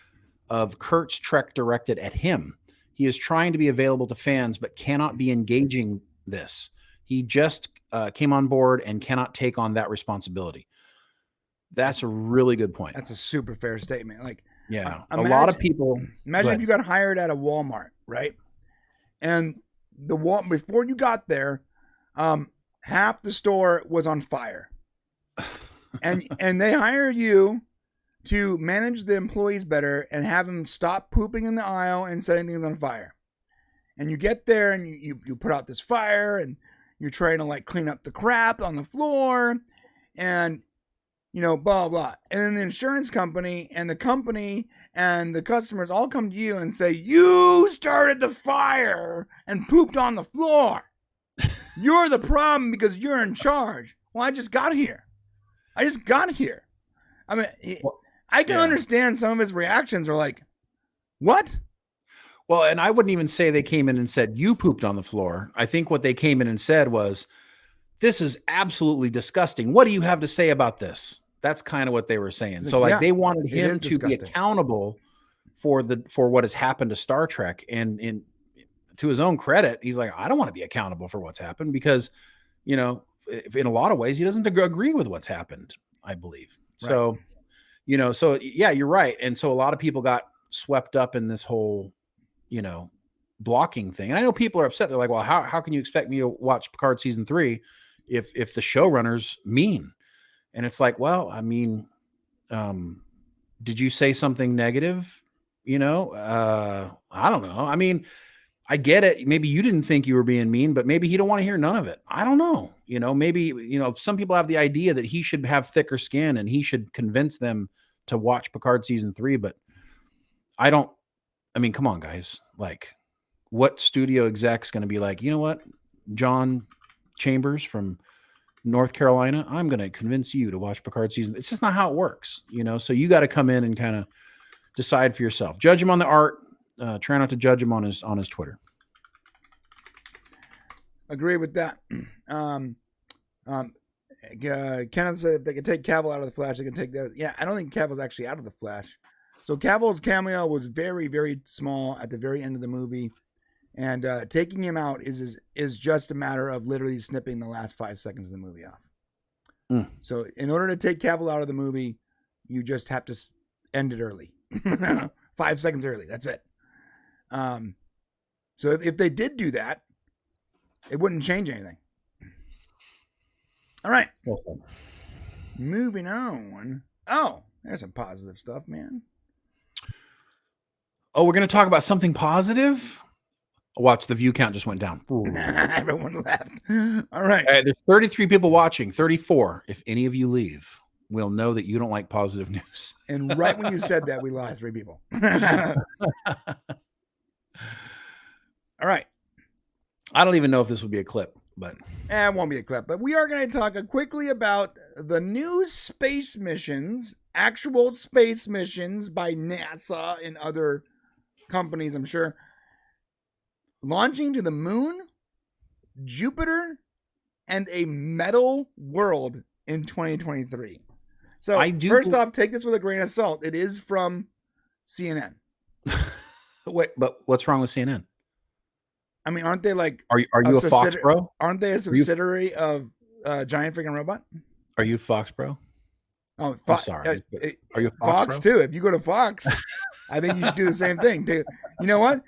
S2: of Kurt's trek directed at him. He is trying to be available to fans, but cannot be engaging this. He just came on board and cannot take on that responsibility. That's a really good point.
S1: That's a super fair statement. Like,
S2: a lot of people.
S1: Imagine if you got hired at a Walmart, right? And before you got there, half the store was on fire, and they hire you to manage the employees better and have them stop pooping in the aisle and setting things on fire. And you get there and you put out this fire and you're trying to like clean up the crap on the floor and, you know, blah, blah. And then the insurance company and the customers all come to you and say, you started the fire and pooped on the floor. You're the problem because you're in charge. Well, I just got here. I mean, I can understand some of his reactions are like, what?
S2: Well, and I wouldn't even say they came in and said, you pooped on the floor. I think what they came in and said was, this is absolutely disgusting. What do you have to say about this? That's kind of what they were saying. So like they wanted him to be accountable for what has happened to Star Trek. And to his own credit, he's like, I don't want to be accountable for what's happened because, you know, in a lot of ways, he doesn't agree with what's happened, I believe. Right. So, you know, so yeah, you're right. And so a lot of people got swept up in this whole, you know, blocking thing. And I know people are upset. They're like, well, how can you expect me to watch Picard season 3 if the showrunner's mean? And it's like, well, I mean, did you say something negative? You know, I don't know. I mean, I get it. Maybe you didn't think you were being mean, but maybe he don't want to hear none of it. I don't know. You know, maybe, you know, some people have the idea that he should have thicker skin and he should convince them to watch Picard season 3, but I mean, come on, guys. Like, what studio exec's going to be like, you know what, John Chambers from North Carolina, I'm going to convince you to watch Picard season. It's just not how it works, you know? So you got to come in and kind of decide for yourself. Judge him on the art. Try not to judge him on his Twitter.
S1: Agree with that. Kenneth said if they could take Cavill out of the Flash, they can take that. Yeah, I don't think Cavill's actually out of the Flash. So Cavill's cameo was very, very small at the very end of the movie, and taking him out is just a matter of literally snipping the last 5 seconds of the movie off. So in order to take Cavill out of the movie, you just have to end it early, 5 seconds early. That's it. So if they did do that, it wouldn't change anything. All right.
S2: Awesome.
S1: Moving on. Oh, there's some positive stuff, man.
S2: Oh, we're going to talk about something positive? Watch, the view count just went down.
S1: Everyone left. All right.
S2: There's 33 people watching, 34. If any of you leave, we'll know that you don't like positive news.
S1: And right when you said that, we lost 3 people. All right.
S2: I don't even know if this would be a clip, but
S1: it won't be a clip. But we are going to talk quickly about the new space missions, actual space missions by NASA and other companies, I'm sure, launching to the moon, Jupiter, and a metal world in 2023. So first off, take this with a grain of salt. It is from CNN.
S2: Wait, but what's wrong with CNN?
S1: I mean, aren't they like?
S2: Are you a Fox bro?
S1: Aren't they a subsidiary of Giant Freaking Robot?
S2: Are you Fox bro?
S1: Oh,
S2: I'm sorry. Are you a
S1: Fox too? If you go to Fox, I think you should do the same thing. You know what?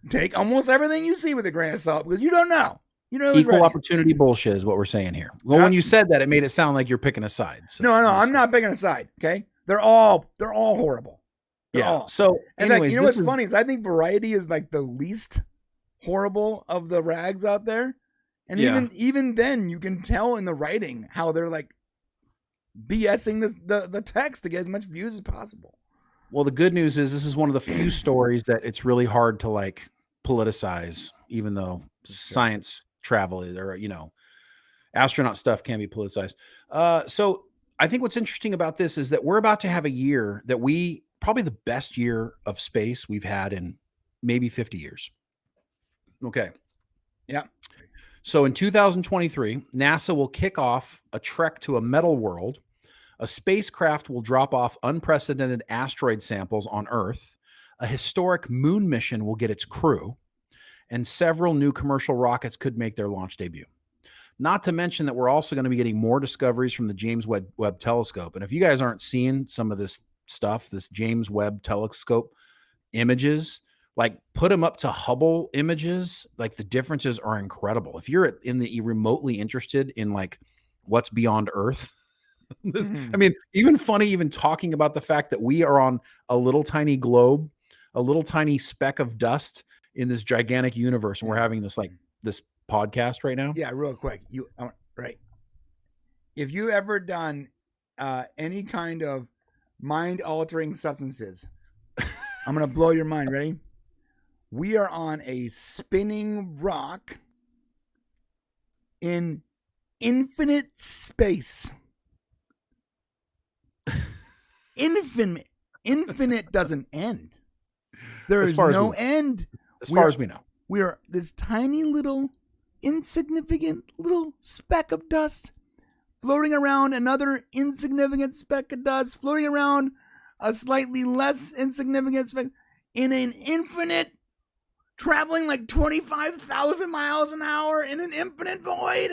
S1: Take almost everything you see with a grain of salt because you don't know. You know,
S2: equal opportunity bullshit is what we're saying here. Well, when you said that, it made it sound like you're picking a side. So
S1: no, I'm not picking a side. Okay, they're all horrible. They're all.
S2: So, anyways,
S1: you know what's funny is I think Variety is like the least horrible of the rags out there, and even then you can tell in the writing how they're like BSing the text to get as much views as possible.
S2: Well, the good news is this is one of the few stories that it's really hard to like politicize, even though science travel or astronaut stuff can be politicized. So I think what's interesting about this is that we're about to have a year that probably the best year of space we've had in maybe 50 years. Okay.
S1: Yeah.
S2: So in 2023, NASA will kick off a trek to a metal world A spacecraft will drop off unprecedented asteroid samples on Earth. A historic moon mission will get its crew. And several new commercial rockets could make their launch debut. Not to mention that we're also going to be getting more discoveries from the James Webb Telescope. And if you guys aren't seeing some of this stuff, this James Webb Telescope images, like put them up to Hubble images, like the differences are incredible. If you're remotely interested in like what's beyond Earth, I mean, even funny, even talking about the fact that we are on a little tiny globe, a little tiny speck of dust in this gigantic universe, and we're having this podcast right now.
S1: Yeah, real quick. Right. If you ever done any kind of mind-altering substances, I'm gonna blow your mind. Ready? We are on a spinning rock in infinite space. Infinite doesn't end. There is no end.
S2: As far as we know.
S1: We are this tiny little insignificant little speck of dust floating around another insignificant speck of dust, floating around a slightly less insignificant speck in an infinite, traveling like 25,000 miles an hour in an infinite void.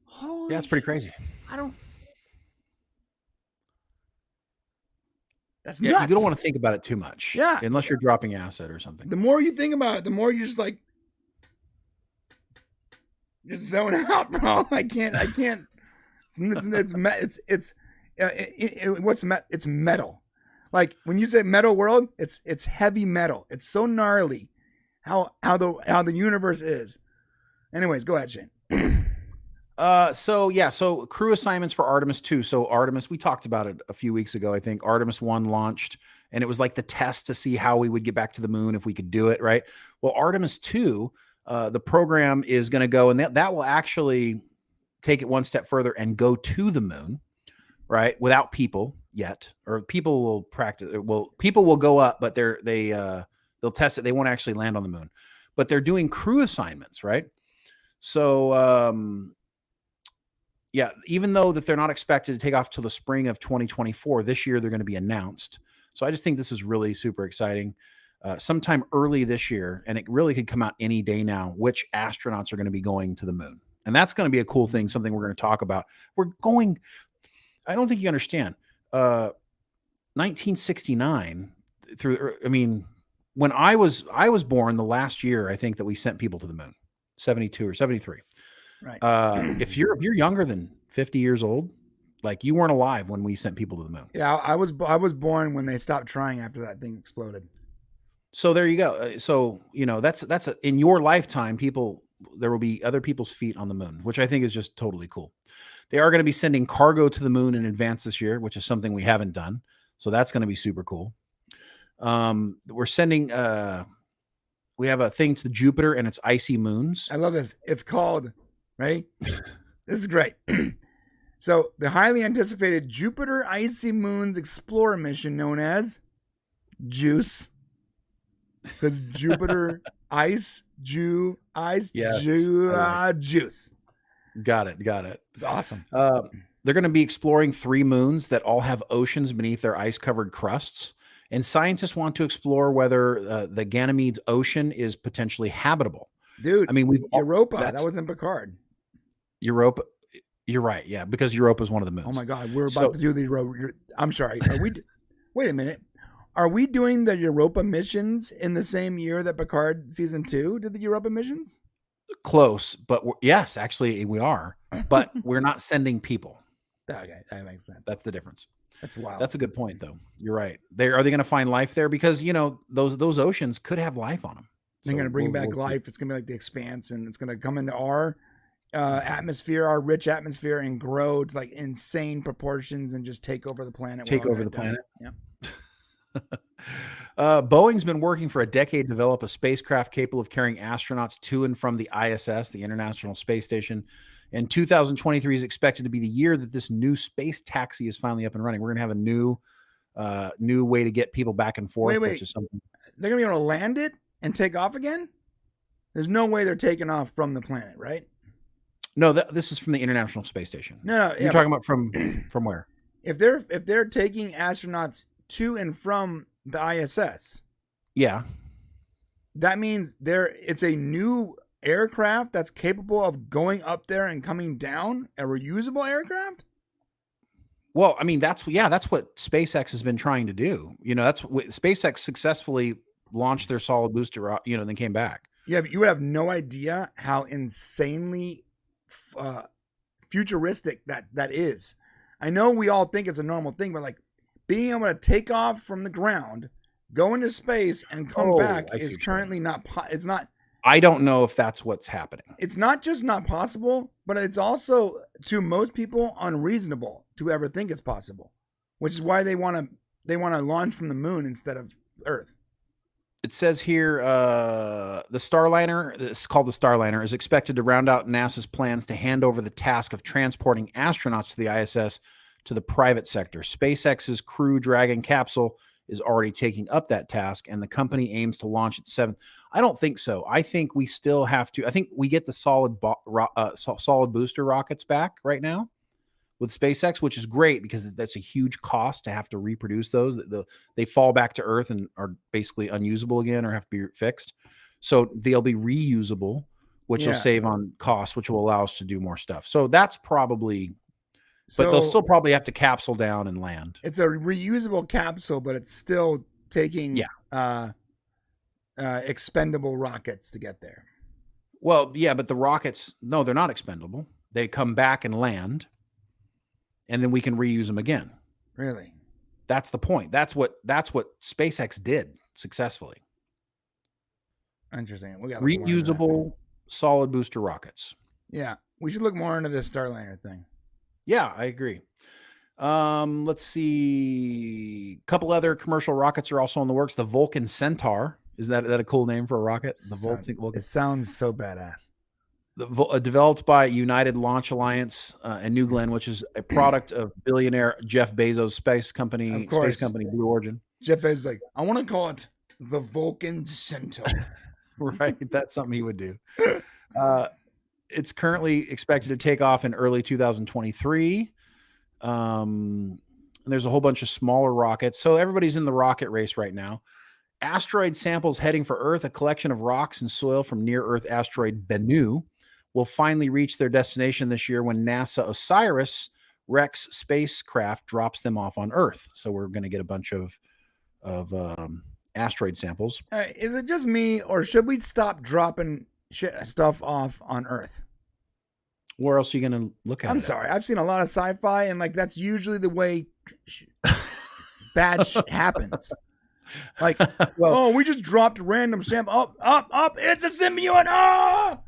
S1: Holy
S2: yeah, it's pretty crazy.
S1: That's nuts.
S2: You don't want to think about it too much.
S1: Yeah.
S2: Unless you're dropping acid or something.
S1: The more you think about it, the more you're just like, just zone out, bro. I can't. It's metal. Like when you say metal world, it's heavy metal. It's so gnarly how the universe is. Anyways, go ahead, Shane.
S2: So crew assignments for Artemis 2. So Artemis, we talked about it a few weeks ago. I think Artemis 1 launched, and it was like the test to see how we would get back to the moon if we could do it, right? Well, Artemis 2, the program is going to go, and that will actually take it one step further and go to the moon, right? Without people yet, or people will practice. Well, people will go up, but they'll test it. They won't actually land on the moon, but they're doing crew assignments, right? So, yeah, even though that they're not expected to take off till the spring of 2024, this year they're going to be announced. So I just think this is really super exciting. Sometime early this year, and it really could come out any day now, which astronauts are going to be going to the moon. And that's going to be a cool thing, something we're going to talk about. I don't think you understand. 1969 when I was born, the last year, I think that we sent people to the moon, 72 or 73.
S1: Right.
S2: If you're younger than 50 years old, like you weren't alive when we sent people to the moon.
S1: Yeah, I was born when they stopped trying after that thing exploded.
S2: So there you go. So that's in your lifetime, there will be other people's feet on the moon, which I think is just totally cool. They are going to be sending cargo to the moon in advance this year, which is something we haven't done. So that's going to be super cool. We're sending. We have a thing to Jupiter and its icy moons.
S1: I love this. It's called. Right? This is great. So the highly anticipated Jupiter Icy Moons Explorer mission known as JUICE. Because Jupiter Juice.
S2: Got it.
S1: It's awesome.
S2: They're going to be exploring 3 moons that all have oceans beneath their ice-covered crusts. And scientists want to explore whether the Ganymedes Ocean is potentially habitable.
S1: Dude,
S2: I mean,
S1: Europa. That was in Picard.
S2: Europa. You're right. Yeah, because Europa is one of the moons.
S1: Oh my God, we're about to do the. I'm sorry. Wait a minute. Are we doing the Europa missions in the same year that Picard season 2 did the Europa missions?
S2: Close, but yes, actually we are. But we're not sending people.
S1: Okay, that makes sense.
S2: That's the difference.
S1: That's wild.
S2: That's a good point, though. You're right. Are they going to find life there? Because those oceans could have life on them.
S1: They're going to bring back life. It's going to be like the Expanse, and it's going to come into our atmosphere, our rich atmosphere, and grow to like insane proportions and just take over the planet.
S2: Yeah. Boeing's been working for a decade to develop a spacecraft capable of carrying astronauts to and from the ISS, the International Space Station. And 2023 is expected to be the year that this new space taxi is finally up and running. We're going to have a new way to get people back and forth.
S1: Wait.
S2: Which is something.
S1: They're going to be able to land it and take off again? There's no way they're taking off from the planet, right?
S2: No, this is from the International Space Station.
S1: No,
S2: You're talking about from where?
S1: If they're taking astronauts to and from the ISS,
S2: Yeah.
S1: that means it's a new aircraft that's capable of going up there and coming down, a reusable aircraft.
S2: Well, I mean, that's what SpaceX has been trying to do. That's what SpaceX successfully launched their solid booster, then came back.
S1: Yeah, but you would have no idea how insanely futuristic that is. I know we all think it's a normal thing, but like being able to take off from the ground, go into space, and come back is currently not. It's not.
S2: I don't know if that's what's happening.
S1: It's not just not possible, but it's also, to most people, unreasonable to ever think it's possible, which is why they want to launch from the moon instead of Earth.
S2: It says here the Starliner, it's called the Starliner, is expected to round out NASA's plans to hand over the task of transporting astronauts to the ISS to the private sector. SpaceX's Crew Dragon capsule is already taking up that task, and the company aims to launch its 7th. I don't think so. I think we still have to. I think we get the solid booster rockets back right now with SpaceX, which is great because that's a huge cost to have to reproduce those. They fall back to Earth and are basically unusable again or have to be fixed. So they'll be reusable, which will save on costs, which will allow us to do more stuff. So that's probably. But they'll still probably have to capsule down and land. It's
S1: a reusable capsule, but it's still taking expendable rockets to get there.
S2: Well, yeah, but the rockets, no, they're not expendable. They come back and land, and then we can reuse them again.
S1: Really?
S2: That's the point. That's what SpaceX did successfully.
S1: Interesting. We got
S2: reusable solid booster rockets.
S1: Yeah, we should look more into this Starliner thing.
S2: Yeah, I agree. Let's see. A couple other commercial rockets are also in the works. The Vulcan Centaur. Is that a cool name for a rocket? The Vulcan.
S1: It sounds so badass.
S2: Developed by United Launch Alliance and New Glenn, which is a product of billionaire Jeff Bezos' space company Blue Origin.
S1: Jeff Bezos is like, I want to call it the Vulcan Centaur.
S2: Right, that's something he would do. It's currently expected to take off in early 2023. And there's a whole bunch of smaller rockets. So everybody's in the rocket race right now. Asteroid samples heading for Earth, a collection of rocks and soil from near-Earth asteroid Bennu, will finally reach their destination this year when NASA OSIRIS-REx spacecraft drops them off on Earth. So we're going to get a bunch of asteroid samples.
S1: Is it just me, or should we stop dropping stuff off on Earth?
S2: Where else are you going to look at?
S1: I'm sorry. I've seen a lot of sci-fi, and like that's usually the way bad shit happens. Like, we just dropped a random sample. Up! It's a symbiote! Ah!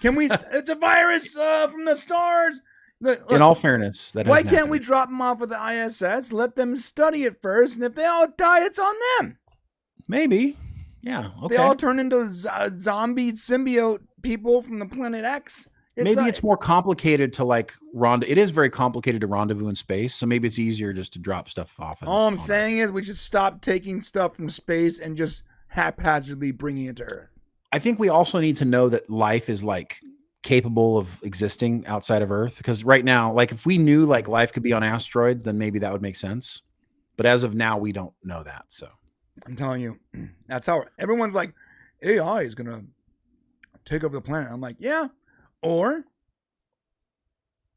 S1: Can we? It's a virus from the stars. Look,
S2: in all fairness,
S1: why can't we drop them off at the ISS? Let them study it first, and if they all die, it's on them.
S2: Maybe. Yeah. Okay.
S1: They all turn into zombie symbiote people from the planet X.
S2: It's more complicated to it is very complicated to rendezvous in space, so maybe it's easier just to drop stuff off.
S1: All I'm saying is we should stop taking stuff from space and just haphazardly bringing it to Earth.
S2: I think we also need to know that life is capable of existing outside of Earth, because right now, if we knew life could be on asteroids, then maybe that would make sense. But as of now, we don't know that. So
S1: I'm telling you, that's how everyone's like, AI is gonna take over the planet. I'm like, yeah. Or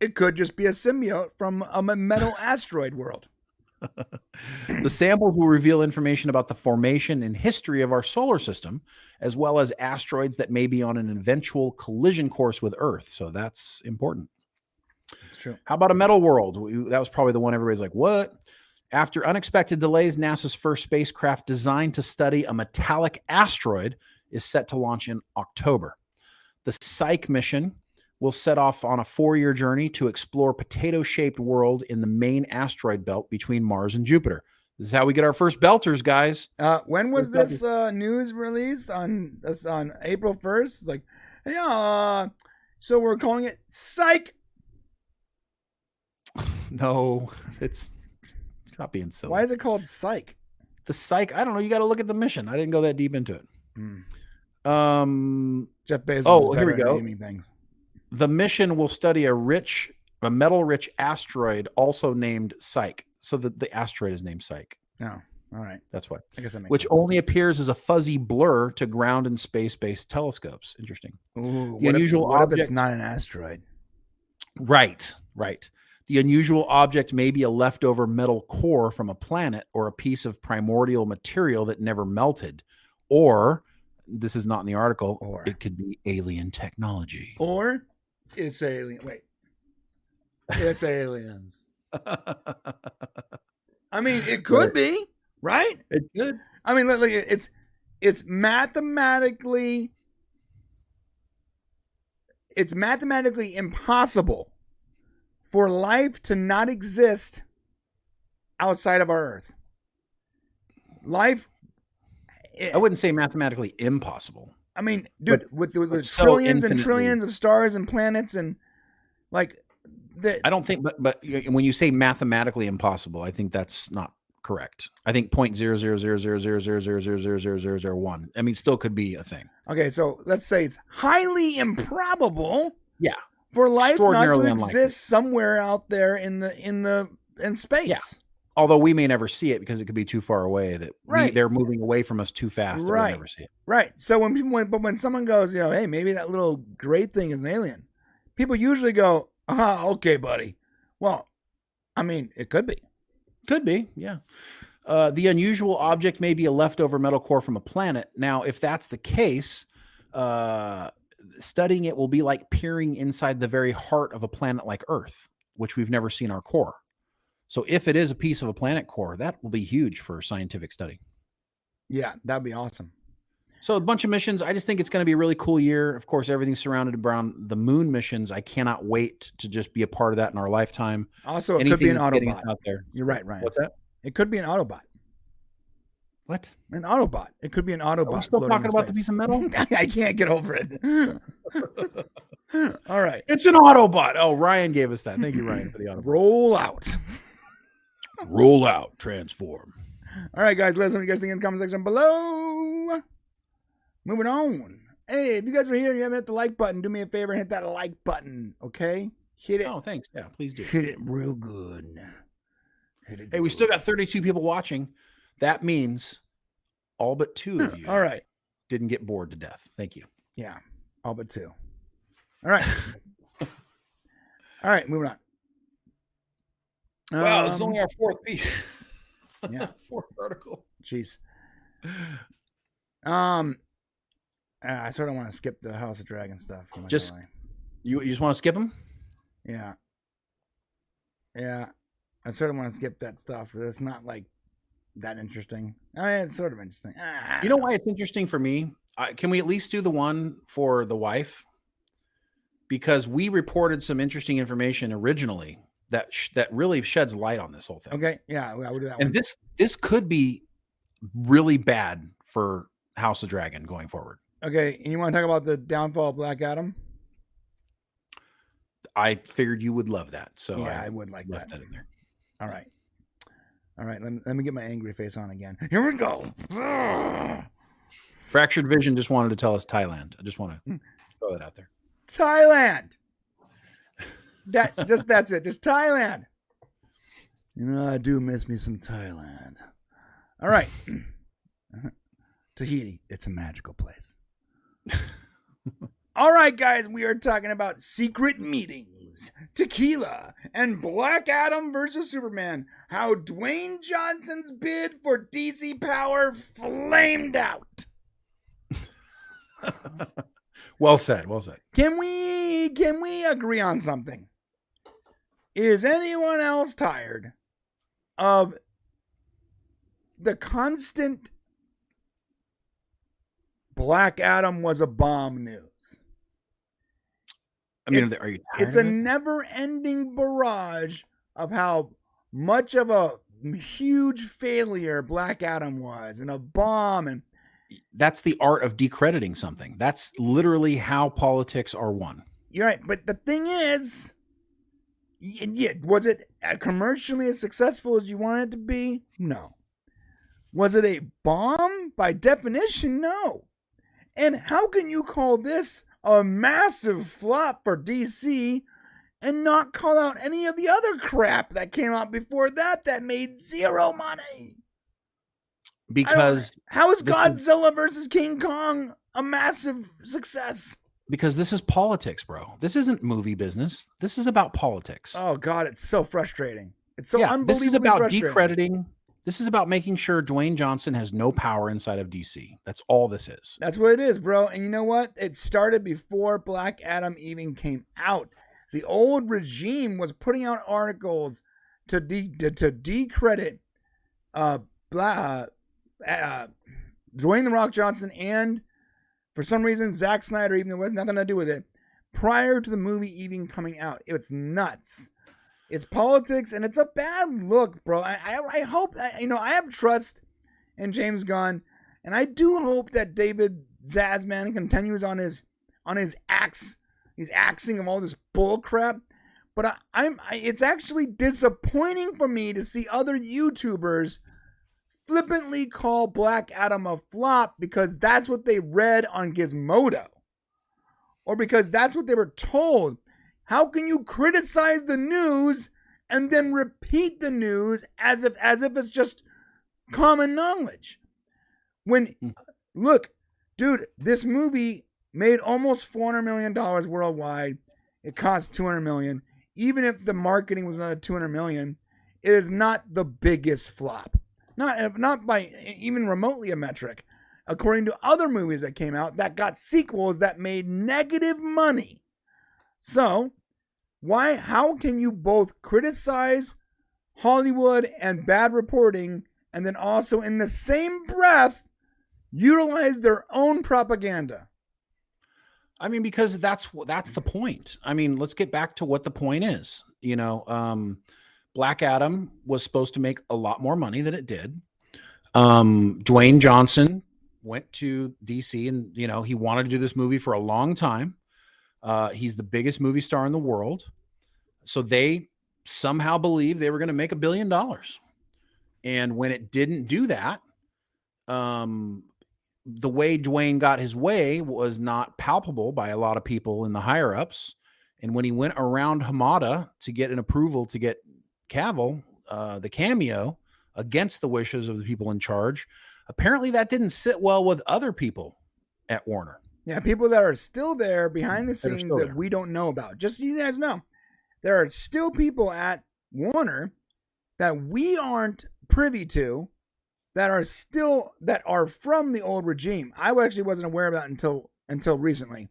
S1: it could just be a symbiote from a metal asteroid world.
S2: The samples will reveal information about the formation and history of our solar system, as well as asteroids that may be on an eventual collision course with Earth. So that's important.
S1: That's true.
S2: How about a metal world? That was probably the one everybody's like, what? After unexpected delays, NASA's first spacecraft designed to study a metallic asteroid is set to launch in October. The Psyche mission will set off on a 4-year journey to explore potato-shaped world in the main asteroid belt between Mars and Jupiter. This is how we get our first belters, guys.
S1: When was this news released? On April 1st? It's like, yeah, so we're calling it Psyche.
S2: No, it's not being silly.
S1: Why is it called Psyche?
S2: The Psyche, I don't know. You got to look at the mission. I didn't go that deep into it.
S1: Jeff Bezos.
S2: Here we go.
S1: Naming things.
S2: The mission will study a metal-rich asteroid also named Psyche. So the asteroid is named Psyche.
S1: Oh, all right.
S2: That's why.
S1: I guess that makes
S2: Which
S1: sense.
S2: only appears as a fuzzy blur to ground and space-based telescopes. Interesting.
S1: Ooh,
S2: The unusual
S1: what if
S2: object.
S1: it's not an asteroid?
S2: Right. The unusual object may be a leftover metal core from a planet or a piece of primordial material that never melted. Or, this is not in the article, it could be alien technology.
S1: Or it's alien. Wait. It's aliens. I mean, it could be, right?
S2: It could.
S1: I mean, look, it's mathematically impossible for life to not exist outside of our Earth. Life.
S2: I wouldn't say mathematically impossible.
S1: I mean, dude, with
S2: so
S1: trillions and
S2: infinitely-
S1: trillions of stars and planets and like that.
S2: I don't think, but when you say mathematically impossible, I think that's not correct. I think 0.0000000000001. I mean, still could be a thing.
S1: Okay, so let's say it's highly improbable.
S2: Yeah.
S1: For life not to
S2: Extraordinarily
S1: exist
S2: unlikely.
S1: somewhere out there in space.
S2: Yeah. Although we may never see it because it could be too far away that
S1: Right.
S2: they're moving away from us too fast that we'll
S1: Right.
S2: never see it.
S1: Right. So when someone goes, hey, maybe that little gray thing is an alien, people usually go, okay, buddy. Well, I mean, it could be.
S2: Could be, yeah. The unusual object may be a leftover metal core from a planet. Now, if that's the case, studying it will be like peering inside the very heart of a planet like Earth, which we've never seen our core. So if it is a piece of a planet core, that will be huge for scientific study.
S1: Yeah, that'd be awesome.
S2: So a bunch of missions. I just think it's going to be a really cool year. Of course, everything's surrounded around the moon missions. I cannot wait to just be a part of that in our lifetime.
S1: Also, it could be an
S2: that's getting us
S1: Autobot.
S2: out there.
S1: You're right, Ryan.
S2: What's that?
S1: It could be an Autobot.
S2: What?
S1: An Autobot. It could be an Autobot.
S2: Are we still
S1: floating
S2: talking
S1: in
S2: about the
S1: space.
S2: piece of metal?
S1: I can't get over it. All right.
S2: It's an Autobot. Oh, Ryan gave us that. Thank you, Ryan, for the Autobot.
S1: Roll out.
S2: Roll out, transform.
S1: All right, guys. Let us know what you guys think in the comment section below. Moving on. Hey, if you guys are here and you haven't hit the like button, do me a favor and hit that like button, okay? Hit it.
S2: Oh, thanks. Yeah, please do.
S1: Hit it real good. Hit it
S2: Hey, we
S1: good.
S2: still got 32 people watching. That means all but 2 of you
S1: All right.
S2: didn't get bored to death. Thank you.
S1: Yeah. All but 2. All right. All right. Moving on.
S2: Wow, this is only our 4th piece.
S1: Yeah.
S2: 4th article.
S1: Jeez. I sort of want to skip the House of Dragon stuff. I'm not
S2: Just-
S1: gonna lie.
S2: You just want to skip them?
S1: Yeah. Yeah. I sort of want to skip that stuff. It's not like that interesting. I mean, it's sort of interesting.
S2: You know why it's interesting for me? Can we at least do the one for the wife? Because we reported some interesting information originally that really sheds light on this whole thing.
S1: Okay. Yeah. I would do that
S2: And
S1: one.
S2: this could be really bad for House of Dragon going forward.
S1: Okay. And you want to talk about the downfall of Black Adam?
S2: I figured you would love that. So
S1: Yeah, I would like
S2: left
S1: that.
S2: that in there.
S1: All right. All right. Let me get my angry face on again. Here we go.
S2: Fractured Vision just wanted to tell us Thailand. I just want to throw that out there.
S1: Thailand. That's it. Just Thailand. You know, I do miss me some Thailand. All right. Tahiti. It's a magical place. All right, guys. We are talking about secret meetings, tequila, and Black Adam versus Superman. How Dwayne Johnson's bid for DC power flamed out.
S2: Well said. Well said.
S1: Can we agree on something? Is anyone else tired of the constant Black Adam was a bomb news?
S2: I mean,
S1: It's-
S2: are you tired
S1: It's
S2: of
S1: a
S2: it?
S1: never-ending barrage of how much of a huge failure Black Adam was, and a bomb, and
S2: That's the art of decrediting something. That's literally how politics are won.
S1: you're right. But the thing is, was it commercially as successful as you wanted it to be? No. Was it a bomb? By definition, no. And how can you call this a massive flop for DC and not call out any of the other crap that came out before that made zero money?
S2: Because
S1: how is Godzilla versus King Kong a massive success?
S2: Because this is politics, bro. This isn't movie business. This is about politics.
S1: Oh God, it's so frustrating. It's so unbelievably
S2: this is about
S1: frustrating.
S2: decrediting. This is about making sure Dwayne Johnson has no power inside of DC. That's all this is.
S1: That's what it is, bro. And you know what? It started before Black Adam even came out. The old regime was putting out articles to decredit Dwayne The Rock Johnson and, for some reason, Zack Snyder, even though it had nothing to do with it, prior to the movie even coming out. It's nuts. It's politics, and it's a bad look, bro. I hope, I have trust in James Gunn, and I do hope that David Zaslav continues on his axe. He's axing of all this bull crap. But it's actually disappointing for me to see other YouTubers flippantly call Black Adam a flop because that's what they read on Gizmodo, or because that's what they were told. How can you criticize the news and then repeat the news as if it's just common knowledge? Look, dude, this movie made almost $400 million worldwide. It cost $200 million. Even if the marketing was another $200 million, it is not the biggest flop. Not by even remotely a metric. According to other movies that came out that got sequels that made negative money. So, how can you both criticize Hollywood and bad reporting and then also in the same breath utilize their own propaganda?
S2: I mean, because that's the point. I mean, let's get back to what the point is. Black Adam was supposed to make a lot more money than it did. Dwayne Johnson went to DC and, he wanted to do this movie for a long time. He's the biggest movie star in the world. So they somehow believed they were going to make $1 billion. And when it didn't do that, the way Dwayne got his way was not palpable by a lot of people in the higher ups. And when he went around Hamada to get an approval to get Cavill, the cameo, against the wishes of the people in charge, apparently that didn't sit well with other people at Warner.
S1: Yeah, people that are still there behind the scenes that we don't know about. Just so you guys know, there are still people at Warner that we aren't privy to that are from the old regime. I actually wasn't aware of that until recently.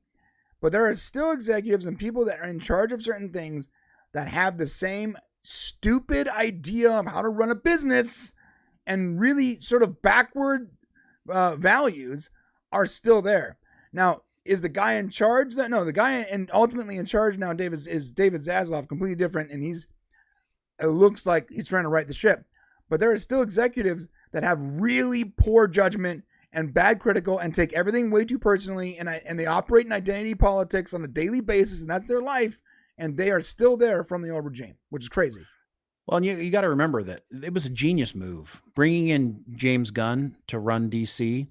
S1: But there are still executives and people that are in charge of certain things that have the same stupid idea of how to run a business and really sort of backward values are still there. Now, is the guy in charge that? No, the guy and ultimately in charge now, is David Zaslav, completely different, and it looks like he's trying to right the ship. But there are still executives that have really poor judgment and bad critical and take everything way too personally, and they operate in identity politics on a daily basis, and that's their life, and they are still there from the old regime, which is crazy.
S2: Well, and you got to remember that it was a genius move, bringing in James Gunn to run DC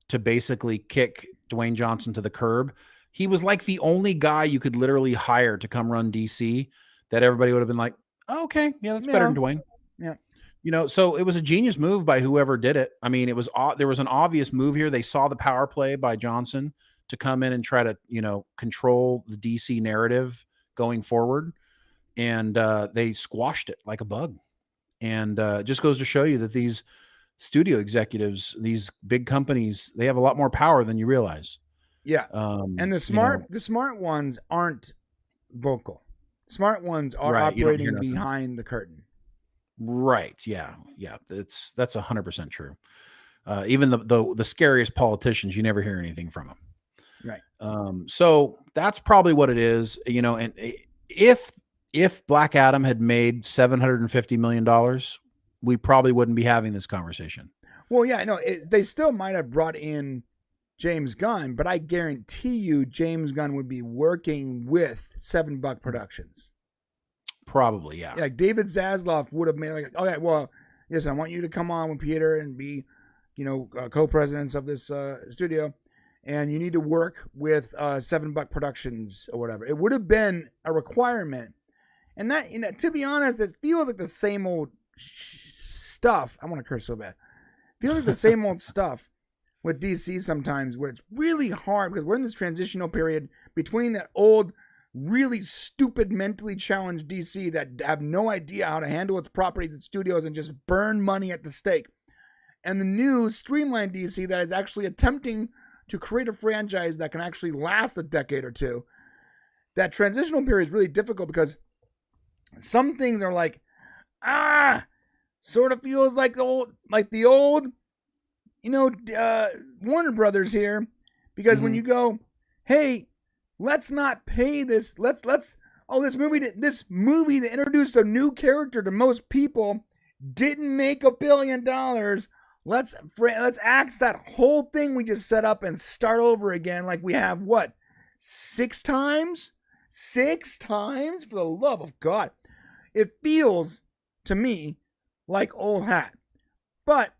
S2: to basically kick Dwayne Johnson to the curb. He was like the only guy you could literally hire to come run DC that everybody would have been like, oh, okay, yeah, that's better than Dwayne.
S1: Yeah.
S2: So it was a genius move by whoever did it. I mean, there was an obvious move here. They saw the power play by Johnson to come in and try to, control the DC narrative going forward. And they squashed it like a bug. And it just goes to show you that these studio executives, these big companies, they have a lot more power than you realize.
S1: Yeah. And the smart ones aren't vocal. Smart ones are operating behind the curtain.
S2: Right. Yeah. Yeah. That's 100% true. Even the scariest politicians, you never hear anything from them.
S1: Right.
S2: So that's probably what it is, and if Black Adam had made $750 million, we probably wouldn't be having this conversation.
S1: Well, yeah, no, they still might have brought in James Gunn, but I guarantee you James Gunn would be working with $7 Productions.
S2: Probably, yeah.
S1: Like David Zaslav would have made like, okay, well, listen, I want you to come on with Peter and be, co-presidents of this studio. and you need to work with $7 Productions or whatever. It would have been a requirement. And that, to be honest, it feels like the same old stuff. I want to curse so bad. It feels like the same old stuff with DC sometimes, where it's really hard because we're in this transitional period between that old, really stupid, mentally challenged DC that have no idea how to handle its properties and studios and just burn money at the stake, and the new streamlined DC that is actually attempting to create a franchise that can actually last a decade or two. That transitional period is really difficult because some things are like, sort of feels like the old, Warner Brothers here, because when you go, hey, let's not pay this, this movie that introduced a new character to most people didn't make $1 billion. Let's axe that whole thing we just set up and start over again, like we have what, 6 times? 6 times, for the love of God. It feels to me like old hat. But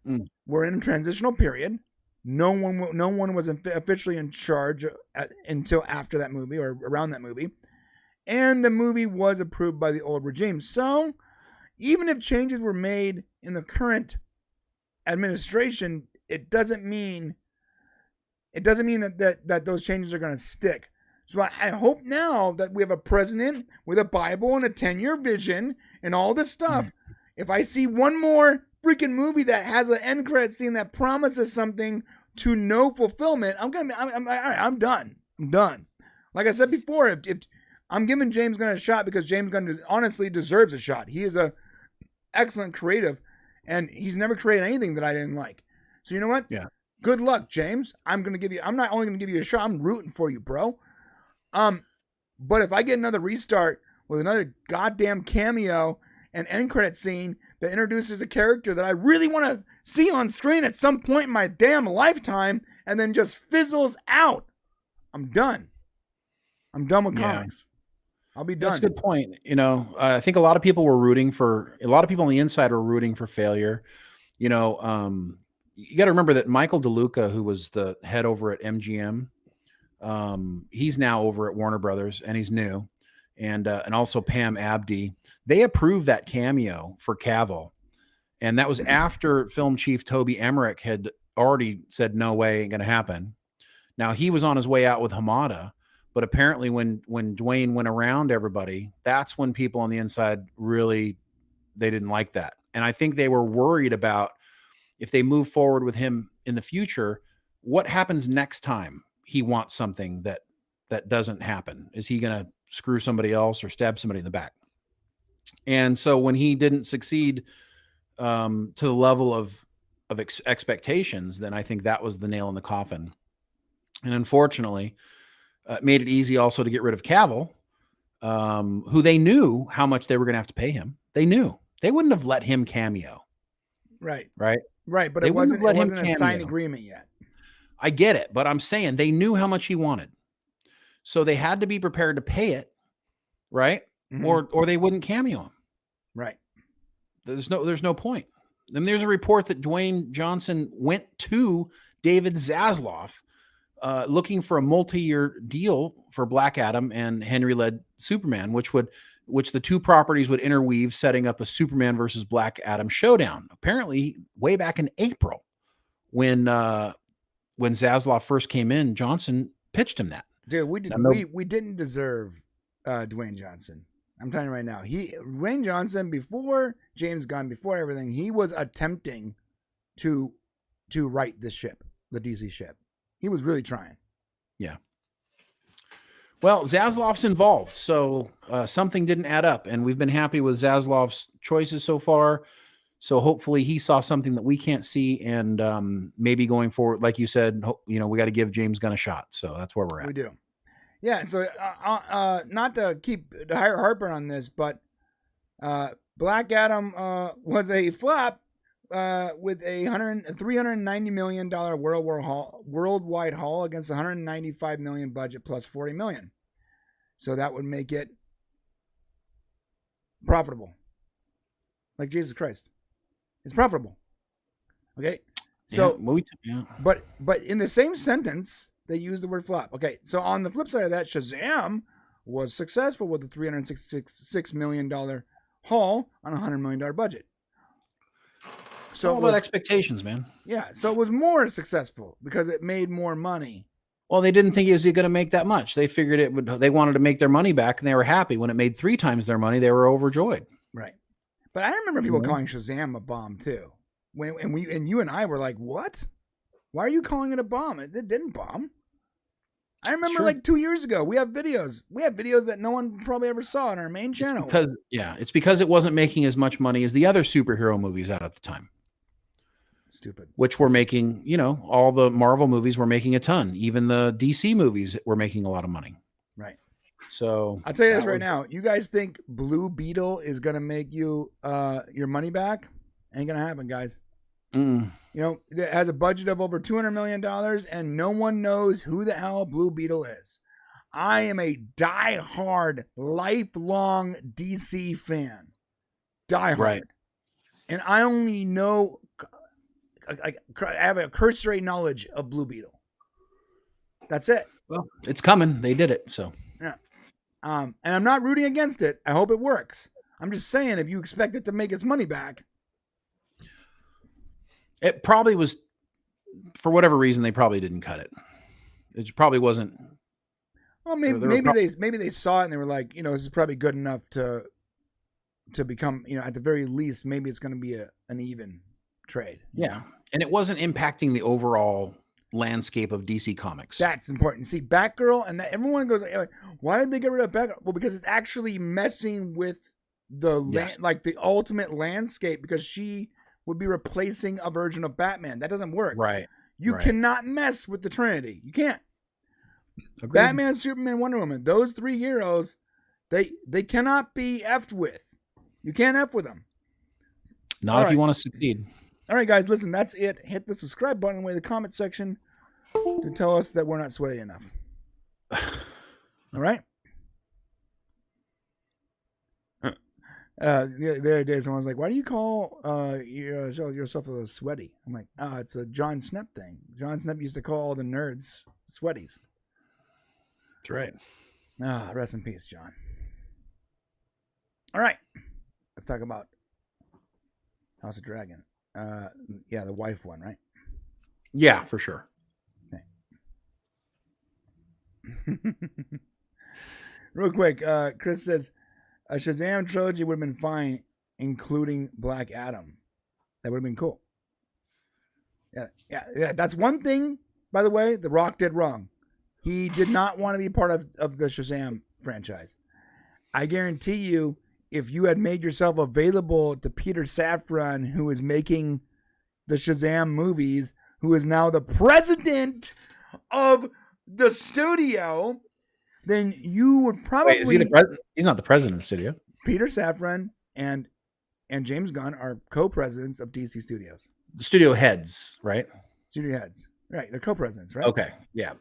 S1: we're in a transitional period. No one was officially in charge until after that movie or around that movie. And the movie was approved by the old regime. So even if changes were made in the current administration, it doesn't mean that those changes are going to stick. So I hope now that we have a president with a Bible and a 10-year vision and all this stuff. If I see one more freaking movie that has an end credit scene that promises something to no fulfillment, I'm done. I'm done. Like I said before, if I'm giving James Gunn a shot because James Gunn honestly deserves a shot. He is a excellent creative, and he's never created anything that I didn't like. So you know what?
S2: Yeah.
S1: Good luck, James. I'm not only gonna give you a shot, I'm rooting for you, bro. But if I get another restart with another goddamn cameo and end credit scene that introduces a character that I really want to see on screen at some point in my damn lifetime and then just fizzles out, I'm done. I'm done with comics. I'll be done.
S2: That's a good point. I think a lot of people on the inside were rooting for failure. You got to remember that Michael DeLuca, who was the head over at MGM, he's now over at Warner Brothers, and he's new, and also Pam Abdi. They approved that cameo for Cavill, and that was after film chief Toby Emmerich had already said no way, ain't gonna happen. Now he was on his way out with Hamada, but apparently when Dwayne went around everybody, that's when people on the inside they didn't like that, and I think they were worried about if they move forward with him in the future, what happens next time he wants something that doesn't happen. Is he going to screw somebody else or stab somebody in the back? And so when he didn't succeed to the level of expectations, then I think that was the nail in the coffin. And unfortunately, it made it easy also to get rid of Cavill, who they knew how much they were going to have to pay him. They knew. They wouldn't have let him cameo.
S1: Right. But
S2: It wasn't
S1: a signed agreement yet.
S2: I get it, but I'm saying they knew how much he wanted. So they had to be prepared to pay it, right? Mm-hmm. Or they wouldn't cameo him.
S1: Right.
S2: There's no point. Then there's a report that Dwayne Johnson went to David Zaslav looking for a multi-year deal for Black Adam and Henry-led Superman, which the two properties would interweave, setting up a Superman versus Black Adam showdown. Apparently, way back in April, when Zaslav first came in, Johnson pitched him that.
S1: Dude, we didn't deserve Dwayne Johnson. I'm telling you right now. Dwayne Johnson, before James Gunn, before everything, he was attempting to right this ship, the DC ship. He was really trying.
S2: Yeah. Well, Zaslav's involved, so something didn't add up, and we've been happy with Zaslav's choices so far. So hopefully he saw something that we can't see, and maybe going forward, like you said, we got to give James Gunn a shot. So that's where we're at.
S1: We do. Yeah. So not to keep the higher heartburn on this, but Black Adam was a flop with a $390 million worldwide haul against $195 million budget plus $40 million. So that would make it profitable. Like Jesus Christ. It's profitable. Okay. So,
S2: yeah.
S1: but in the same sentence, They used the word flop. Okay, so on the flip side of that, Shazam was successful with a $366 million haul on a $100 million budget. So
S2: all about expectations, man.
S1: Yeah, so it was more successful because it made more money.
S2: Well, they didn't think it was going to make that much. They figured it would. They wanted to make their money back, and they were happy. When it made 3 times their money, they were overjoyed.
S1: Right. But I remember people calling Shazam a bomb too. And you and I were like, "What? Why are you calling it a bomb? It didn't bomb." I remember like 2 years ago, we have videos. We have videos that no one probably ever saw on our main channel.
S2: It's because it wasn't making as much money as the other superhero movies out at the time.
S1: Stupid.
S2: Which were making, all the Marvel movies were making a ton. Even the DC movies were making a lot of money.
S1: Right.
S2: So
S1: I'll tell you this right now. You guys think Blue Beetle is going to make you your money back? Ain't going to happen, guys. It has a budget of over $200 million and no one knows who the hell Blue Beetle is. I am a die-hard, lifelong DC fan. Die-hard.
S2: Right.
S1: And I only know... I have a cursory knowledge of Blue Beetle. That's it.
S2: Well, it's coming. They did it, so.
S1: Yeah. And I'm not rooting against it. I hope it works. I'm just saying, if you expect it to make its money back.
S2: It probably was, for whatever reason, they probably didn't cut it. It probably wasn't.
S1: Well, maybe they saw it and they were like, this is probably good enough to become, at the very least, maybe it's going to be an even trade.
S2: Yeah. And it wasn't impacting the overall landscape of DC Comics.
S1: That's important. See, Batgirl, and that everyone goes, like, why did they get rid of Batgirl? Well, because it's actually messing with the ultimate landscape, because she would be replacing a version of Batman. That doesn't work.
S2: Right.
S1: You cannot mess with the Trinity. You can't.
S2: Agreed.
S1: Batman, Superman, Wonder Woman, those 3 heroes, they cannot be effed with. You can't F with them.
S2: Not if you want to succeed.
S1: All right, guys, listen, that's it. Hit the subscribe button in the comment section to tell us that we're not sweaty enough. All right? The other day, someone was like, why do you call yourself a sweaty? I'm like, it's a John Snepp thing. John Snepp used to call all the nerds sweaties.
S2: That's right.
S1: Rest in peace, John. All right. Let's talk about House of Dragon. The wife one, right?
S2: Yeah, for sure.
S1: Okay. Real quick, Chris says a Shazam trilogy would have been fine, including Black Adam. That would have been cool. Yeah. That's one thing, by the way, The Rock did wrong. He did not want to be part of the Shazam franchise. I guarantee you, if you had made yourself available to Peter Safran, who is making the Shazam movies, who is now the president of the studio, then you would probably...
S2: Wait, is he the president? He's not the president of the studio.
S1: Peter Safran and James Gunn are co-presidents of DC Studios.
S2: The studio heads, right?
S1: Studio heads. Right, they're co-presidents, right?
S2: Okay, yeah.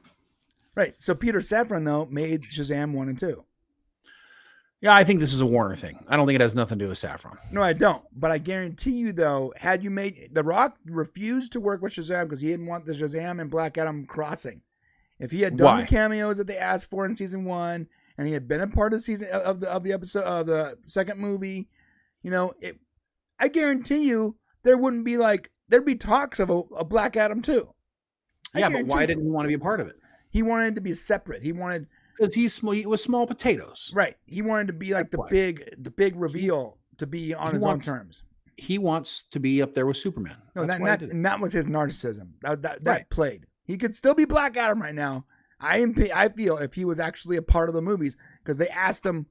S1: Right, so Peter Safran, though, made Shazam 1 and 2.
S2: Yeah, I think this is a Warner thing. I don't think it has nothing to do with Saffron.
S1: No, I don't. But I guarantee you, though, had you made... The Rock refused to work with Shazam because he didn't want the Shazam and Black Adam crossing. If he had done the cameos that they asked for in season 1, and he had been a part of the episode of the second movie, I guarantee you there wouldn't be there'd be talks of a Black Adam 2.
S2: Yeah, but why didn't he want to be a part of it?
S1: He wanted to be separate. He wanted...
S2: Because he was small potatoes.
S1: Right. He wanted to be like the big reveal to be on his own terms.
S2: He wants to be up there with Superman.
S1: No, that was his narcissism. That played. He could still be Black Adam right now. I feel if he was actually a part of the movies, because they asked him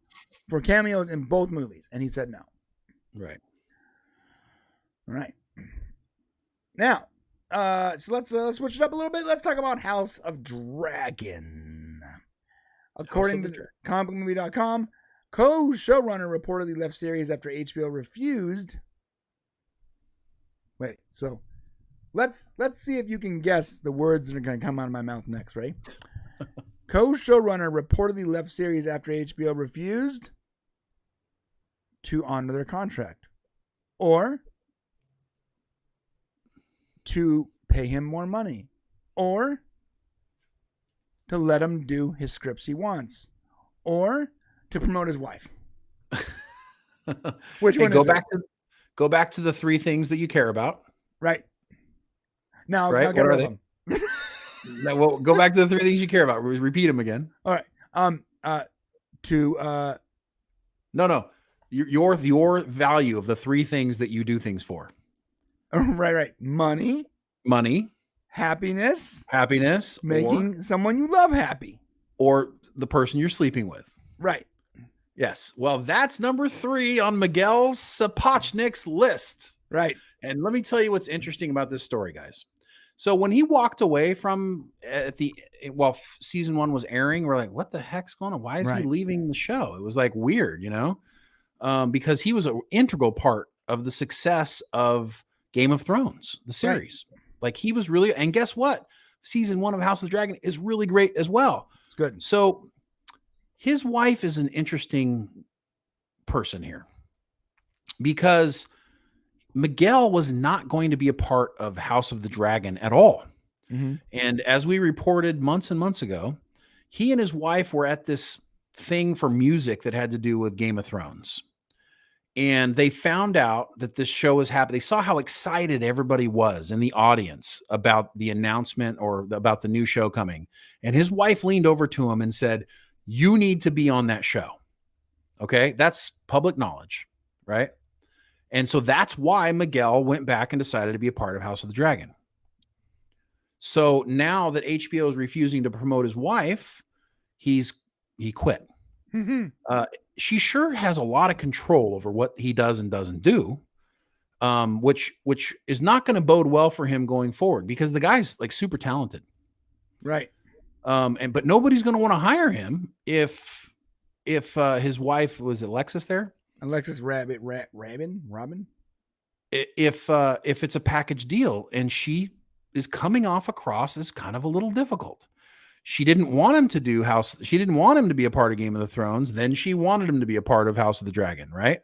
S1: for cameos in both movies, and he said no.
S2: Right.
S1: All right. Now, so let's switch it up a little bit. Let's talk about House of Dragon. According to comicbookmovie.com, co-showrunner reportedly left series after HBO refused. Wait, so let's see if you can guess the words that are going to come out of my mouth next, right? Co-showrunner reportedly left series after HBO refused to honor their contract, or to pay him more money, or to let him do his scripts he wants, or to promote his wife? Which one?
S2: Go back to the three things that you care about.
S1: Right. Now,
S2: right?
S1: Now get rid of them.
S2: Well, go back to the three things you care about. Repeat them again.
S1: All right.
S2: No. Your value of the three things that you do things for.
S1: Right. Money.
S2: Happiness.
S1: Making someone you love happy.
S2: Or the person you're sleeping with.
S1: Right.
S2: Yes. Well, that's number 3 on Miguel Sapochnik's list.
S1: Right.
S2: And let me tell you what's interesting about this story, guys. So when he walked away from season 1 was airing, we're like, what the heck's going on? Why is he leaving the show? It was like weird, because he was an integral part of the success of Game of Thrones, the series. Right. Like he was really, and guess what? Season 1 of House of the Dragon is really great as well.
S1: It's good.
S2: So his wife is an interesting person here because Miguel was not going to be a part of House of the Dragon at all. Mm-hmm. And as we reported months and months ago, he and his wife were at this thing for music that had to do with Game of Thrones. And they found out that this show was happening. They saw how excited everybody was in the audience about the announcement or about the new show coming. And his wife leaned over to him and said, "You need to be on that show." Okay. That's public knowledge, right? And so that's why Miguel went back and decided to be a part of House of the Dragon. So now that HBO is refusing to promote his wife, he quit. Mm-hmm. She sure has a lot of control over what he does and doesn't do, which is not going to bode well for him going forward because the guy's like super talented.
S1: Right.
S2: But nobody's going to want to hire him if his wife was Alexis there.
S1: Alexis Robin.
S2: If it's a package deal and she is coming off across as kind of a little difficult. She didn't want him to do she didn't want him to be a part of Game of the Thrones. Then she wanted him to be a part of House of the Dragon, right?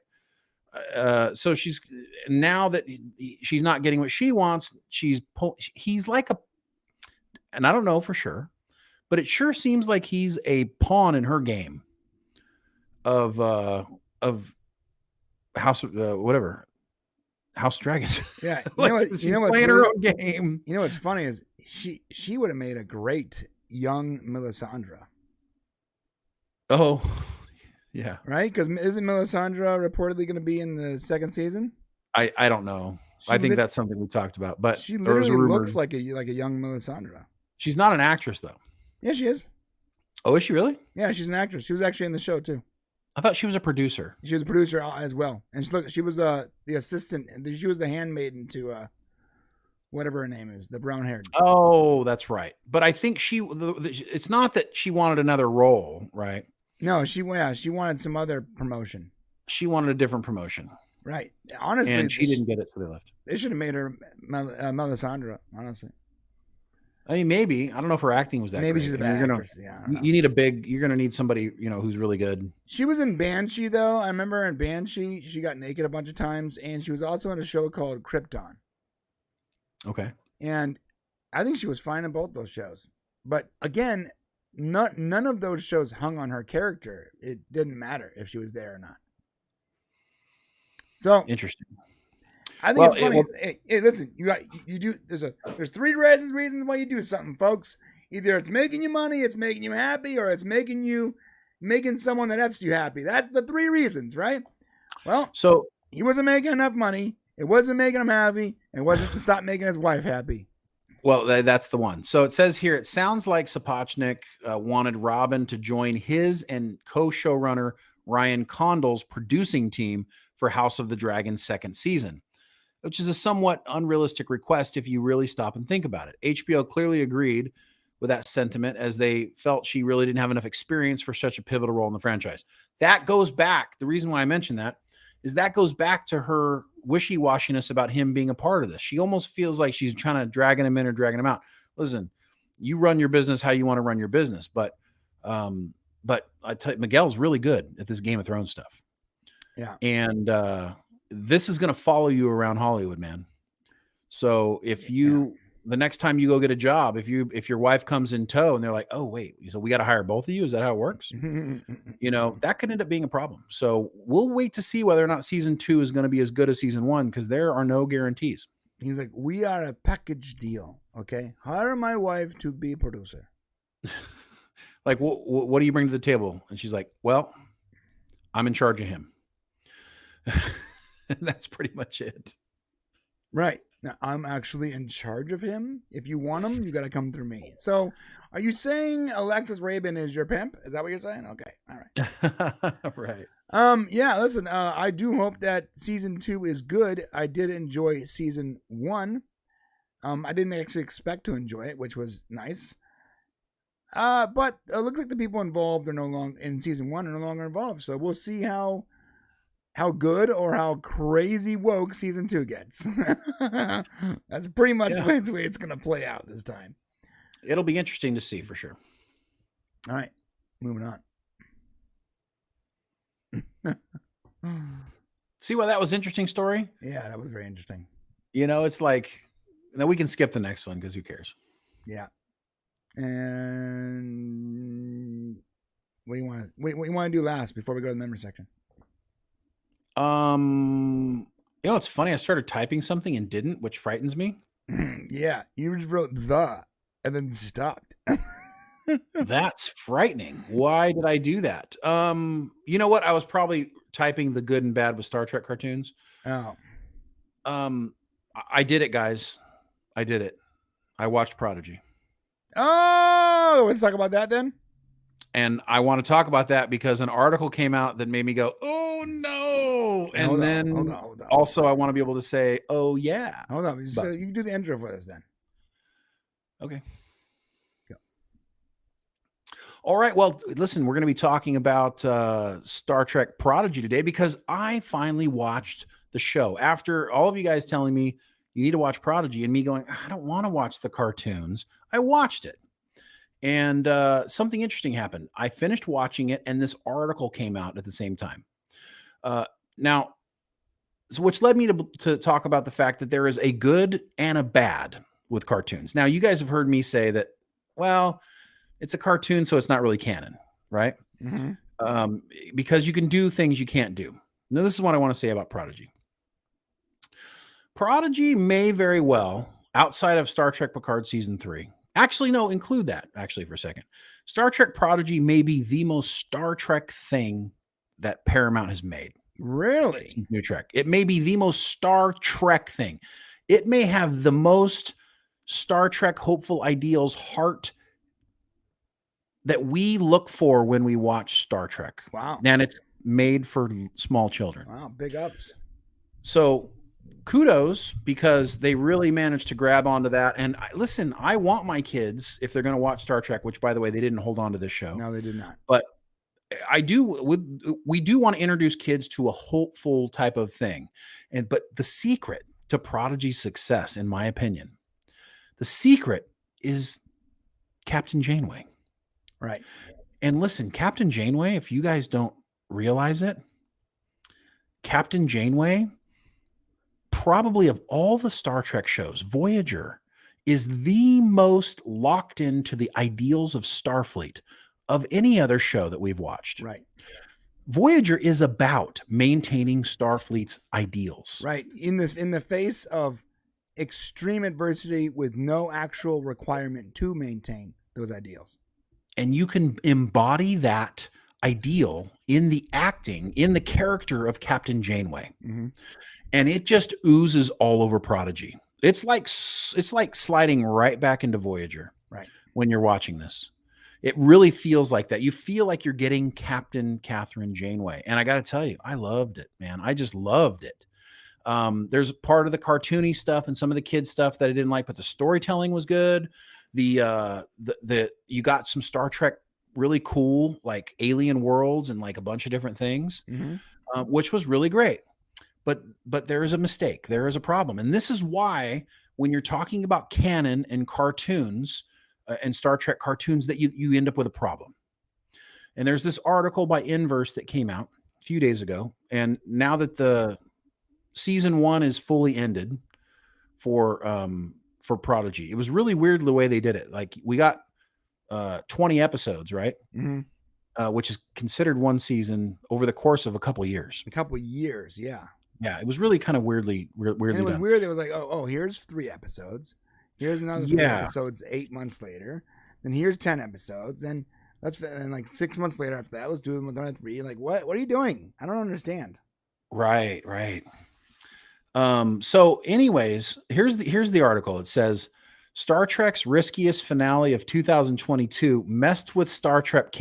S2: So now that she's not getting what she wants, he's like and I don't know for sure, but it sure seems like he's a pawn in her game of House of House of Dragons.
S1: Yeah,
S2: you know what's playing her own game.
S1: You know what's funny is she would have made a great young Melisandre.
S2: Oh, yeah,
S1: right. Because isn't Melisandre reportedly going to be in the second season?
S2: I don't know. I think that's something we talked about. But
S1: she literally looks like a young Melisandre.
S2: She's not an actress though.
S1: Yeah, she is.
S2: Oh, is she really?
S1: Yeah, she's an actress. She was actually in the show too.
S2: I thought she was a producer.
S1: She was a producer as well, and she was the assistant. She was the handmaiden to whatever her name is, the brown-haired.
S2: Oh, that's right. But I think it's not that she wanted another role, right?
S1: No, she wanted some other promotion.
S2: She wanted a different promotion,
S1: right? Honestly,
S2: and she didn't get it, so they left.
S1: They should have made her Melisandre. Honestly.
S2: I mean, maybe. I don't know if her acting was that
S1: maybe
S2: great.
S1: She's a bad actress.
S2: You need you're going to need somebody, who's really good.
S1: She was in Banshee, though. I remember in Banshee, she got naked a bunch of times, and she was also in a show called Krypton.
S2: Okay.
S1: And I think she was fine in both those shows. But again, none of those shows hung on her character. It didn't matter if she was there or not. So
S2: interesting.
S1: I think it's funny. Hey, listen, there's 3 reasons why you do something, folks. Either it's making you money, it's making you happy, or it's making someone that F's you happy. That's the 3 reasons, right? Well,
S2: so
S1: he wasn't making enough money. It wasn't making him happy. It wasn't to stop making his wife happy.
S2: Well, that's the one. So it says here, it sounds like Sapochnik wanted Robin to join his and co-showrunner Ryan Condal's producing team for House of the Dragon second season, which is a somewhat unrealistic request if you really stop and think about it. HBO clearly agreed with that sentiment as they felt she really didn't have enough experience for such a pivotal role in the franchise. That goes back. The reason why I mentioned that is that goes back to her wishy-washiness about him being a part of this. She almost feels like she's trying to dragging him in or dragging him out. Listen, you run your business how you want to run your business, but I tell you, Miguel's really good at this Game of Thrones stuff.
S1: Yeah.
S2: And this is going to follow you around Hollywood, man. So if you the next time you go get a job, if your wife comes in tow and they're like, oh wait, so we got to hire both of you, is that how it works? That could end up being a problem. So we'll wait to see whether or not season 2 is going to be as good as season 1, because there are no guarantees.
S1: He's like, we are a package deal, okay? Hire my wife to be a producer.
S2: Like, what do you bring to the table? And she's like, well, I'm in charge of him. And that's pretty much it.
S1: Right. Now, I'm actually in charge of him. If you want him, you got to come through me. So, are you saying Alexis Rabin is your pimp? Is that what you're saying? Okay. All right.
S2: Right.
S1: Yeah, listen, I do hope that season 2 is good. I did enjoy season 1. I didn't actually expect to enjoy it, which was nice. But it looks like the people involved are no longer in season 1 are no longer involved. So we'll see how good or how crazy woke season 2 gets. That's pretty much the way it's going to play out this time.
S2: It'll be interesting to see for sure.
S1: All right, moving on.
S2: See why that was interesting story?
S1: Yeah, that was very interesting.
S2: It's like, now we can skip the next one because who cares?
S1: Yeah. And what do you want to do last before we go to the memory section?
S2: It's funny. I started typing something and didn't, which frightens me.
S1: Yeah, you just wrote the and then stopped.
S2: That's frightening. Why did I do that? You know what? I was probably typing the good and bad with Star Trek cartoons.
S1: Oh.
S2: I did it, guys. I did it. I watched Prodigy.
S1: Oh, let's talk about that then.
S2: And I want to talk about that because an article came out that made me go, oh no. And
S1: hold
S2: then
S1: on.
S2: Also I want to be able to say, oh yeah.
S1: Hold on. So you can do the intro for this then.
S2: Okay. Go. All right. Well, listen, we're going to be talking about Star Trek Prodigy today because I finally watched the show after all of you guys telling me you need to watch Prodigy and me going, I don't want to watch the cartoons. I watched it. And something interesting happened. I finished watching it, and this article came out at the same time. Which led me to talk about the fact that there is a good and a bad with cartoons. Now, you guys have heard me say that, well, it's a cartoon, so it's not really canon, right? Mm-hmm. Because you can do things you can't do. Now, this is what I want to say about Prodigy. Prodigy may very well, outside of Star Trek Picard Season 3, actually, no, include that, actually, for a second. Star Trek Prodigy may be the most Star Trek thing that Paramount has made.
S1: Really?
S2: New Trek. It may be the most Star Trek thing. It may have the most Star Trek hopeful ideals heart that we look for when we watch Star Trek.
S1: Wow.
S2: And it's made for small children.
S1: Wow, big ups.
S2: So kudos, because they really managed to grab onto that. And listen, I want my kids, if they're going to watch Star Trek, which by the way, they didn't hold on to this show.
S1: No, they did not.
S2: But we do want to introduce kids to a hopeful type of thing. But the secret to Prodigy's success, in my opinion, the secret is Captain Janeway.
S1: Right.
S2: And listen, Captain Janeway, if you guys don't realize it, Captain Janeway, probably of all the Star Trek shows, Voyager is the most locked into the ideals of Starfleet of any other show that we've watched.
S1: Right.
S2: Voyager is about maintaining Starfleet's ideals.
S1: Right. In the face of extreme adversity with no actual requirement to maintain those ideals.
S2: And you can embody that ideal in the acting, in the character of Captain Janeway. Mm-hmm. And it just oozes all over Prodigy. It's like sliding right back into Voyager.
S1: Right. When
S2: you're watching this. It really feels like that. You feel like you're getting Captain Catherine Janeway. And I got to tell you, I loved it, man. I just loved it. There's part of the cartoony stuff and some of the kids stuff that I didn't like, but the storytelling was good. You got some Star Trek really cool, like alien worlds and like a bunch of different things, mm-hmm. Which was really great. But there is a mistake. There is a problem. And this is why when you're talking about canon and cartoons and Star Trek cartoons that you end up with a problem. And there's this article by Inverse that came out a few days ago. And now that the season 1 is fully ended for for Prodigy. It was really weird the way they did it. Like we got 20 episodes, right?
S1: Mm-hmm.
S2: Which is considered one season over the course of a couple years.
S1: A couple years, yeah.
S2: Yeah, it was really kind of weirdly
S1: And it was
S2: done.
S1: weird. It was like, oh, here's 3 episodes. Here's another 3 episodes 8 months later. Then here's 10 episodes. And like 6 months later after that, let's do them with another 3. Like, what are you doing? I don't understand.
S2: Right. So anyways, here's the article. It says Star Trek's riskiest finale of 2022 messed with Starship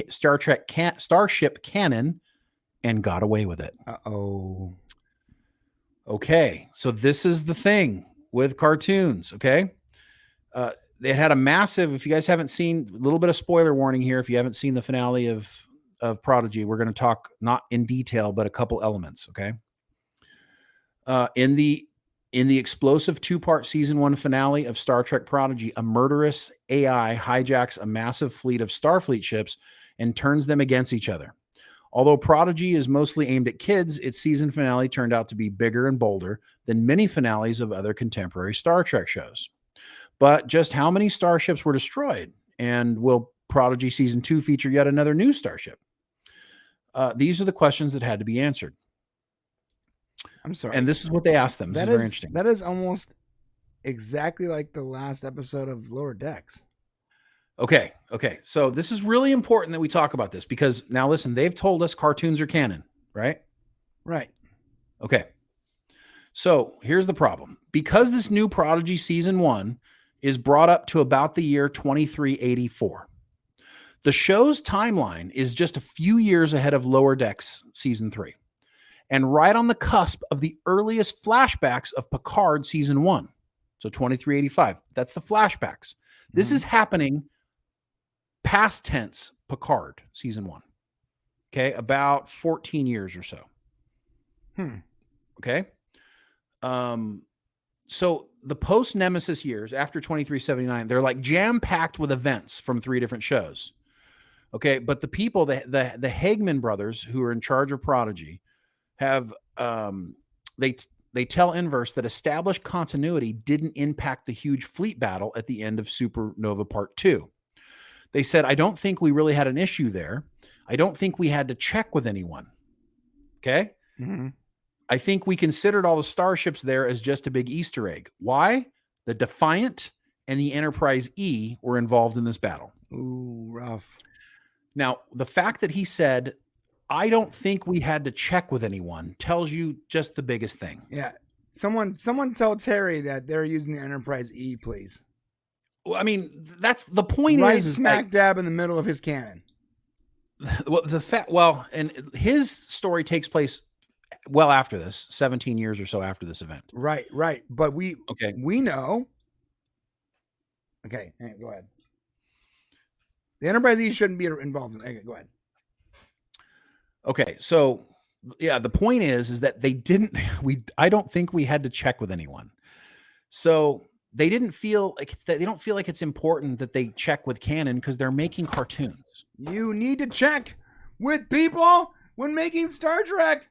S2: canon and got away with it.
S1: Uh-oh.
S2: Okay, so this is the thing with cartoons, okay? They had a massive, if you guys haven't seen, a little bit of spoiler warning here. If you haven't seen the finale of Prodigy, we're going to talk not in detail, but a couple elements, okay? In the explosive 2-part season 1 finale of Star Trek Prodigy, a murderous AI hijacks a massive fleet of Starfleet ships and turns them against each other. Although Prodigy is mostly aimed at kids, its season finale turned out to be bigger and bolder than many finales of other contemporary Star Trek shows. But just how many starships were destroyed? And will Prodigy season 2 feature yet another new starship? These are the questions that had to be answered.
S1: I'm sorry.
S2: And this is what they asked them. This is very interesting.
S1: That is almost exactly like the last episode of Lower Decks.
S2: Okay. So this is really important that we talk about this because now listen, they've told us cartoons are canon, right?
S1: Right.
S2: Okay. So here's the problem. Because this new Prodigy season 1 is brought up to about the year 2384, the show's timeline is just a few years ahead of Lower Decks season 3 and right on the cusp of the earliest flashbacks of Picard season 1. So 2385, that's the flashbacks. This is happening past tense Picard season 1. Okay. About 14 years or so. Okay. So the post Nemesis years after 2379, they're like jam packed with events from 3 different shows. Okay. But the people, the Hagman brothers who are in charge of Prodigy have, they tell Inverse that established continuity didn't impact the huge fleet battle at the end of Supernova Part 2. They said, I don't think we really had an issue there. I don't think we had to check with anyone. Okay.
S1: Mm-hmm.
S2: I think we considered all the starships there as just a big Easter egg. Why? The Defiant and the Enterprise E were involved in this battle.
S1: Ooh, rough.
S2: Now, the fact that he said, I don't think we had to check with anyone tells you just the biggest thing.
S1: Yeah. Someone tell Terry that they're using the Enterprise E, please.
S2: Well, I mean, that's the point.
S1: Right
S2: is
S1: smack dab in the middle of his canon.
S2: Well, and his story takes place well after this, 17 years or so after this event.
S1: Right. But we know. Okay, go ahead. The Enterprise E shouldn't be involved. Okay, go ahead.
S2: Okay, so yeah, the point is that they didn't. I don't think we had to check with anyone. So they didn't feel like they don't feel like it's important that they check with canon because they're making cartoons.
S1: You need to check with people when making Star Trek.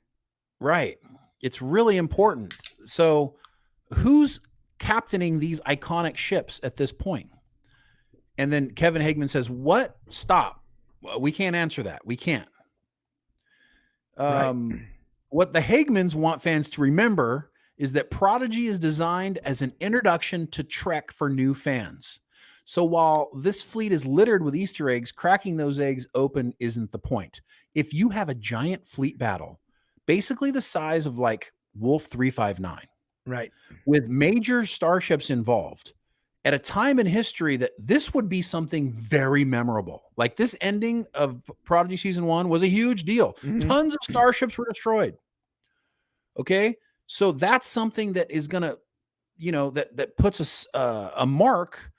S2: Right. It's really important. So who's captaining these iconic ships at this point? And then Kevin Hagman says, what? Stop. We can't answer that. We can't.
S1: Right.
S2: What the Hagmans want fans to remember is that Prodigy is designed as an introduction to Trek for new fans. So while this fleet is littered with Easter eggs, cracking those eggs open isn't the point. If you have a giant fleet battle, basically the size of like Wolf 359,
S1: right,
S2: with major starships involved, at a time in history that this would be something very memorable. Like this ending of Prodigy season 1 was a huge deal. Mm-hmm. Tons of starships were destroyed. Okay. So that's something that is going to, that puts a mark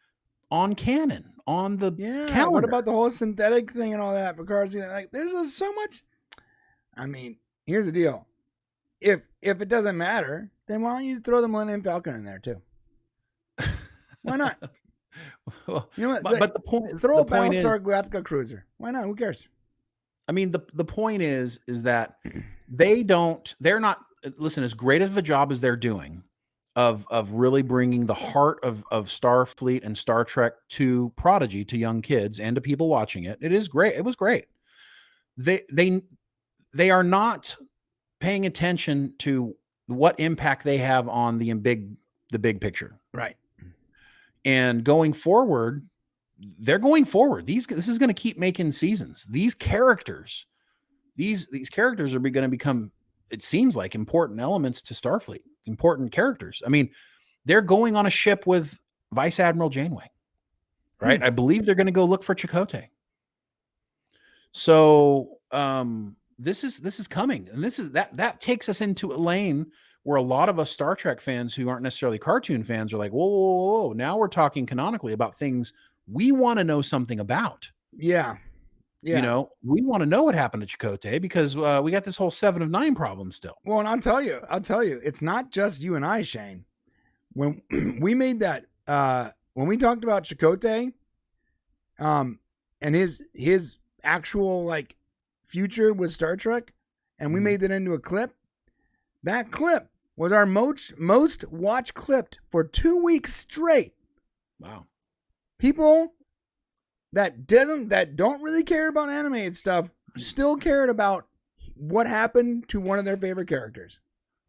S2: on canon, on the calendar.
S1: What about the whole synthetic thing and all that? Picard's like, there's so much. I mean, here's the deal. If it doesn't matter, then why don't you throw the Millennium Falcon in there too? Why not?
S2: Well,
S1: you know what?
S2: But the point,
S1: throw
S2: the
S1: a
S2: point
S1: Battlestar Galactica cruiser. Why not? Who cares?
S2: I mean, the point is that they're not, listen, as great of a job as they're doing, of really bringing the heart of Starfleet and Star Trek to Prodigy, to young kids and to people watching it. It is great. It was great. They are not paying attention to what impact they have on the big picture.
S1: Right.
S2: And going forward, they're going forward. This is going to keep making seasons. These characters are going to become, it seems like, important elements to Starfleet, important characters. I mean, they're going on a ship with Vice Admiral Janeway, right? I believe they're going to go look for Chakotay. So this is coming, and that takes us into a lane where a lot of us Star Trek fans who aren't necessarily cartoon fans are like, whoa. Now we're talking canonically about things we want to know something about.
S1: Yeah.
S2: You know, we want to know what happened to Chakotay because we got this whole 7 of 9 problem still.
S1: Well, and I'll tell you, it's not just you and I, Shane. When we made that, when we talked about Chakotay, and his actual like future with Star Trek, and we made that into a clip. That clip was our most watched clip for 2 weeks straight.
S2: Wow.
S1: People that don't really care about animated stuff still cared about what happened to one of their favorite characters.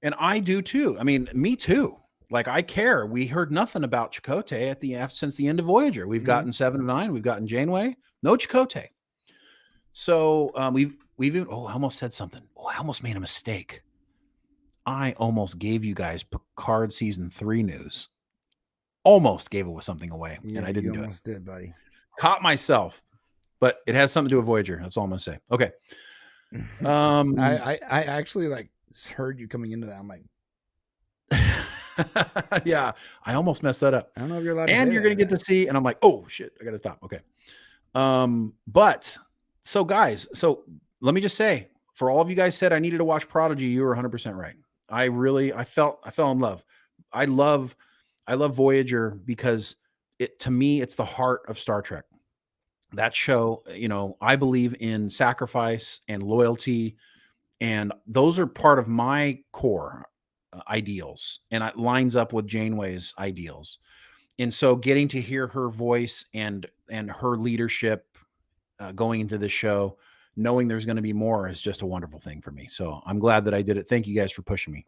S2: And I do too. I mean, me too. Like, I care. We heard nothing about Chakotay since the end of Voyager. We've gotten 7 of 9. We've gotten Janeway. No Chakotay. So we've even, I almost said something. Oh, I almost made a mistake. I almost gave you guys Picard season 3 news. Almost gave something away, and I didn't do it.
S1: Almost did, buddy.
S2: Caught myself, but it has something to do with Voyager. That's all I'm gonna say. Okay.
S1: I actually like heard you coming into that. I'm like,
S2: yeah, I almost messed that up.
S1: I don't know if you're allowed to
S2: And
S1: say
S2: you're
S1: that
S2: gonna get to see, and I'm like, oh shit, I gotta stop. Okay. But so guys, let me just say, for all of you guys said I needed to watch Prodigy, you were 100% right. I fell in love. I love Voyager because to me, it's the heart of Star Trek. That show, you know, I believe in sacrifice and loyalty, and those are part of my core ideals, and it lines up with Janeway's ideals. And so getting to hear her voice and her leadership going into this show, knowing there's going to be more, is just a wonderful thing for me. So I'm glad that I did it. Thank you guys for pushing me.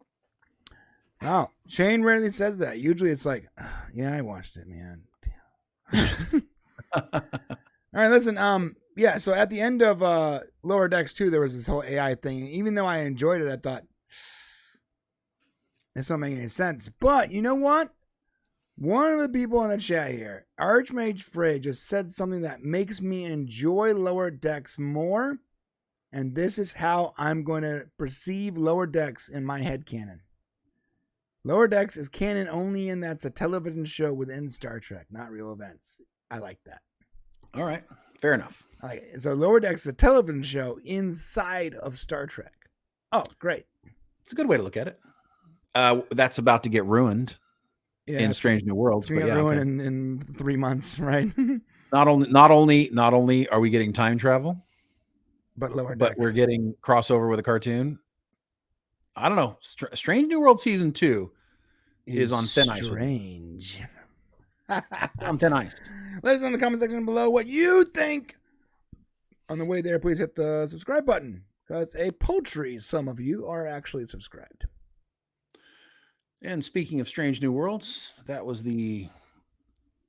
S1: Wow. Shane rarely says that. Usually it's like, yeah, I watched it, man. All right, listen. Yeah, so at the end of Lower Decks 2, there was this whole AI thing. And even though I enjoyed it, I thought, it's not making any sense. But you know what? One of the people in the chat here, Archmage Frey, just said something that makes me enjoy Lower Decks more. And this is how I'm going to perceive Lower Decks in my headcanon. Lower Decks is canon only in that's a television show within Star Trek, not real events. I like that.
S2: All right. Fair enough.
S1: So Lower Decks is a television show inside of Star Trek. Oh, great.
S2: It's a good way to look at it. That's about to get ruined in Strange New Worlds.
S1: It's going to get ruined in 3 months, right?
S2: Not only are we getting time travel,
S1: but Lower Decks.
S2: But we're getting crossover with a cartoon. I don't know. Strange New World season 2 is on thin ice.
S1: Strange.
S2: On thin ice.
S1: Let us know in the comment section below what you think. On the way there, please hit the subscribe button, because a paltry some of you are actually subscribed.
S2: And speaking of Strange New Worlds, that was the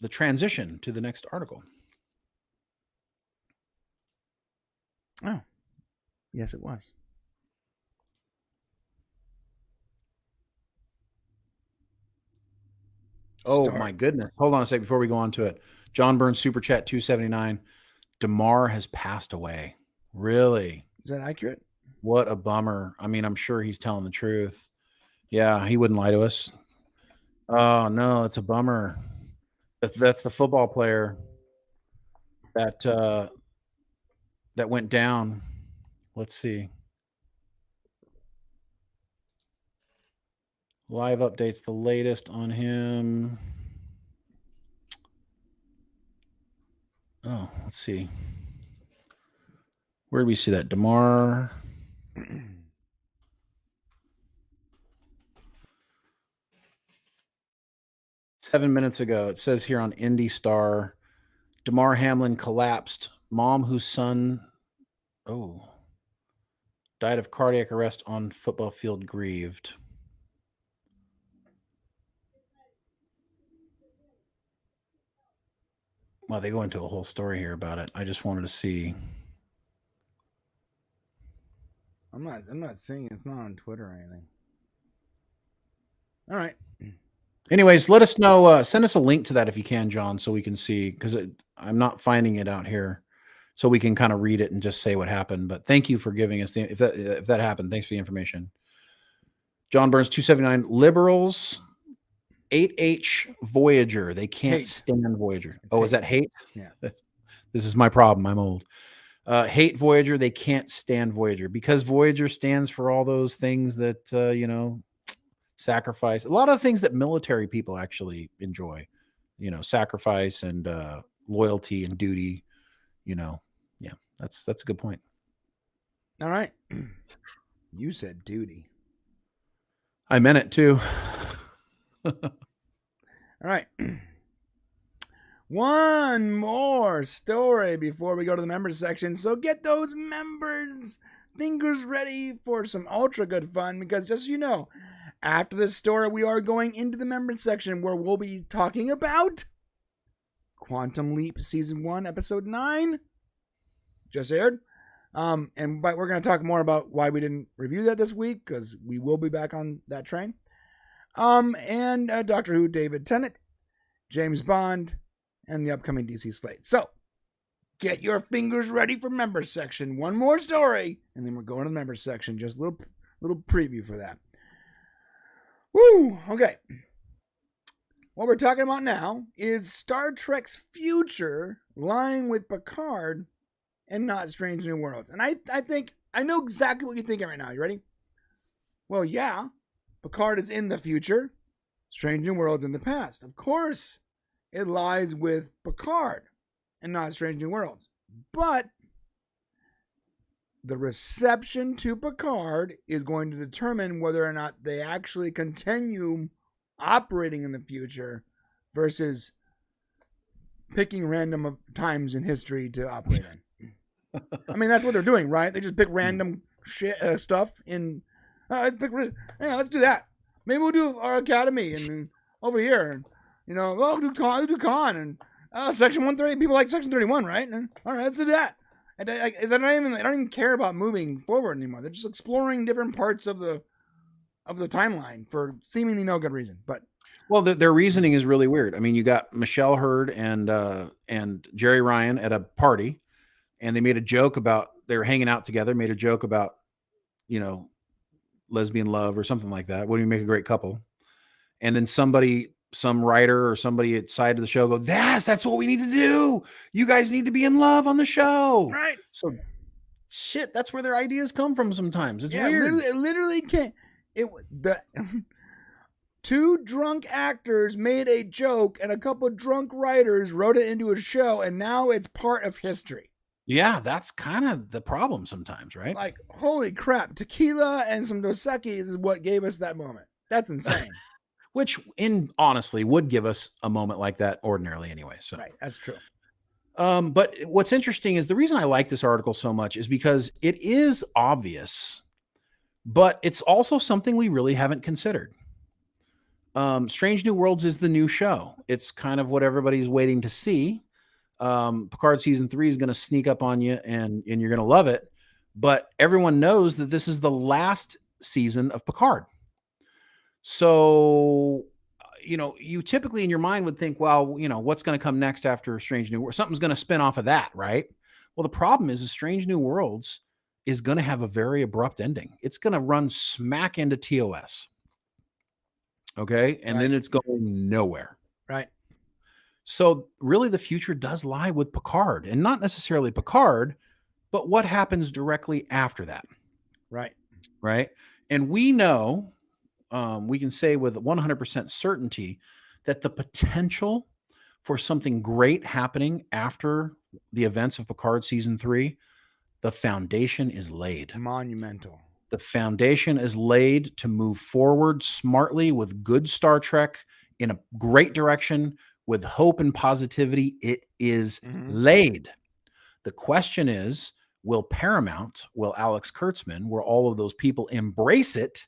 S2: transition to the next article.
S1: Oh, yes, it was.
S2: Oh, my goodness. Hold on a sec before we go on to it. John Burns, Super Chat 279. Demar has passed away. Really?
S1: Is that accurate?
S2: What a bummer. I mean, I'm sure he's telling the truth. Yeah, he wouldn't lie to us. Oh, no, it's a bummer. That's the football player that went down. Let's see. Live updates, the latest on him. Oh, let's see. Where did we see that? Demar. 7 minutes ago, it says here on Indie Star, Demar Hamlin collapsed. Mom whose son, died of cardiac arrest on football field grieved. Well, they go into a whole story here about it. I just wanted to see.
S1: I'm not seeing it. It's not on Twitter or anything. All right.
S2: Anyways, let us know. Send us a link to that if you can, John, so we can see, because I'm not finding it out here, so we can kind of read it and just say what happened. But thank you for giving us if that happened. Thanks for the information. John Burns 279 liberals 8H Voyager. They can't stand Voyager. It's is that hate?
S1: Yeah.
S2: This is my problem. I'm old. Hate Voyager. They can't stand Voyager because Voyager stands for all those things that sacrifice. A lot of things that military people actually enjoy. Sacrifice and loyalty and duty. Yeah, that's a good point.
S1: All right. You said duty.
S2: I meant it too.
S1: All right. One more story before we go to the members section. So get those members fingers ready for some ultra good fun, because just so you know, after this story, we are going into the members section where we'll be talking about Quantum Leap Season 1, Episode 9. Just aired. But we're going to talk more about why we didn't review that this week, because we will be back on that train. And Doctor Who, David Tennant, James Bond, and the upcoming DC slate. So, get your fingers ready for members section. One more story, and then we're going to the members section. Just a little preview for that. Woo! Okay. What we're talking about now is Star Trek's future lying with Picard and not Strange New Worlds. And I think I know exactly what you're thinking right now. You ready? Well, yeah. Picard is in the future. Strange New Worlds in the past. Of course, it lies with Picard and not Strange New Worlds. But the reception to Picard is going to determine whether or not they actually continue operating in the future versus picking random times in history to operate in. I mean, that's what they're doing, right? They just pick random shit, stuff in. Let's do that. Maybe we'll do our academy and over here. We'll do con and section 130. People like section 31, right? And, all right, let's do that. And they don't even care about moving forward anymore. They're just exploring different parts of the timeline for seemingly no good reason. But
S2: their reasoning is really weird. I mean, you got Michelle Hurd and Jerry Ryan at a party, and they made a joke about they were hanging out together. Made a joke about lesbian love or something like that. Wouldn't you make a great couple? And then some writer or somebody at side of the show go, that's what we need to do. You guys need to be in love on the show.
S1: Right.
S2: So shit, that's where their ideas come from sometimes. It's weird.
S1: It literally can't. Two drunk actors made a joke and a couple drunk writers wrote it into a show, and now it's part of history.
S2: Yeah, that's kind of the problem sometimes, right?
S1: Like, holy crap, tequila and some Dos Equis is what gave us that moment. That's insane.
S2: Which, honestly, would give us a moment like that ordinarily anyway. So.
S1: Right, that's true.
S2: But what's interesting is the reason I like this article so much is because it is obvious, but it's also something we really haven't considered. Strange New Worlds is the new show. It's kind of what everybody's waiting to see. Picard season 3 is going to sneak up on you and you're going to love it. But everyone knows that this is the last season of Picard. So, you typically in your mind would think, well, what's going to come next after Strange New Worlds? Something's going to spin off of that, right? Well, the problem is Strange New Worlds is going to have a very abrupt ending. It's going to run smack into TOS. Okay. And then it's going nowhere.
S1: Right.
S2: So really the future does lie with Picard, and not necessarily Picard, but what happens directly after that.
S1: Right.
S2: Right. And we know, we can say with 100% certainty that the potential for something great happening after the events of Picard season 3, the foundation is laid.
S1: Monumental. The
S2: foundation is laid to move forward smartly with good Star Trek in a great direction with hope and positivity. It is laid. The question is, will Paramount, will Alex Kurtzman, will all of those people embrace it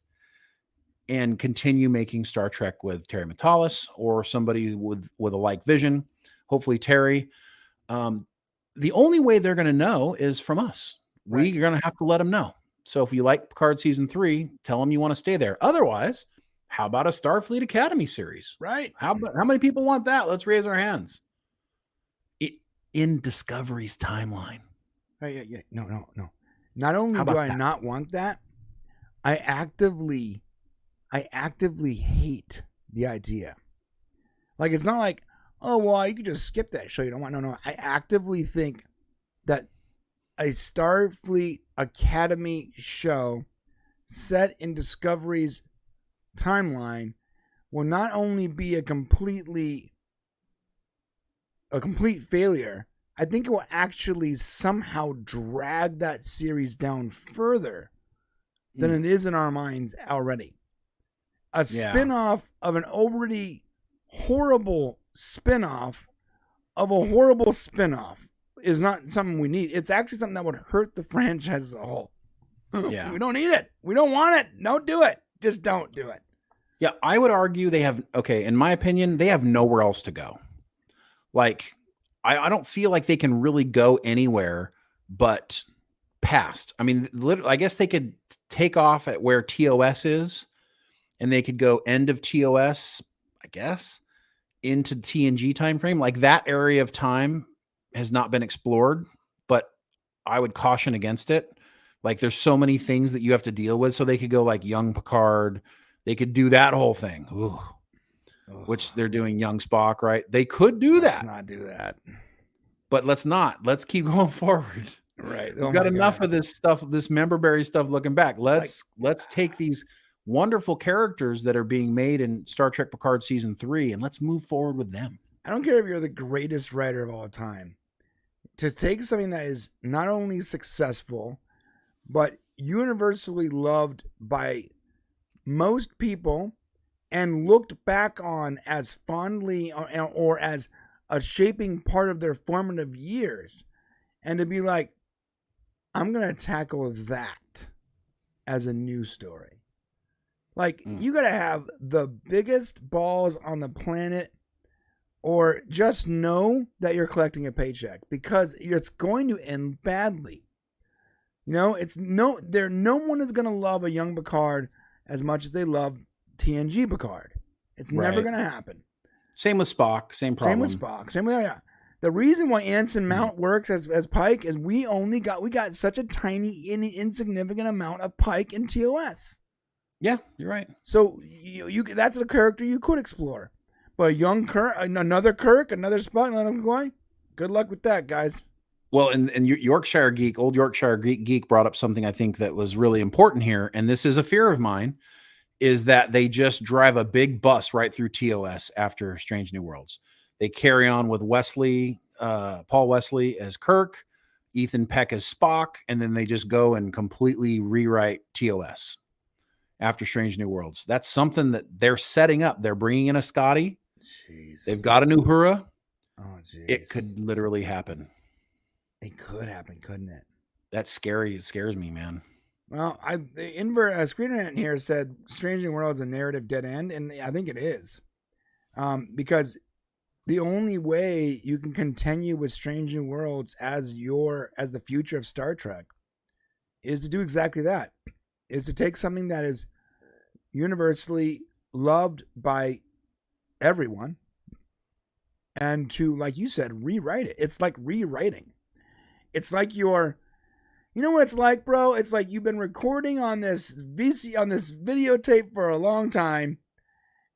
S2: and continue making Star Trek with Terry Matalas or somebody with a like vision? Hopefully Terry. The only way they're going to know is from us.
S1: Right.
S2: We're going to have to let them know. So if you like Picard season 3, tell them you want to stay there. Otherwise, how about a Starfleet Academy series?
S1: Right.
S2: How many people want that? Let's raise our hands. In Discovery's timeline.
S1: Yeah. No. Not only do I not want that, I actively hate the idea. Like, it's not like, oh, well, you could just skip that show you don't want. No. I actively think that a Starfleet Academy show set in Discovery's timeline will not only be a complete failure, I think it will actually somehow drag that series down further than it is in our minds already. A spin-off of an already horrible spin-off of a horrible spin-off is not something we need. It's actually something that would hurt the franchise as a whole.
S2: Yeah.
S1: We don't need it. We don't want it. Don't do it. Just don't do it.
S2: Yeah, I would argue in my opinion, they have nowhere else to go. Like, I don't feel like they can really go anywhere but past. I mean, I guess they could take off at where TOS is, and they could go end of TOS, I guess, into TNG timeframe. Like, that area of time has not been explored, but I would caution against it. Like, there's so many things that you have to deal with. So they could go like young Picard. They could do that whole thing. Ooh. Which they're doing young Spock, right? They could do that.
S1: Let's not do that.
S2: But let's not. Let's keep going forward.
S1: Right.
S2: We've got enough of this stuff, this memberberry stuff looking back. Let's take these wonderful characters that are being made in Star Trek Picard season 3 and let's move forward with them.
S1: I don't care if you're the greatest writer of all time. To take something that is not only successful, but universally loved by most people and looked back on as fondly or as a shaping part of their formative years, and to be like, I'm going to tackle that as a news story. Like, you got to have the biggest balls on the planet, or just know that you're collecting a paycheck, because it's going to end badly. You know, no one is going to love a young Picard as much as they love TNG Picard. It's never going to happen.
S2: Same with Spock. Same problem.
S1: Same with Spock. Same with The reason why Anson Mount works as Pike is we got such a tiny, insignificant amount of Pike in TOS.
S2: Yeah, you're right.
S1: So you that's a character you could explore. But a young Kirk, another Spock, another McCoy, good luck with that, guys.
S2: Well, and old Yorkshire Geek brought up something I think that was really important here, and this is a fear of mine, is that they just drive a big bus right through TOS after Strange New Worlds. They carry on with Paul Wesley as Kirk, Ethan Peck as Spock, and then they just go and completely rewrite TOS after Strange New Worlds. That's something that they're setting up. They're bringing in a Scotty.
S1: Jeez.
S2: They've got a new Uhura.
S1: Oh, jeez.
S2: It could literally happen.
S1: It could happen, couldn't it?
S2: That's scary. It scares me, man.
S1: Well, the screener in here said Strange New Worlds a narrative dead end, and I think it is. Because the only way you can continue with Strange New Worlds as the future of Star Trek is to do exactly that. Is to take something that is universally loved by everyone and to, like you said, rewrite it. It's like rewriting. It's like you know what it's like, bro? It's like you've been recording on this videotape for a long time,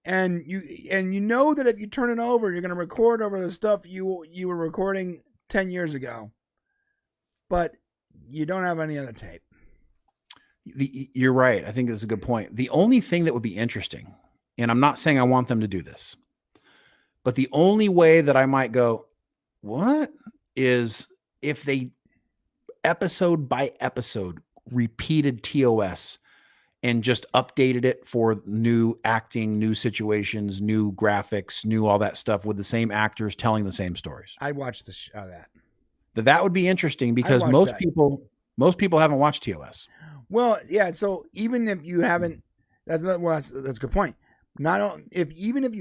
S1: and you know that if you turn it over, you're going to record over the stuff you were recording 10 years ago, but you don't have any other tape.
S2: You're right. I think that's a good point. The only thing that would be interesting, and I'm not saying I want them to do this, but the only way that I might go, what, is if they episode by episode repeated TOS and just updated it for new acting, new situations, new graphics, new all that stuff with the same actors telling the same stories.
S1: I'd watch that.
S2: That would be interesting because
S1: watch
S2: most
S1: that.
S2: people haven't watched TOS.
S1: Well, yeah. So even if you haven't, that's a good point. Even if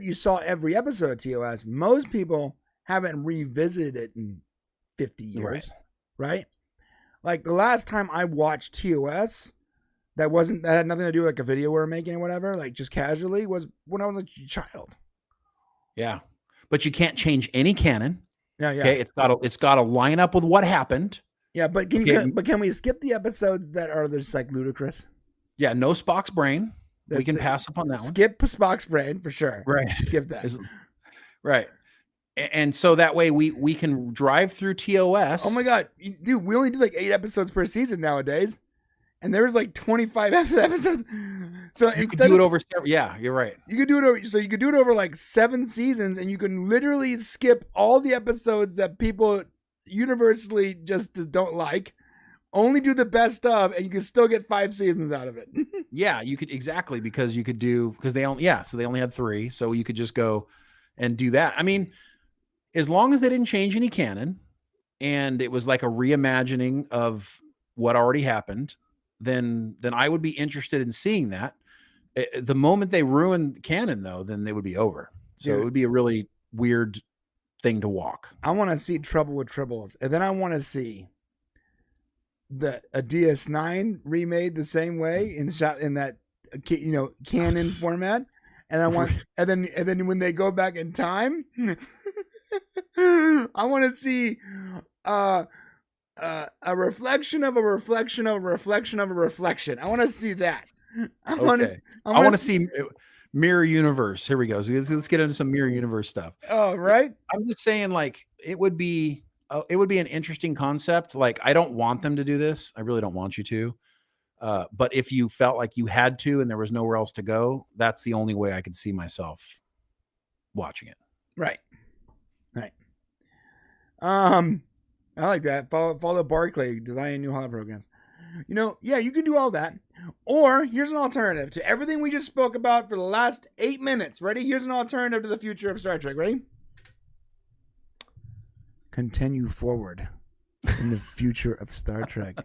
S1: you saw every episode of TOS, most people haven't revisited it in 50 years, right? Like the last time I watched TOS, that had nothing to do with like a video we were making or whatever, like just casually, was when I was a child.
S2: Yeah, but you can't change any canon.
S1: Yeah, yeah.
S2: Okay, it's got to line up with what happened.
S1: Yeah, but can we skip the episodes that are just like ludicrous?
S2: Yeah, no Spock's brain. We can pass upon that one.
S1: Skip Spock's brain for sure.
S2: Right.
S1: Skip that.
S2: Right. And so that way we can drive through TOS.
S1: Oh my God, dude, we only do like 8 episodes per season nowadays, and there was like 25 episodes. So
S2: you could do it over. Yeah, you're right.
S1: You could do it over. So you could do it over like 7 seasons, and you can literally skip all the episodes that people universally just don't like. Only do the best of, and you can still get 5 seasons out of it.
S2: Yeah, you could exactly because they only had 3, so you could just go and do that. I mean, as long as they didn't change any canon, and it was like a reimagining of what already happened, then I would be interested in seeing that. The moment they ruined canon, though, then they would be over. So It would be a really weird thing to walk.
S1: I want to see Trouble with Tribbles, and then I want to see a DS9 remade the same way in that canon format, and I want and then when they go back in time, I want to see a reflection of a reflection of a reflection of a reflection. I want to see that. I want to see
S2: Mirror Universe. Here we go. So let's get into some Mirror Universe stuff.
S1: Oh, right.
S2: I'm just saying, like, it would be an interesting concept. Like, I don't want them to do this. I really don't want you to. But if you felt like you had to and there was nowhere else to go, that's the only way I could see myself watching it.
S1: Right. I like that. Follow Barclay designing new holo programs. Yeah, you can do all that. Or here's an alternative to everything we just spoke about for the last 8 minutes. Ready? Here's an alternative to the future of Star Trek. Ready? Continue forward in the future of Star Trek.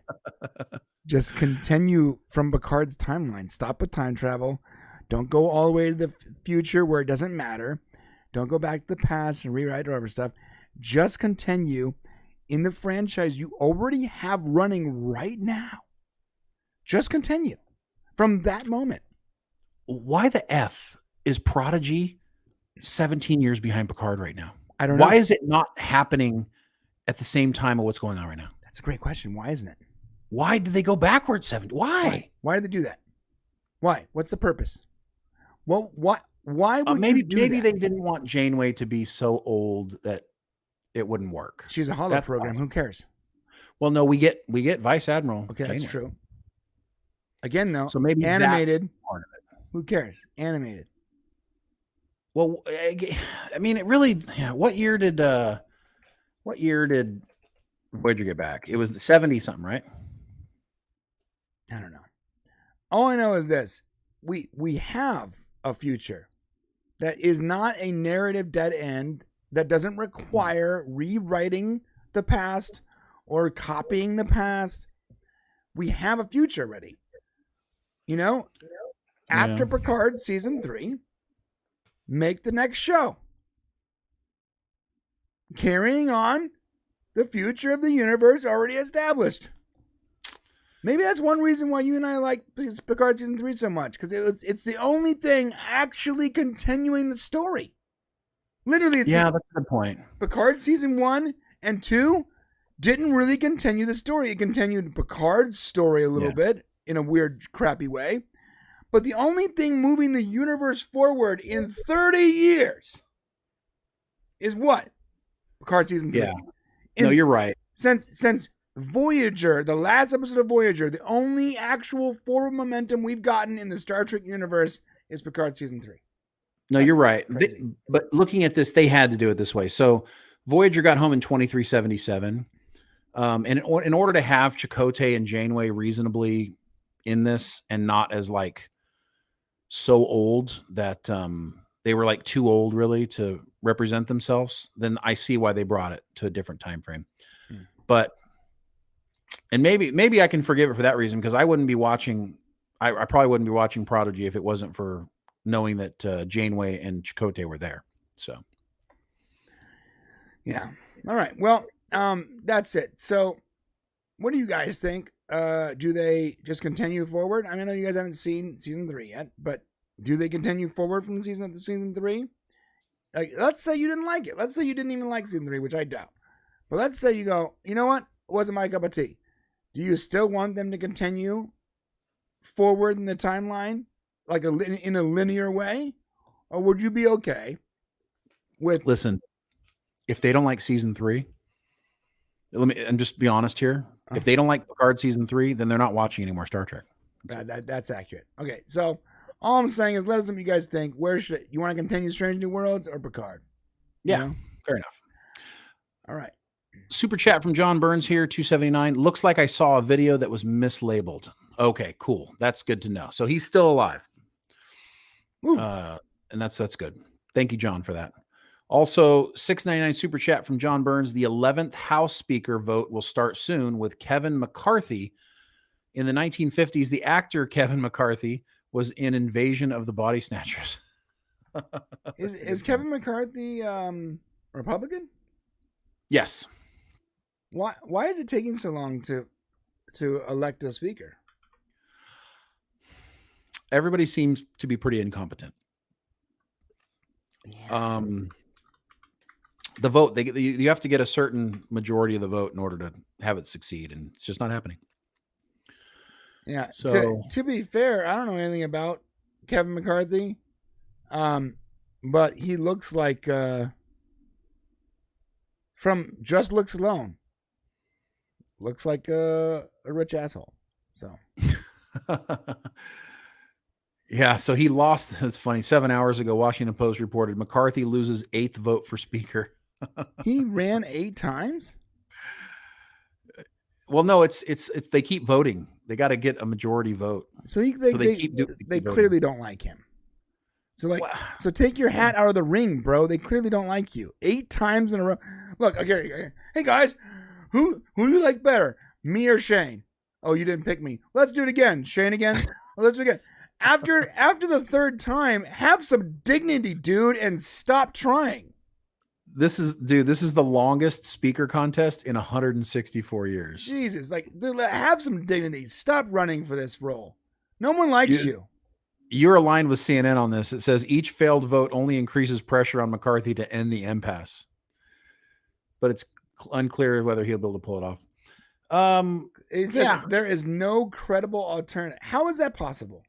S1: Just continue from Picard's timeline. Stop with time travel. Don't go all the way to the future where it doesn't matter. Don't go back to the past and rewrite whatever stuff. Just continue in the franchise you already have running right now. Just continue from that moment.
S2: Why the F is Prodigy 17 years behind Picard right now?
S1: I don't know.
S2: Why is it not happening at the same time of what's going on right now?
S1: That's a great question. Why isn't it?
S2: Why did they go backwards 7? Why?
S1: Why did they do that? Why? What's the purpose? Well, why would
S2: maybe
S1: they
S2: didn't want Janeway to be so old that it wouldn't work.
S1: She's a holo program.
S2: Awesome.
S1: Who cares?
S2: Well, no, we get Vice Admiral.
S1: Okay,
S2: Janeway.
S1: that's true. Again, though,
S2: so maybe
S1: animated.
S2: That's part of it.
S1: Who cares? Animated.
S2: Well, I mean, it really. Yeah, what year did Voyager get back? It was 70 something, right?
S1: I don't know. All I know is this: we have a future that is not a narrative dead end, that doesn't require rewriting the past or copying the past. We have a future already. After Picard season 3, make the next show. Carrying on the future of the universe already established. Maybe that's one reason why you and I like Picard season 3 so much, because it's the only thing actually continuing the story. Literally,
S2: that's a good point.
S1: Picard season 1 and 2 didn't really continue the story. It continued Picard's story a little bit in a weird, crappy way. But the only thing moving the universe forward in 30 years is what? Picard season 3.
S2: Yeah. No, you're right.
S1: Since Voyager, the last episode of Voyager, the only actual forward momentum we've gotten in the Star Trek universe is Picard season 3.
S2: No, you're right. But looking at this, they had to do it this way. So Voyager got home in 2377. And in order to have Chakotay and Janeway reasonably in this and not as like so old that they were like too old really to represent themselves, then I see why they brought it to a different time frame. But and maybe I can forgive it for that reason, because I wouldn't be watching. I probably wouldn't be watching Prodigy if it wasn't for knowing that Janeway and Chakotay were there. So,
S1: yeah. All right. Well, that's it. So, what do you guys think? Do they just continue forward? I know you guys haven't seen season 3 yet, but do they continue forward from season 3? Like, let's say you didn't like it. Let's say you didn't even like season 3, which I doubt. But let's say you go, you know what? It wasn't my cup of tea. Do you still want them to continue forward in the timeline, like in a linear way, or would you be okay with?
S2: Listen, if they don't like season 3, and just be honest here. If they don't like Picard season 3, then they're not watching any more Star Trek.
S1: That's accurate. Okay, so all I'm saying is, let us know what you guys think. Where should you want to continue Strange New Worlds or Picard?
S2: Yeah, fair enough.
S1: All right.
S2: Super chat from John Burns here, 279. Looks like I saw a video that was mislabeled. Okay, cool. That's good to know. So he's still alive. And that's good. Thank you, John, for that. Also, 699 super chat from John Burns. The 11th House Speaker vote will start soon with Kevin McCarthy. In the 1950s, the actor Kevin McCarthy was in Invasion of the Body Snatchers.
S1: Is Kevin McCarthy Republican?
S2: Yes.
S1: Why is it taking so long to elect a speaker?
S2: Everybody seems to be pretty incompetent.
S1: Yeah.
S2: The vote, you have to get a certain majority of the vote in order to have it succeed, and it's just not happening.
S1: Yeah.
S2: So
S1: to be fair, I don't know anything about Kevin McCarthy, but he looks like from just looks alone, looks like a rich asshole. So.
S2: Yeah, so he lost. It's funny. 7 hours ago, Washington Post reported McCarthy loses 8th vote for speaker.
S1: He ran 8 times.
S2: Well, no, it's they keep voting. They got to get a majority vote.
S1: So they clearly don't like him. So so take your hat out of the ring, bro. They clearly don't like you. 8 times in a row. Look, okay, hey guys, who do you like better, me or Shane? Oh, you didn't pick me. Let's do it again. Shane again. Let's do it again. After the 3rd time, have some dignity, dude, and stop trying.
S2: This is the longest speaker contest in 164 years.
S1: Jesus, dude, have some dignity. Stop running for this role. No one likes you.
S2: You're aligned with CNN on this. It says each failed vote only increases pressure on McCarthy to end the impasse. But it's unclear whether he'll be able to pull it off.
S1: It says there is no credible alternative. How is that possible?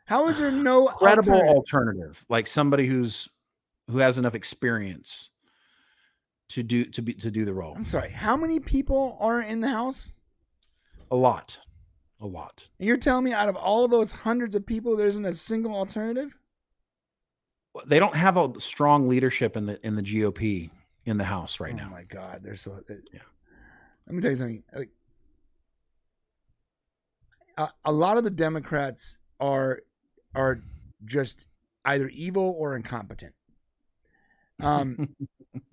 S1: How is there no
S2: credible alternative? Like somebody who has enough experience to do the role.
S1: I'm sorry. How many people are in the House?
S2: A lot.
S1: And you're telling me out of all of those hundreds of people, there isn't a single alternative?
S2: They don't have a strong leadership in the GOP in the House right now.
S1: Oh my God, they're so. Yeah. Let me tell you something. A lot of the Democrats are just either evil or incompetent.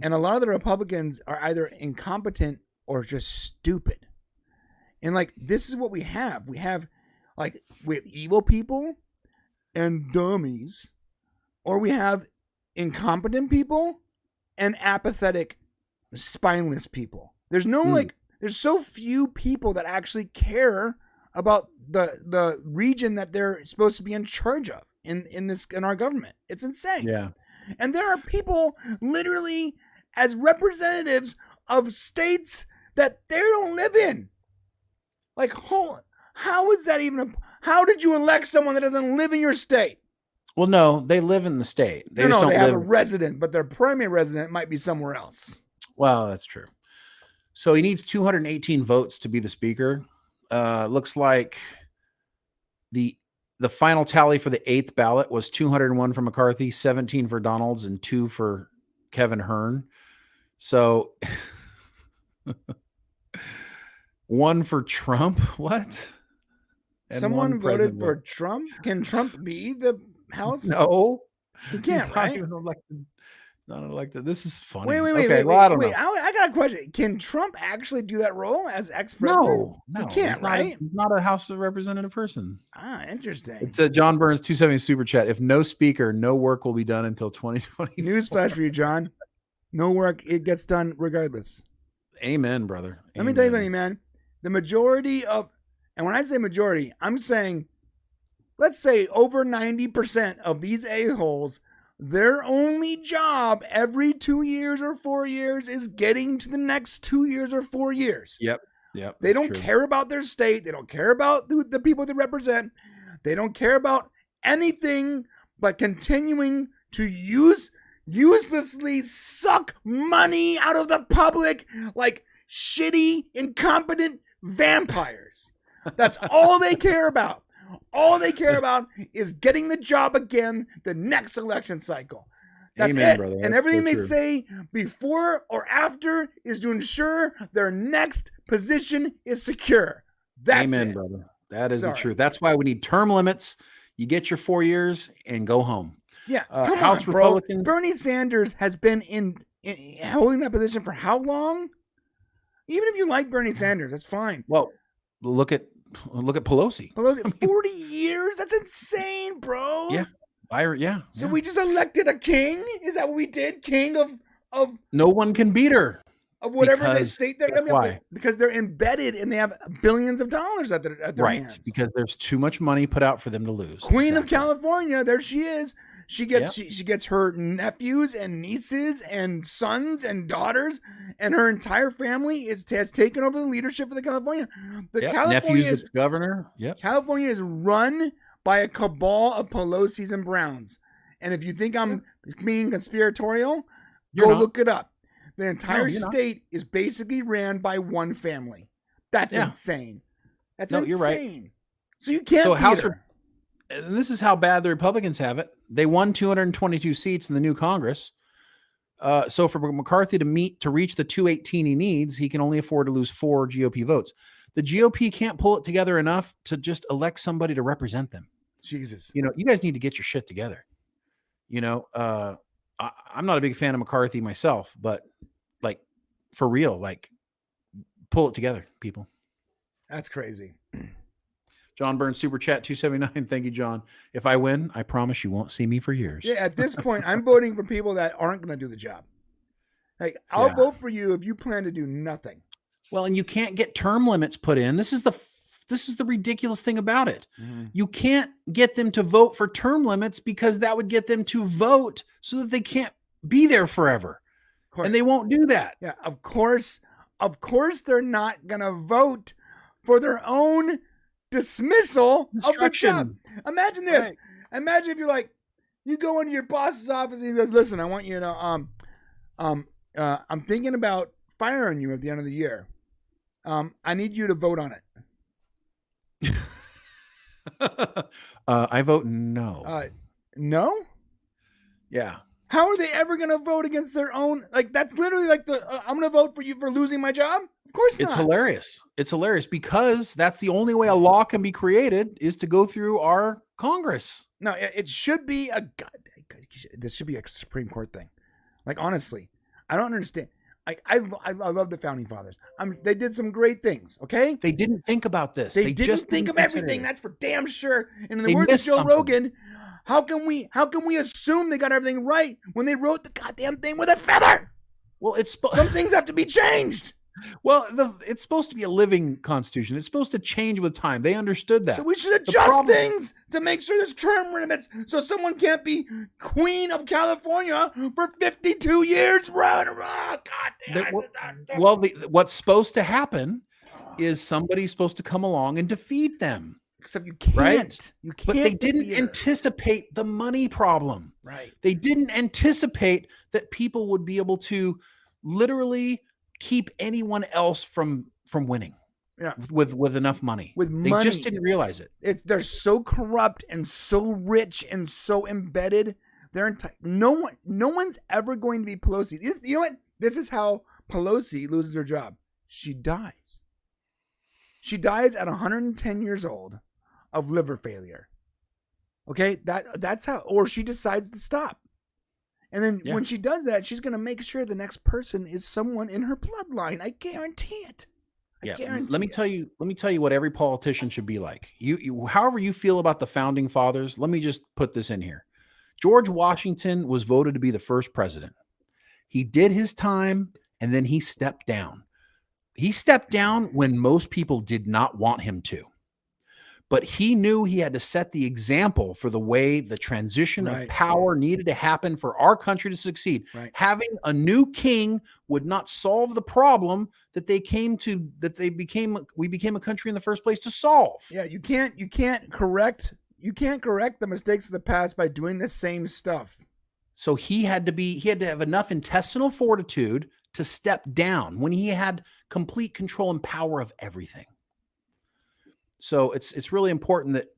S1: And a lot of the Republicans are either incompetent or just stupid. And this is what we have. We have evil people and dummies, or we have incompetent people and apathetic, spineless people. There's no there's so few people that actually care about the region that they're supposed to be in charge of in our government. It's insane.
S2: Yeah.
S1: And there are people literally as representatives of states that they don't live in. How is that even how did you elect someone that doesn't live in your state?
S2: Well, no, they live in the state. They
S1: have a resident, but their primary resident might be somewhere else.
S2: Well, that's true. So he needs 218 votes to be the speaker. Looks like the final tally for the 8th ballot was 201 for McCarthy, 17 for Donalds, and 2 for Kevin Hearn. So 1 for Trump. What? and
S1: Someone
S2: one
S1: voted
S2: president.
S1: for Trump. Can Trump be the House?
S2: No,
S1: he
S2: he's
S1: can't,
S2: not
S1: right?
S2: even elected. Not elected. This is funny.
S1: Wait,
S2: okay, well, I don't know.
S1: I got a question. Can Trump actually do that role as ex-president?
S2: No,
S1: he can't,
S2: he's not
S1: right?
S2: he's not a House of Representative person.
S1: Ah, interesting.
S2: It's a John Burns 270 super chat. If no speaker, no work will be done until 2020.
S1: Newsflash for you, John. No work. It gets done regardless.
S2: Amen, brother.
S1: Let me tell you something, man. The majority of, and when I say majority, I'm saying, let's say over 90% of these a-holes, their only job every 2 years or 4 years is getting to the next 2 years or 4 years.
S2: Yep.
S1: They don't care about their state. They don't care about the people they represent. They don't care about anything but continuing to uselessly suck money out of the public like shitty, incompetent vampires. That's all they care about. All they care about is getting the job again the next election cycle. That's
S2: Amen,
S1: it.
S2: brother.
S1: And
S2: That's
S1: everything
S2: so
S1: they
S2: true.
S1: say before or after is to ensure their next position is secure. That's
S2: Amen,
S1: it.
S2: brother. That is
S1: Sorry.
S2: the truth. That's why we need term limits. You get your 4 years and go home.
S1: Yeah, come
S2: House
S1: on, bro.
S2: Republicans.
S1: Bernie Sanders has been in holding that position for how long? Even if you like Bernie Sanders, that's fine.
S2: Well, look at Pelosi.
S1: Pelosi, 40 years? That's insane, bro.
S2: Yeah.
S1: So we just elected a king? Is that what we did? King of
S2: no one can beat her.
S1: whatever they
S2: Because
S1: state they're.
S2: guess why?
S1: Because they're embedded and they have billions of dollars at their
S2: Right.
S1: hands.
S2: Because there's too much money put out for them to lose.
S1: Queen of
S2: Exactly.
S1: California, there she is. She gets she gets her nephews and nieces and sons and daughters, and her entire family has taken over the leadership of the California.
S2: Nephew's the governor. Yep.
S1: California is run by a cabal of Pelosi's and Browns. And if you think I'm being conspiratorial,
S2: You're
S1: go
S2: not.
S1: look it up. The entire
S2: you're not.
S1: state is basically ran by one family. That's insane. That's insane.
S2: You're right.
S1: So you can't beat
S2: House
S1: her.
S2: And this is how bad the Republicans have it. They won 222 seats in the new Congress. So for McCarthy to reach the 218 he needs, he can only afford to lose 4 GOP votes. The GOP can't pull it together enough to just elect somebody to represent them.
S1: Jesus.
S2: You guys need to get your shit together. I'm not a big fan of McCarthy myself, but like for real, like pull it together, people.
S1: That's crazy.
S2: John Burns, Super Chat 279. Thank you, John. If I win, I promise you won't see me for years.
S1: Yeah, at this point, I'm voting for people that aren't going to do the job. Like, I'll vote for you if you plan to do nothing.
S2: Well, and you can't get term limits put in. This is the ridiculous thing about it.
S1: Mm-hmm.
S2: You can't get them to vote for term limits because that would get them to vote so that they can't be there forever. And they won't do that.
S1: Yeah, of course they're not going to vote for their own dismissal of the job. Imagine this.
S2: Right.
S1: Imagine if you're like, you go into your boss's office and he says, "Listen, I want you to I'm thinking about firing you at the end of the year. I need you to vote on it."
S2: I vote no.
S1: No?
S2: Yeah.
S1: How are they ever going to vote against their own? Like, that's literally like I'm going to vote for you for losing my job? Of course not.
S2: It's hilarious. It's hilarious because that's the only way a law can be created is to go through our Congress.
S1: No, it should be this should be a Supreme Court thing. Like, honestly, I don't understand. I love the founding fathers. They did some great things. Okay,
S2: they didn't think about this.
S1: They didn't
S2: just
S1: think of everything.
S2: it.
S1: That's for damn sure. And in the words of Joe Rogan, how can we assume they got everything right when they wrote the goddamn thing with a feather?
S2: Well,
S1: some things have to be changed.
S2: Well, it's supposed to be a living constitution. It's supposed to change with time. They understood that.
S1: So we should adjust things to make sure there's term limits so someone can't be Queen of California for 52 years.
S2: What's supposed to happen is somebody's supposed to come along and defeat them.
S1: Except you can't.
S2: Right?
S1: You can't.
S2: But they didn't anticipate the money problem.
S1: Right.
S2: They didn't anticipate that people would be able to literally keep anyone else from winning.
S1: Yeah.
S2: With enough money. They just didn't realize it.
S1: They're so corrupt and so rich and so embedded. No one's ever going to be Pelosi. You know what? This is how Pelosi loses her job. She dies. She dies at 110 years old of liver failure. Okay, that's how, or she decides to stop. And then when she does that, she's going to make sure the next person is someone in her bloodline. I guarantee it.
S2: Let me tell you what every politician should be like. You however you feel about the founding fathers, let me just put this in here. George Washington was voted to be the first president. He did his time and then he stepped down. He stepped down when most people did not want him to. But he knew he had to set the example for the way the transition of power needed to happen for our country to succeed. Right. Having a new king would not solve the problem that we became a country in the first place to solve.
S1: Yeah, you can't correct the mistakes of the past by doing the same stuff.
S2: So he had to have enough intestinal fortitude to step down when he had complete control and power of everything. So it's really important that,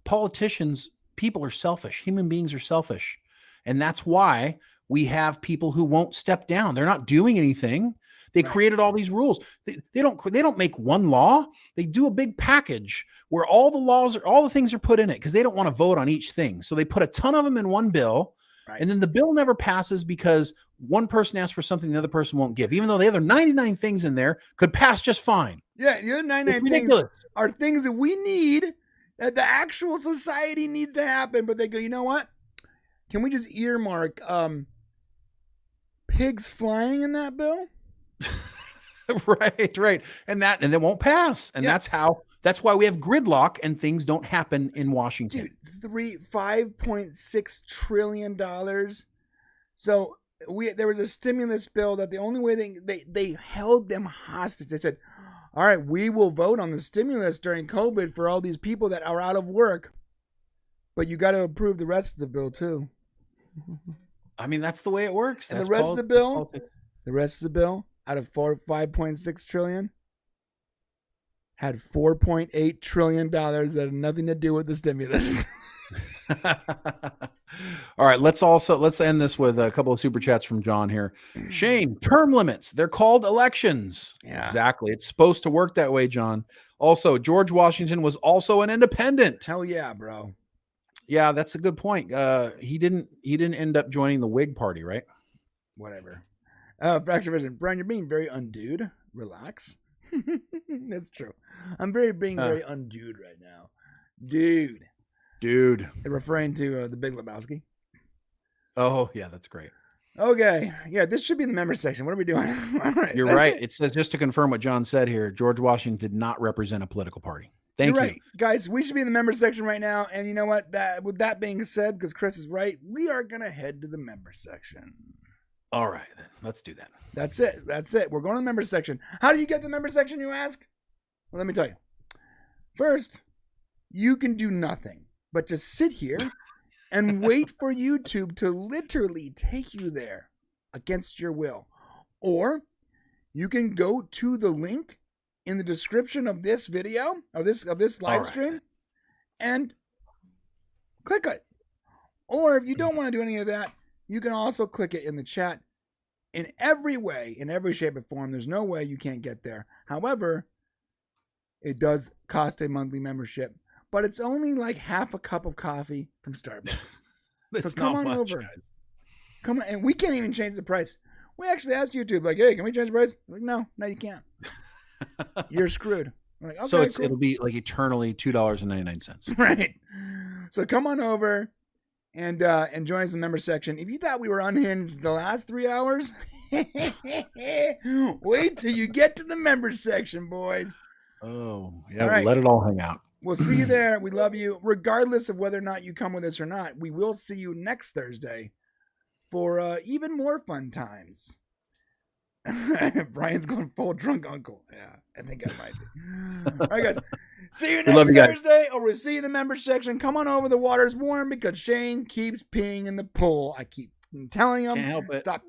S2: politicians, people are selfish. Human beings are selfish. And that's why we have people who won't step down. They're not doing anything. They created all these rules. They don't make one law. They do a big package where all the things are put in it because they don't want to vote on each thing. So they put a ton of them in one bill. Right. And then the bill never passes because one person asks for something the other person won't give, even though the other 99 things in there could pass just fine.
S1: Yeah, the other 99 things are things that we need, that the actual society needs to happen. But they go, you know what? Can we just earmark pigs flying in that bill?
S2: Right. And it won't pass. And that's why we have gridlock and things don't happen in Washington.
S1: Dude, $5.6 trillion. So there was a stimulus bill that the only way they held them hostage. They said, all right, we will vote on the stimulus during COVID for all these people that are out of work. But you got to approve the rest of the bill too.
S2: I mean, that's the way it works.
S1: And the rest of the bill, out of 5.6 trillion, had $4.8 trillion that had nothing to do with the stimulus.
S2: All right, let's end this with a couple of super chats from John here. Shane, term limits. They're called elections. Yeah. Exactly. It's supposed to work that way, John. Also, George Washington was also an independent.
S1: Hell yeah, bro.
S2: Yeah, that's a good point. He didn't end up joining the Whig Party, right?
S1: Whatever. Fracture Vision. Brian, you're being very undude. Relax. That's true. I'm being very undude right now. Dude. They're referring to the Big Lebowski.
S2: Oh, yeah, that's great.
S1: Okay. Yeah, this should be in the member section. What are we doing? All right.
S2: You're right. It says, just to confirm what John said here, George Washington did not represent a political party. Thank you. Right.
S1: Guys, we should be in the member section right now. And you know what? With that being said, because Chris is right, we are going to head to the member section.
S2: All right, then. Let's do that.
S1: That's it. We're going to the member section. How do you get the member section, you ask? Well, let me tell you. First, you can do nothing but just sit here and wait for YouTube to literally take you there against your will. Or you can go to the link in the description of this video, of this live stream, and click it. Or if you don't want to do any of that, you can also click it in the chat. In every way, in every shape or form, there's no way you can't get there. However, it does cost a monthly membership, but it's only like half a cup of coffee from Starbucks. So come on over. Guys. Come on, and we can't even change the price. We actually asked YouTube, like, hey, can we change the price? Like, no, you can't. You're screwed. Like, okay,
S2: so it'll be like eternally $2.99.
S1: Right. So come on over and join us in the member section. If you thought we were unhinged the last 3 hours, wait till you get to the member section, boys.
S2: Oh, yeah, right. Let it all hang out.
S1: We'll see you there. We love you. Regardless of whether or not you come with us or not, we will see you next Thursday for even more fun times. Brian's going full drunk uncle. Yeah, I think I might be. All right, guys. See you next Thursday, or we'll see you in the member section. Come on over. The water's warm because Shane keeps peeing in the pool. I keep telling him, stop peeing.